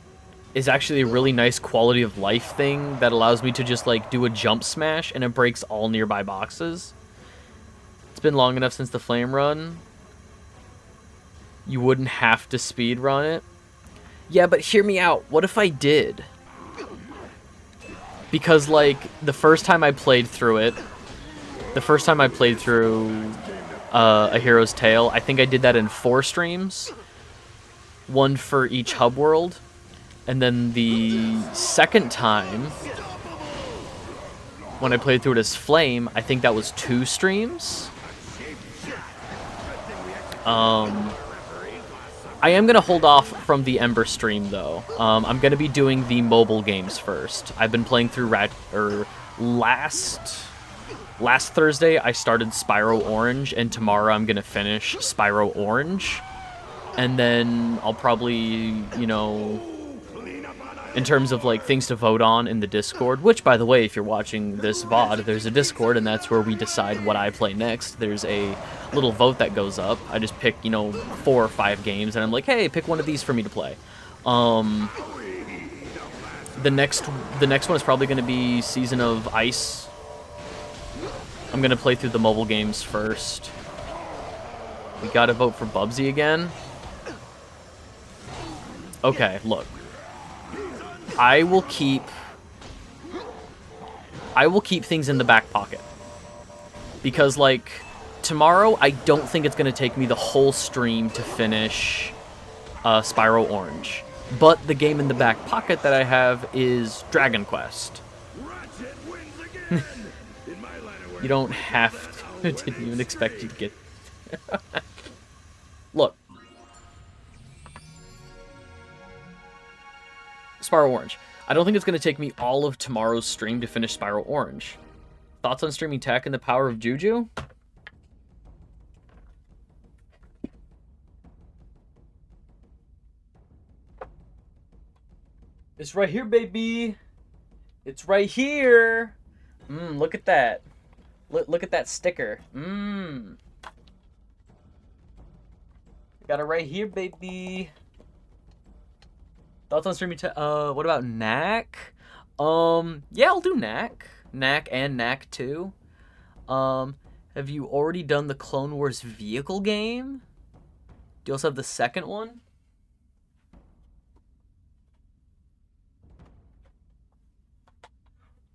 is actually a really nice quality of life thing that allows me to just like do a jump smash and it breaks all nearby boxes. It's been long enough since the flame run. You wouldn't have to speed run it. Yeah, but hear me out. What if I did? Because like the first time I played through it, A Hero's Tale, I think I did that in 4 streams. 1 for each hub world. And then the second time, when I played through it as Flame, I think that was 2 streams. I am going to hold off from the Ember stream, though. I'm going to be doing the mobile games first. I've been playing through last Thursday I started Spyro Orange, and tomorrow I'm gonna finish Spyro Orange, and then I'll probably, you know, in terms of like things to vote on in the Discord, which by the way, if you're watching this VOD, there's a Discord, and that's where we decide what I play next. There's a little vote that goes up. I just pick, you know, 4 or 5 games, and I'm like, hey, pick one of these for me to play. The next one is probably going to be Season of Ice. I'm going to play through the mobile games first. We got to vote for Bubsy again. Okay, look. I will keep things in the back pocket. Because, like, tomorrow, I don't think it's going to take me the whole stream to finish Spyro Orange. But the game in the back pocket that I have is Dragon Quest. You don't have to. Didn't even expect you to get... Look. Spyro Orange. I don't think it's going to take me all of tomorrow's stream to finish Spyro Orange. Thoughts on streaming tech and the power of Juju? It's right here, baby. It's right here. Look at that. Look at that sticker. Got it right here, baby. Thoughts on streaming tech? What about Knack? Yeah, I'll do Knack. Knack and Knack 2. Have you already done the Clone Wars vehicle game? Do you also have the second one?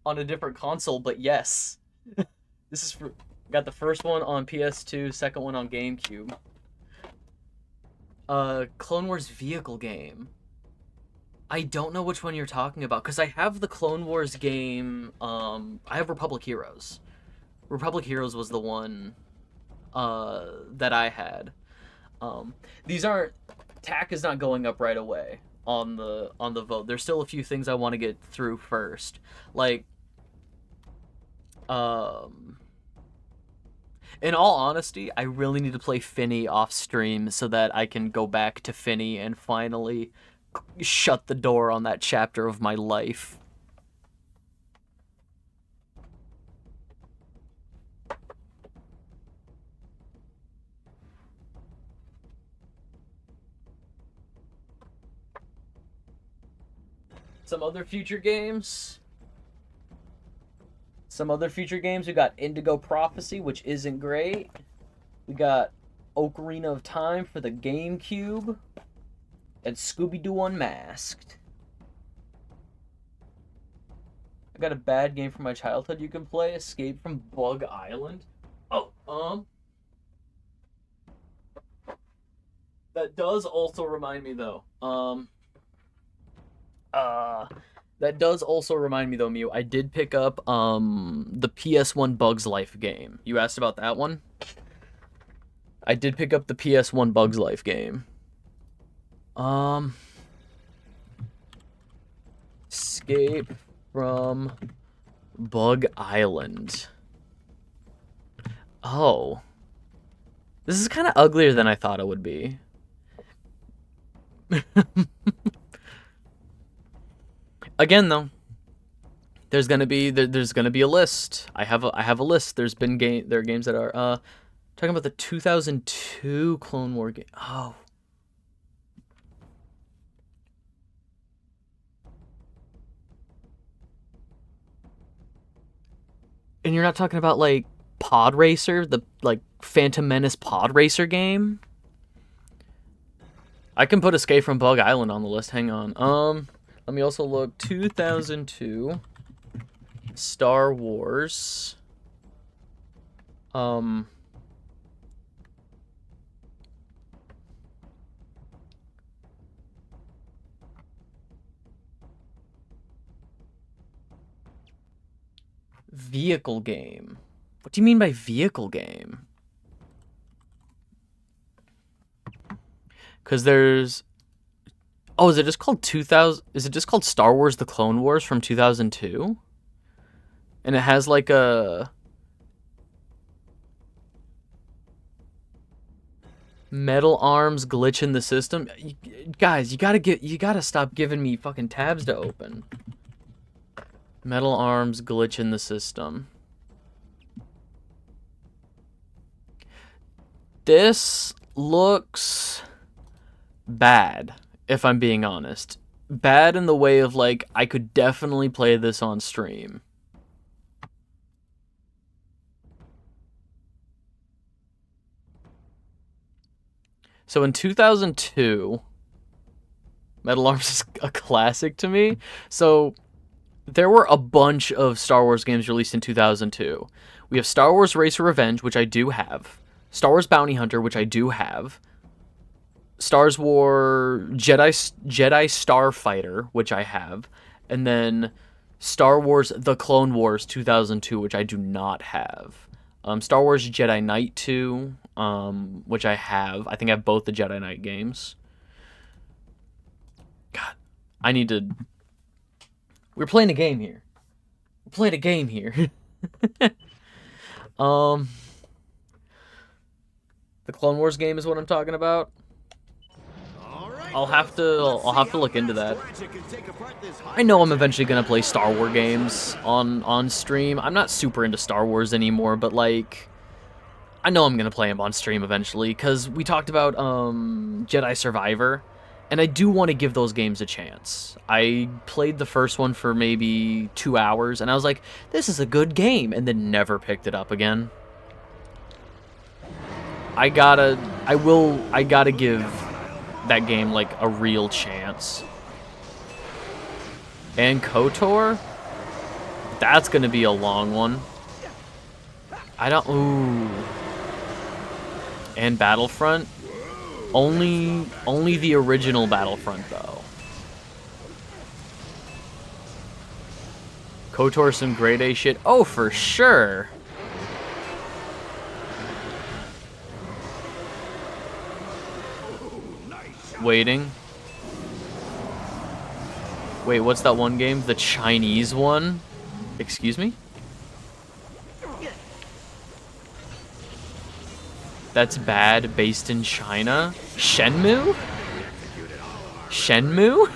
On a different console, but yes. This is for... Got the first one on PS2, second one on GameCube. Clone Wars vehicle game. I don't know which one you're talking about, because I have the Clone Wars game, I have Republic Heroes. Republic Heroes was the one, that I had. These aren't... TAC is not going up right away on the vote. There's still a few things I want to get through first. Like, in all honesty, I really need to play Finny off stream so that I can go back to Finny and finally shut the door on that chapter of my life. Some other future games. We got Indigo Prophecy, which isn't great. We got Ocarina of Time for the GameCube. And Scooby-Doo Unmasked. I got a bad game from my childhood you can play. Escape from Bug Island. Oh, that does also remind me, though. That does also remind me, though, Mew. I did pick up, the PS1 Bugs Life game. You asked about that one? I did pick up the PS1 Bugs Life game. Escape from Bug Island. Oh. This is kind of uglier than I thought it would be. Again, though, there's gonna be a list. I have a list. There are games that are talking about the 2002 Clone War game. Oh. And you're not talking about like Pod Racer, the like Phantom Menace Pod Racer game? I can put Escape from Bug Island on the list. Hang on. Let me also look. 2002 Star Wars. Vehicle game. What do you mean by vehicle game? Because there's... Oh, is it just called 2000? Is it just called Star Wars: The Clone Wars from 2002? And it has like a Metal arms glitch in the system. Guys, you gotta stop giving me fucking tabs to open. Metal arms glitch in the system. This looks bad, if I'm being honest. Bad in the way of, like, I could definitely play this on stream. So in 2002, Metal Arms is a classic to me. So there were a bunch of Star Wars games released in 2002. We have Star Wars Racer Revenge, which I do have. Star Wars Bounty Hunter, which I do have. Star Wars Jedi Starfighter, which I have. And then Star Wars The Clone Wars 2002, which I do not have. Star Wars Jedi Knight 2, which I have. I think I have both the Jedi Knight games. God, I need to... We're playing a game here. We're playing a game here. The Clone Wars game is what I'm talking about. I'll have to look into that. I know I'm eventually gonna play Star Wars games on stream. I'm not super into Star Wars anymore, but like, I know I'm gonna play them on stream eventually because we talked about Jedi Survivor, and I do want to give those games a chance. I played the first one for maybe 2 hours, and I was like, this is a good game, and then never picked it up again. I gotta give that game like a real chance. And KOTOR, that's gonna be a long one. Ooh. And Battlefront, only the original Battlefront though. KOTOR, some grade A shit. Oh, for sure. Waiting. Wait, what's that one game? The Chinese one? Excuse me? That's bad, based in China? Shenmue? Shenmue?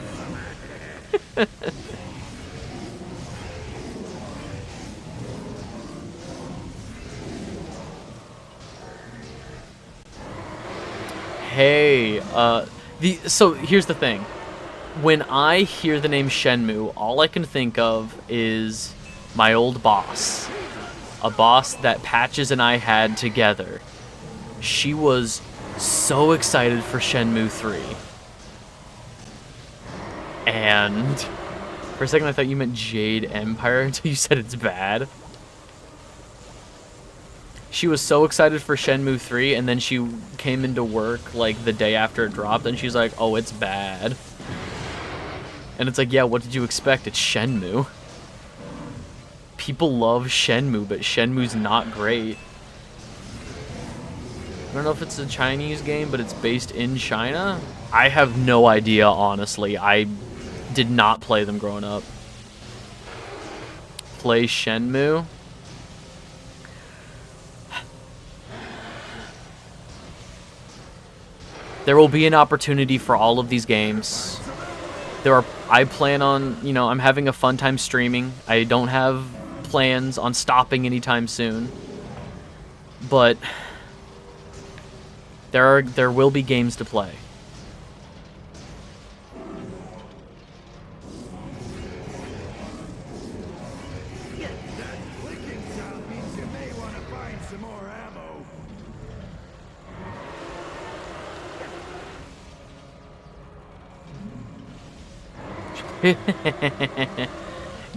Hey, so here's the thing. When I hear the name Shenmue, all I can think of is my old boss. A boss that Patches and I had together. She was so excited for Shenmue 3. And for a second I thought you meant Jade Empire until you said it's bad. She was so excited for Shenmue 3, and then she came into work like the day after it dropped, and she's like, oh, it's bad. And it's like, yeah, what did you expect? It's Shenmue. People love Shenmue, but Shenmue's not great. I don't know if it's a Chinese game, but it's based in China. I have no idea, honestly. I did not play them growing up. Play Shenmue? There will be an opportunity for all of these games. I plan on, I'm having a fun time streaming. I don't have plans on stopping anytime soon. But there will be games to play.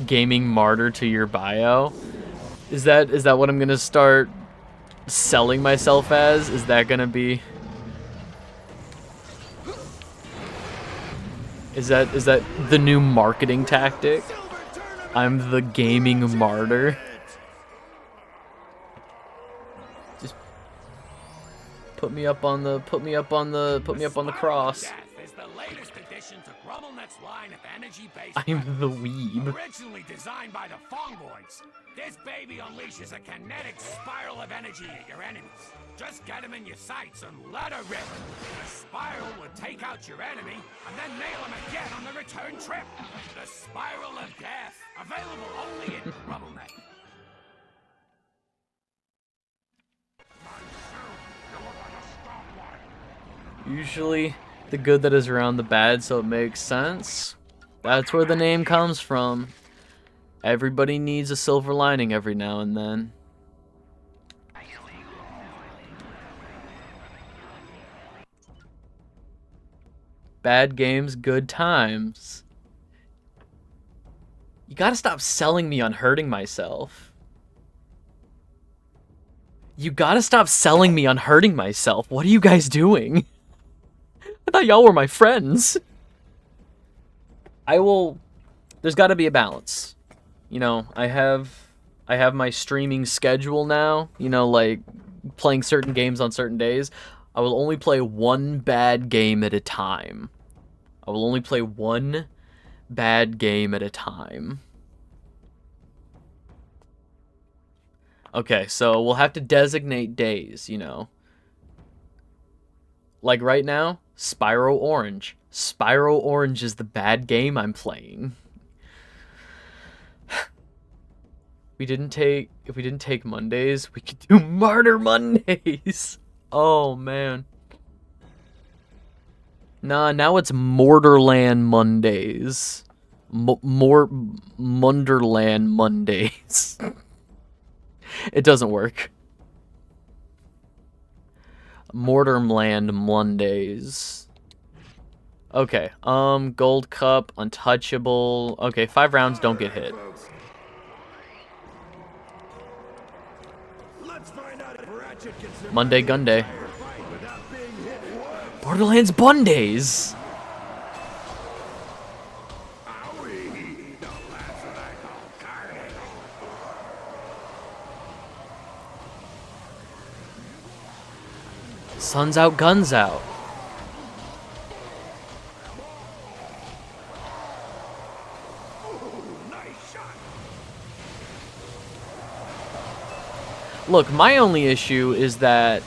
Gaming martyr to your bio. Is that what I'm gonna start selling myself as? Is that gonna be? Is that the new marketing tactic? I'm the gaming martyr. Just put me up on the cross. introduction to GrummelNet's line of energy-based I'm the weapons. weeb. Originally designed by the Fongoids, this baby unleashes a kinetic spiral of energy at your enemies. Just get them in your sights and let her rip. The spiral will take out your enemy and then nail him again on the return trip. The Spiral of Death, available only in GrummelNet. Usually, the good that is around the bad, so it makes sense. That's where the name comes from. Everybody needs a silver lining every now and then. Bad games, good times. You gotta stop selling me on hurting myself. You gotta stop selling me on hurting myself. What are you guys doing? I thought y'all were my friends. There's gotta be a balance. You know, I have my streaming schedule now, you know, like playing certain games on certain days. I will only play one bad game at a time. I will only play one bad game at a time. Okay, so we'll have to designate days, you know. Like right now, Spyro Orange. Spyro Orange is the bad game I'm playing. If we didn't take Mondays, we could do Martyr Mondays. Oh man. Nah, now it's Mortarland Mondays. Munderland Mondays. It doesn't work. Mortarland Mondays. Okay, Gold Cup, Untouchable. Okay, 5 rounds, don't get hit. Monday Gun Day. Borderlands Bundays! Sun's out, guns out. Look, my only issue is that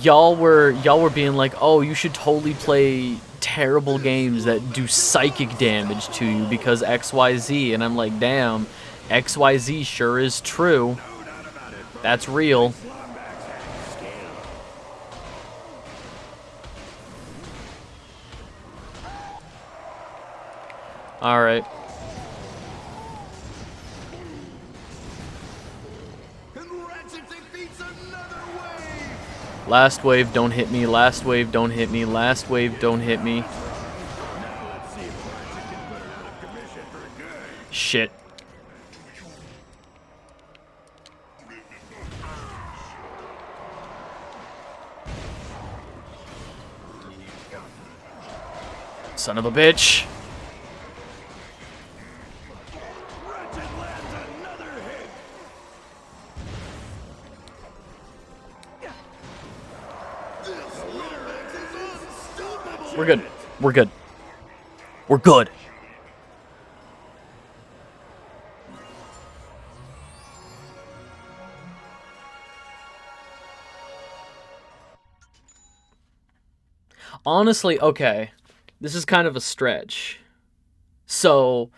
y'all were being like, "Oh, you should totally play terrible games that do psychic damage to you because XYZ." And I'm like, "Damn, XYZ sure is true. That's real." All right. Last wave, don't hit me. Last wave, don't hit me. Last wave, don't hit me. Shit. Son of a bitch. We're good. We're good. We're good. Honestly, okay. This is kind of a stretch. So,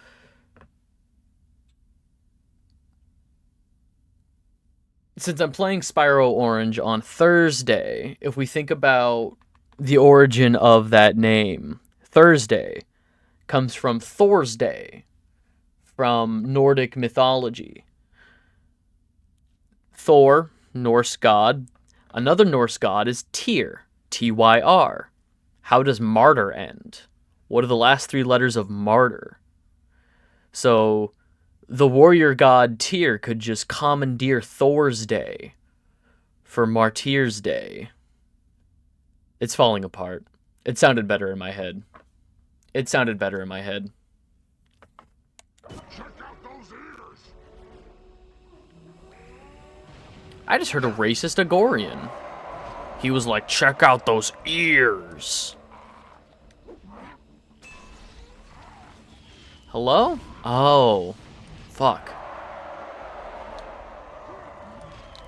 since I'm playing Spyro Orange on Thursday, if we think about the origin of that name, Thursday comes from Thor's Day, from Nordic mythology. Thor, Norse god. Another Norse god is Tyr, T-Y-R. How does martyr end? What are the last 3 letters of martyr? So, the warrior god Tyr could just commandeer Thor's Day for Martyr's Day. It's falling apart. It sounded better in my head. It sounded better in my head. Check out those ears. I just heard a racist Agorian. He was like, check out those ears. Hello? Oh. Fuck.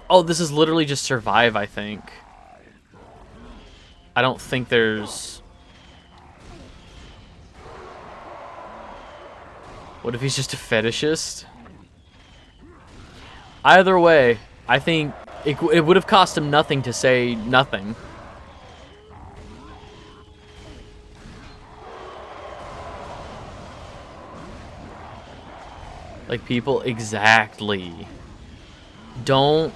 Oh, this is literally just survive, I think. I don't think there's... What if he's just a fetishist? Either way, I think it would have cost him nothing to say nothing. Like, people, exactly. Don't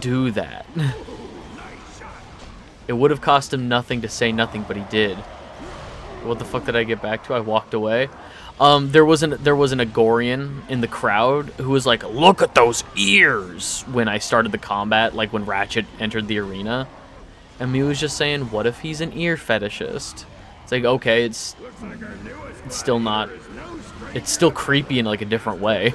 do that. It would have cost him nothing to say nothing, but he did. What the fuck did I get back to? I walked away. There was an Agorian in the crowd who was like, "Look at those ears!" when I started the combat, like when Ratchet entered the arena. And me was just saying, what if he's an ear fetishist? It's like, okay, it's still not... It's still creepy in, like, a different way.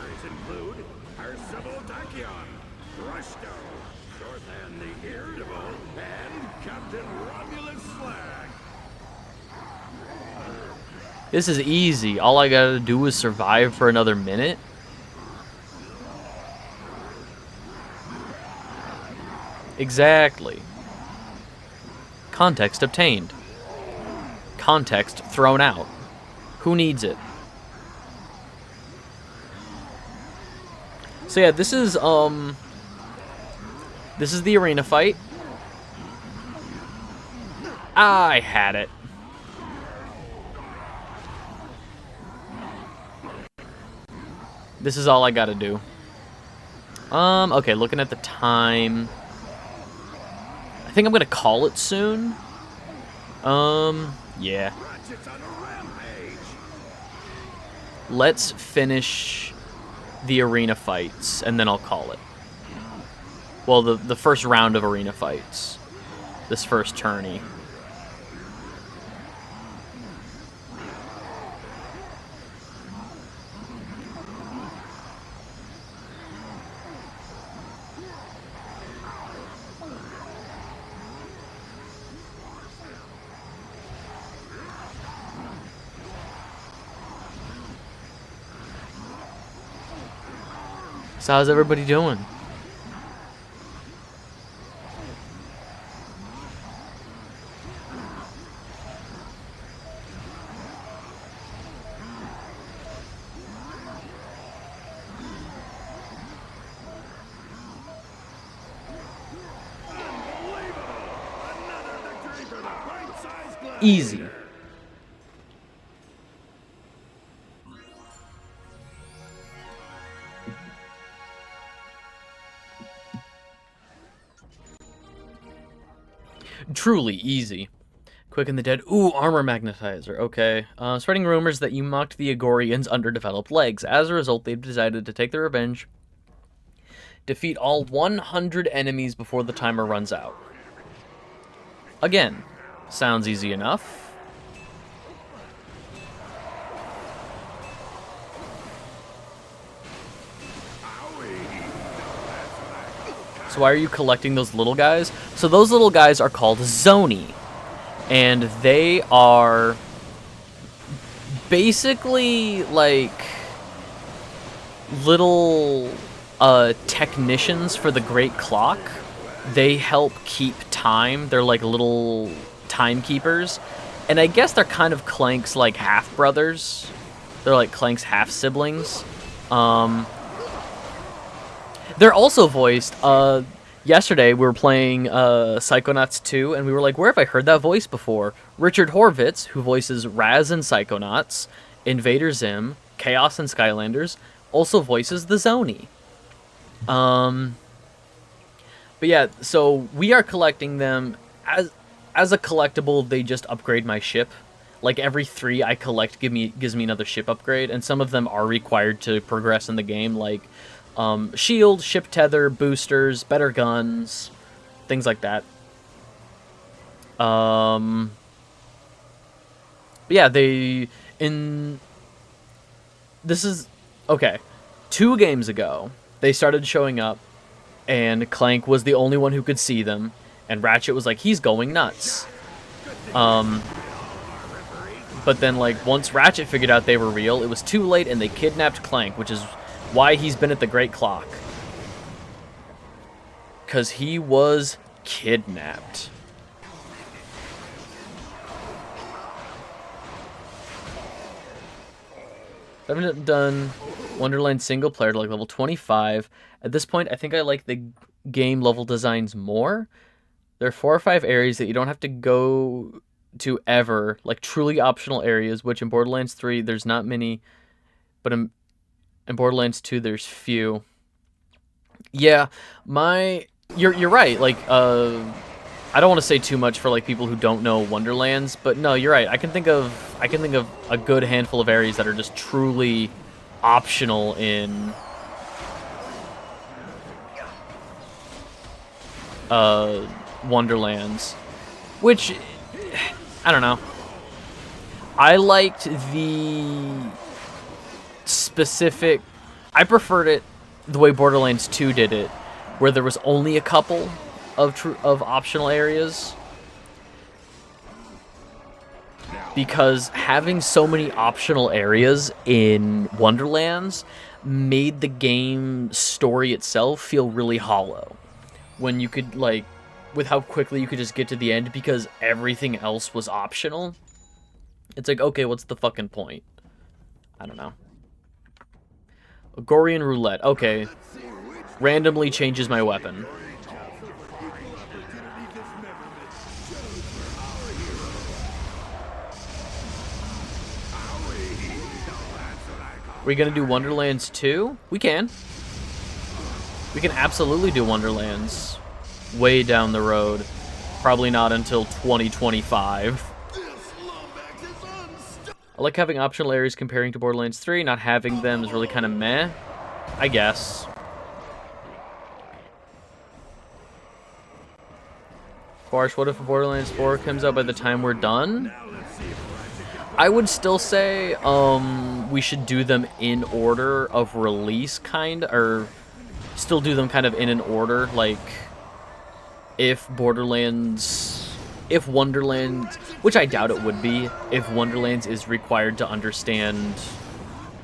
This is easy. All I gotta do is survive for another minute. Exactly. Context obtained. Context thrown out. Who needs it? So yeah, this is the arena fight. I had it. This is all I gotta do. Okay, looking at the time. I think I'm gonna call it soon. Yeah. Let's finish the arena fights, and then I'll call it. Well, the first round of arena fights. This first tourney. So how's everybody doing? Easy. Truly easy. Quicken the Dead. Ooh, armor magnetizer. Okay. Spreading rumors that you mocked the Agorians' underdeveloped legs. As a result, they've decided to take their revenge. Defeat all 100 enemies before the timer runs out. Again, sounds easy enough. So why are you collecting those little guys? So those little guys are called Zoni. And they are basically like little technicians for the Great Clock. They help keep time. They're like little timekeepers. And I guess they're kind of Clank's like half-brothers. They're like Clank's half-siblings. They're also voiced, yesterday we were playing Psychonauts 2, and we were like, where have I heard that voice before? Richard Horvitz, who voices Raz in Psychonauts, Invader Zim, Chaos in Skylanders, also voices the Zoni. But yeah, so we are collecting them. As a collectible, they just upgrade my ship. Like every 3 I collect gives me another ship upgrade, and some of them are required to progress in the game, like shield, ship tether, boosters, better guns, things like that. But yeah, this is, okay, 2 games ago, they started showing up, and Clank was the only one who could see them, and Ratchet was like, he's going nuts. But then, like, once Ratchet figured out they were real, it was too late and they kidnapped Clank, which is why he's been at the Great Clock. Because he was kidnapped. I haven't done Wonderland single player to like level 25. At this point, I think I like the game level designs more. There are 4 or 5 areas that you don't have to go to ever, like truly optional areas, which in Borderlands 3 there's not many, but in Borderlands 2 there's few. Yeah, you're right. Like I don't want to say too much for like people who don't know Wonderlands, but no, you're right. I can think of a good handful of areas that are just truly optional in Wonderlands, which I don't know. I liked the specific. I preferred it the way Borderlands 2 did it, where there was only a couple of optional areas, because having so many optional areas in Wonderlands made the game story itself feel really hollow. When you could, like, with how quickly you could just get to the end because everything else was optional, it's like, okay, what's the fucking point? I don't know. Agorian Roulette. Okay. Randomly changes my weapon. Are we gonna do Wonderlands 2? We can. We can absolutely do Wonderlands. Way down the road. Probably not until 2025. I like having optional areas comparing to Borderlands 3. Not having them is really kind of meh, I guess. Qwark, what if Borderlands 4 comes out by the time we're done? I would still say we should do them in order of release, or still do them kind of in an order. Like, if Wonderlands, which I doubt it would be, if Wonderlands is required to understand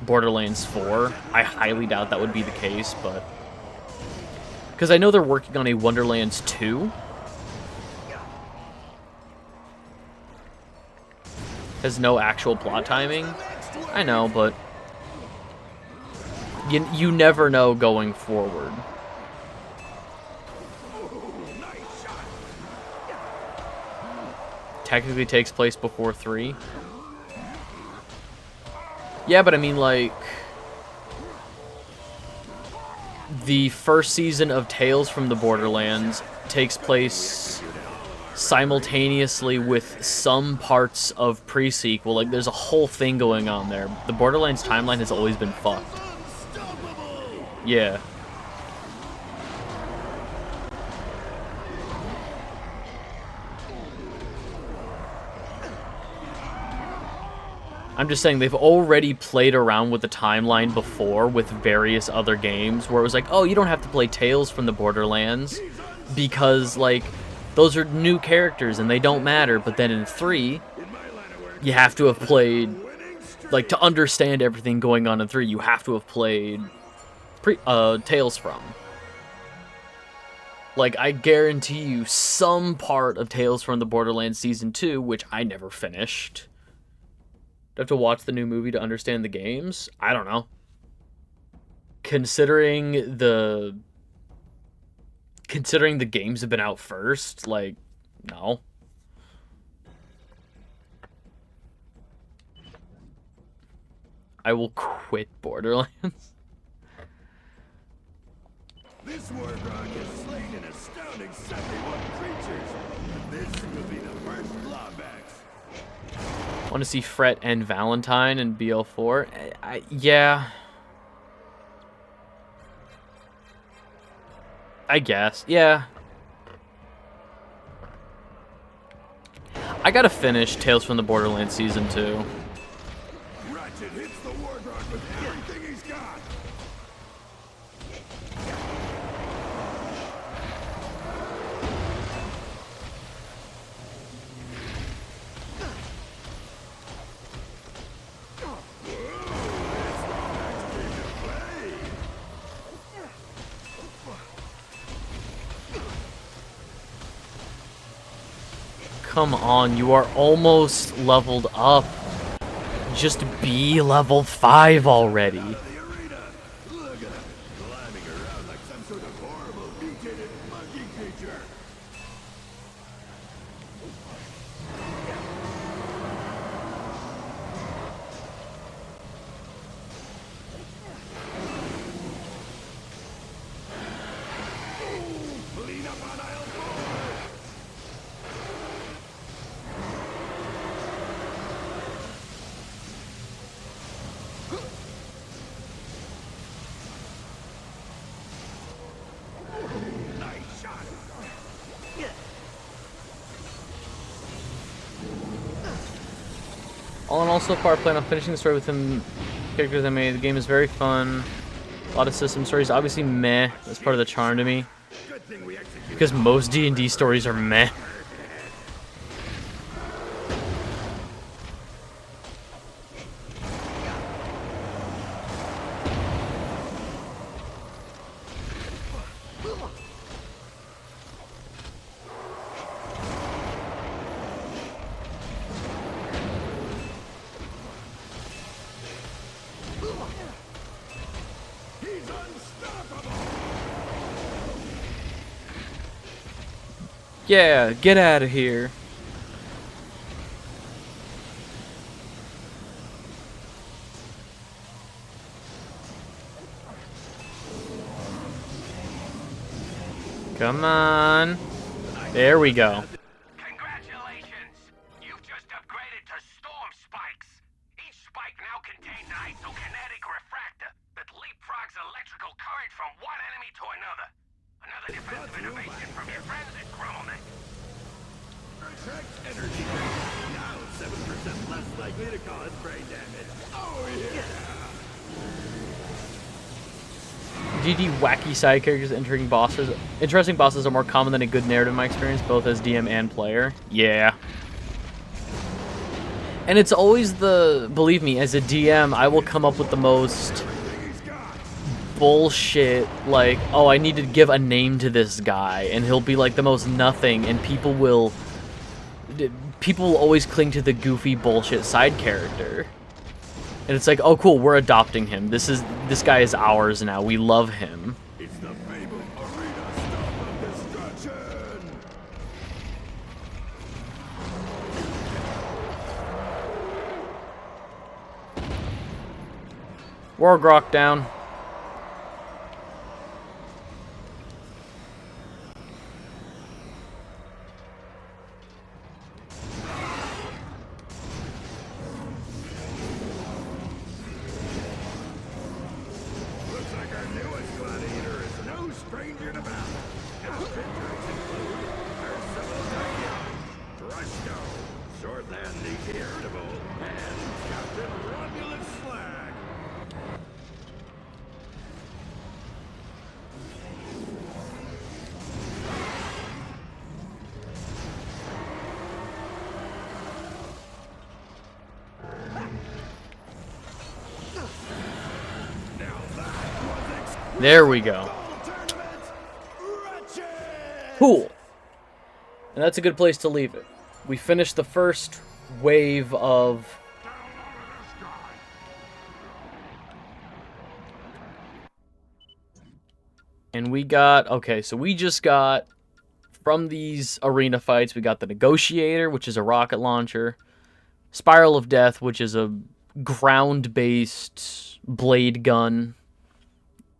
Borderlands 4, I highly doubt that would be the case, but because I know they're working on a Wonderlands 2. Has no actual plot timing. I know, but you never know going forward. Technically takes place before 3. Yeah, but I mean, like, the first season of Tales from the Borderlands takes place simultaneously with some parts of pre-sequel. Like, there's a whole thing going on there. The Borderlands timeline has always been fucked. Yeah. I'm just saying, they've already played around with the timeline before with various other games, where it was like, oh, you don't have to play Tales from the Borderlands because, like, those are new characters and they don't matter. But then in 3, you have to have played, like, to understand everything going on in 3, you have to have played Tales from. Like, I guarantee you some part of Tales from the Borderlands Season 2, which I never finished. Do I have to watch the new movie to understand the games? I don't know. Considering the games have been out first, like, no. I will quit Borderlands. This Wargrock has slain an astounding 71 creatures. This will be the first Lombax. Want to see Fret and Valentine in BL4? Yeah. I guess. Yeah. I gotta finish Tales from the Borderlands Season 2. Ratchet hits the Wargrock with everything he's got. Come on, you are almost leveled up. Just be level 5 already. All in all, so far, I plan on finishing the story within characters I made. The game is very fun. A lot of system stories. Obviously, meh. That's part of the charm to me. Because most D&D stories are meh. Yeah, get out of here. Come on. There we go. Congratulations! You've just upgraded to storm spikes. Each spike now contains an isokinetic refractor that leapfrogs electrical current from one enemy to another. Another defensive innovation from your friends at Grumelneck. Protect energy. Now 7% less likely to cause brain damage. Oh yeah! GD wacky side characters entering bosses. Interesting bosses are more common than a good narrative in my experience, both as DM and player. Yeah. And it's always the, believe me, as a DM, I will come up with the most bullshit, like, oh, I need to give a name to this guy, and he'll be like the most nothing, and people will always cling to the goofy bullshit side character. And it's like, oh cool, we're adopting him. This guy is ours now. We love him. It's the fabled arena stop of destruction. Wargrok down. There we go. Cool. And that's a good place to leave it. We finished the first wave of... And we got... Okay, so we just got... From these arena fights, we got the Negotiator, which is a rocket launcher. Spiral of Death, which is a ground-based blade gun.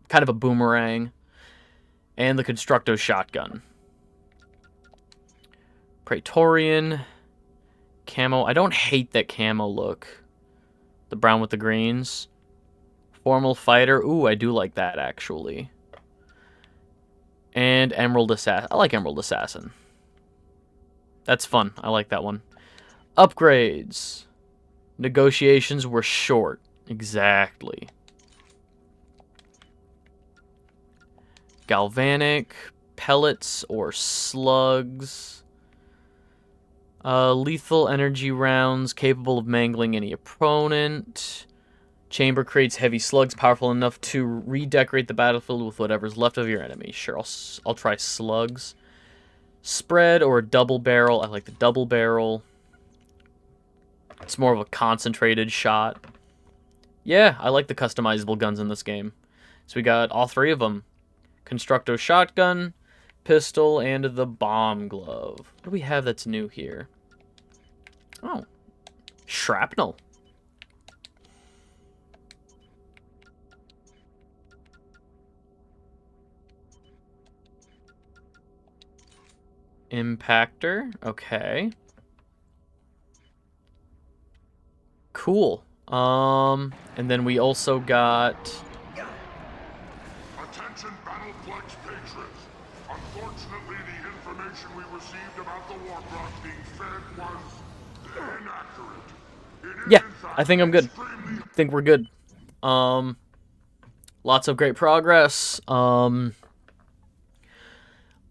Kind of a boomerang. And the Constructo shotgun. Praetorian. Camo. I don't hate that camo look. The brown with the greens. Formal Fighter. Ooh, I do like that, actually. And Emerald Assassin. I like Emerald Assassin. That's fun. I like that one. Upgrades. Negotiations were short. Exactly. Galvanic, pellets or slugs. Lethal energy rounds capable of mangling any opponent. Chamber creates heavy slugs powerful enough to redecorate the battlefield with whatever's left of your enemy. Sure, I'll try slugs. spread or a double barrel. I like the double barrel. It's more of a concentrated shot. Yeah, I like the customizable guns in this game. So we got all three of them. Constructo shotgun, pistol, and the bomb glove. What do we have that's new here? Oh, shrapnel. Impactor, okay. Cool. And then we also got... Attention Battleplex patrons. Unfortunately, the information we received about the warp rock being fed was inaccurate. Yeah, I think I'm good. I think we're good. Lots of great progress.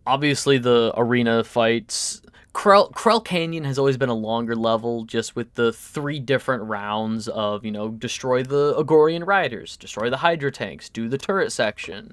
Obviously the arena fights. Krell Canyon has always been a longer level, just with the 3 different rounds of, you know, destroy the Agorian riders, destroy the Hydra tanks, do the turret section,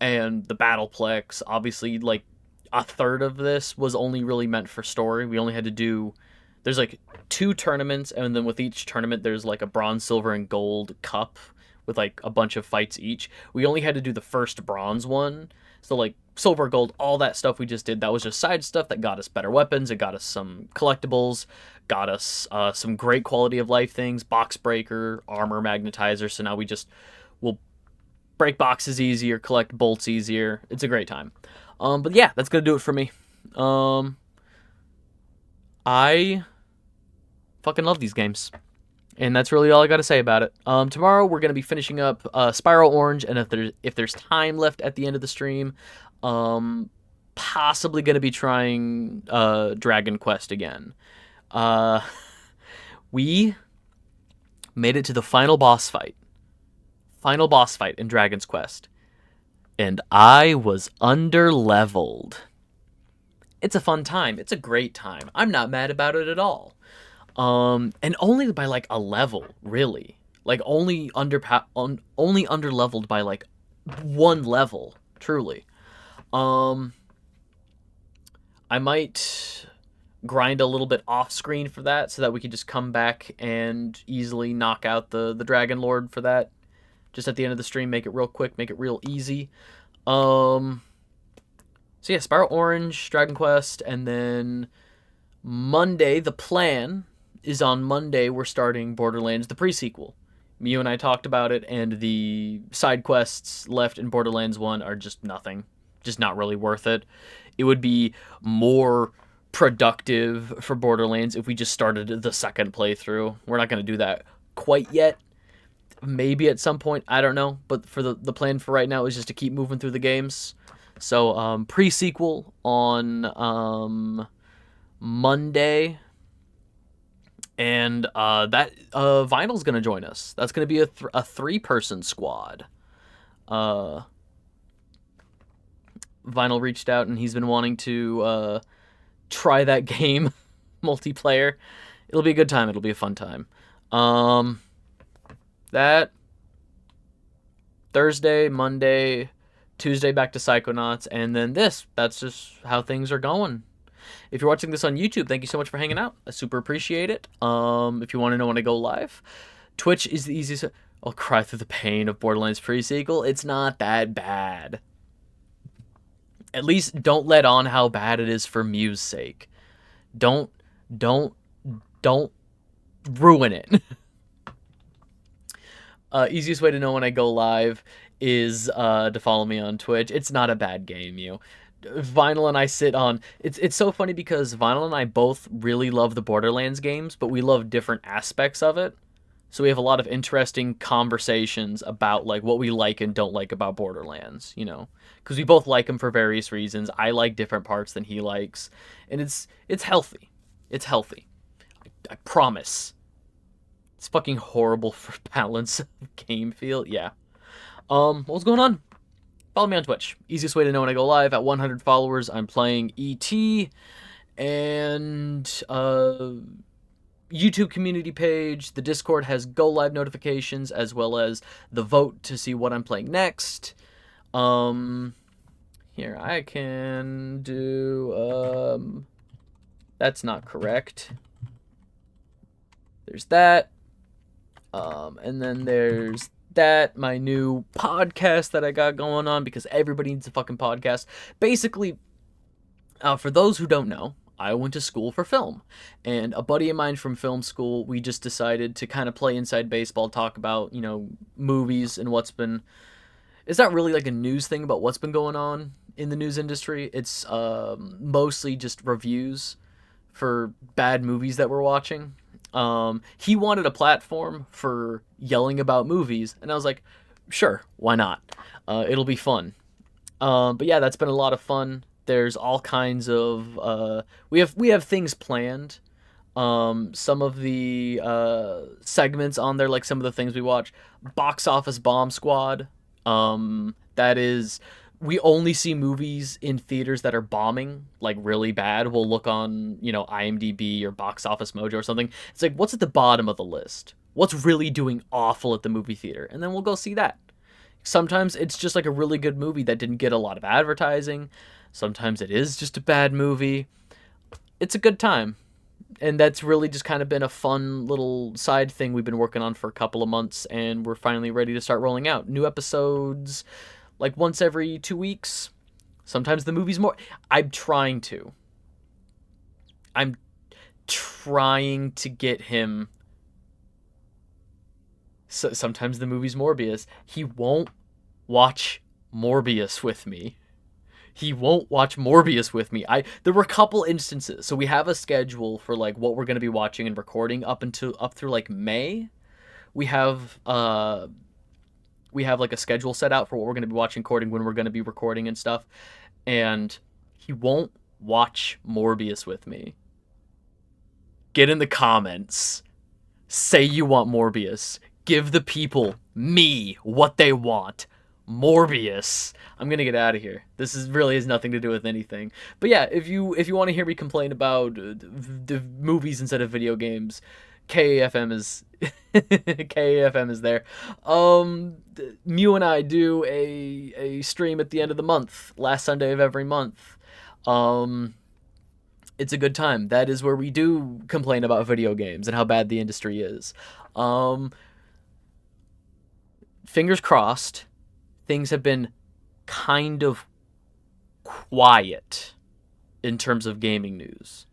and the Battleplex. Obviously, like, a third of this was only really meant for story. We only had to do... There's, like, 2 tournaments, and then with each tournament, there's, like, a bronze, silver, and gold cup with, like, a bunch of fights each. We only had to do the first bronze one. So, like, silver, gold, all that stuff we just did, that was just side stuff that got us better weapons, it got us some collectibles, got us some great quality of life things, box breaker, armor magnetizer, so now we'll break boxes easier, collect bolts easier. It's a great time. But yeah, that's gonna do it for me. I fucking love these games. And that's really all I got to say about it. Tomorrow we're going to be finishing up Spiral Orange, and if there's time left at the end of the stream, possibly going to be trying Dragon Quest again. We made it to the final boss fight. Final boss fight in Dragon's Quest. And I was under-leveled. It's a fun time. It's a great time. I'm not mad about it at all. And only by like a level, really. Like only under-leveled by like 1 level, truly. I might grind a little bit off screen for that so that we can just come back and easily knock out the Dragon Lord for that. Just at the end of the stream, make it real quick, make it real easy. So yeah, Spiral Orange, Dragon Quest, and then Monday, the plan is on Monday we're starting Borderlands, the pre-sequel. You and I talked about it, and the side quests left in Borderlands 1 are just nothing. Just not really worth it. It would be more productive for Borderlands if we just started the second playthrough. We're not going to do that quite yet. Maybe at some point, I don't know. But for the plan for right now is just to keep moving through the games. So, pre-sequel on Monday. And that Vinyl's going to join us. That's going to be a 3-person squad. Vinyl reached out and he's been wanting to try that game multiplayer. It'll be a good time. It'll be a fun time. That Thursday, Monday, Tuesday back to Psychonauts, and then this. That's just how things are going. If you're watching this on YouTube, thank you so much for hanging out. I super appreciate it. If you want to know when I go live, Twitch is the easiest. I'll cry through the pain of Borderlands pre-sequel. It's not that bad. At least don't let on how bad it is for Mew's sake. Don't ruin it. Easiest way to know when I go live is to follow me on Twitch. It's not a bad game, Mew. Vinyl and I sit on... It's so funny because Vinyl and I both really love the Borderlands games, but we love different aspects of it. So we have a lot of interesting conversations about like what we like and don't like about Borderlands, you know, because we both like them for various reasons. I like different parts than he likes, and it's healthy. It's healthy. I promise. It's fucking horrible for balance of game feel. Yeah. What's going on? Follow me on Twitch. Easiest way to know when I go live. At 100 followers, I'm playing E.T. And YouTube community page. The Discord has go live notifications as well as the vote to see what I'm playing next. Here, I can do, that's not correct. There's that. And then there's that, my new podcast that I got going on, because everybody needs a fucking podcast. Basically, for those who don't know, I went to school for film, and a buddy of mine from film school, we just decided to kind of play inside baseball, talk about, you know, movies and what's been... It's not really like a news thing about what's been going on in the news industry. It's mostly just reviews for bad movies that we're watching. He wanted a platform for yelling about movies, and I was like, sure, why not? It'll be fun. But yeah, that's been a lot of fun. There's all kinds of we have things planned. Some of the segments on there, like some of the things we watch, Box Office Bomb Squad. That is, we only see movies in theaters that are bombing, like really bad. We'll look on, you know, IMDb or Box Office Mojo or something. It's like, what's at the bottom of the list? What's really doing awful at the movie theater? And then we'll go see that. Sometimes it's just like a really good movie that didn't get a lot of advertising. Sometimes it is just a bad movie. It's a good time. And that's really just kind of been a fun little side thing we've been working on for a couple of months, and we're finally ready to start rolling out new episodes like once every 2 weeks. Sometimes the movie's more. I'm trying to get him. So sometimes the movie's Morbius. He won't watch Morbius with me. There were a couple instances. So we have a schedule for like what we're going to be watching and recording up through like May. We have like a schedule set out for what we're going to be watching, recording, when we're going to be recording and stuff. And he won't watch Morbius with me. Get in the comments. Say you want Morbius. Give the people, me, what they want. Morbius. I'm gonna get out of here. This really has nothing to do with anything. But yeah, if you want to hear me complain about the movies instead of video games, KAFM is KAFM is there. Mew and I do a stream at the end of the month, last Sunday of every month. It's a good time. That is where we do complain about video games and how bad the industry is. Fingers crossed. Things have been kind of quiet in terms of gaming news.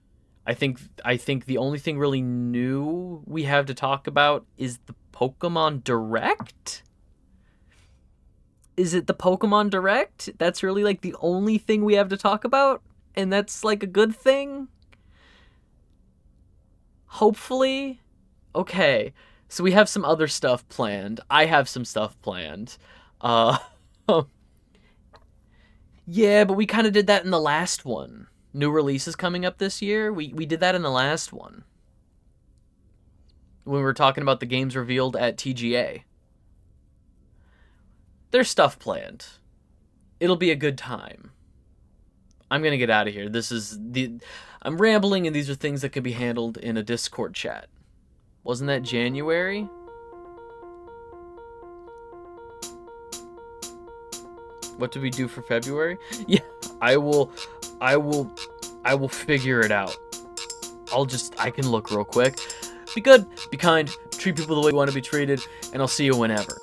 I think the only thing really new we have to talk about is the Pokemon Direct. Is it the Pokemon Direct? That's really like the only thing we have to talk about, and that's like a good thing. Hopefully. Okay. So we have some other stuff planned. I have some stuff planned. Yeah, but we kind of did that in the last one. New releases coming up this year. We did that in the last one. When we were talking about the games revealed at TGA. There's stuff planned. It'll be a good time. I'm gonna get out of here. I'm rambling, and these are things that can be handled in a Discord chat. Wasn't that January? What did we do for February? Yeah, I will figure it out. I can look real quick. Be good, be kind, treat people the way you want to be treated, and I'll see you whenever.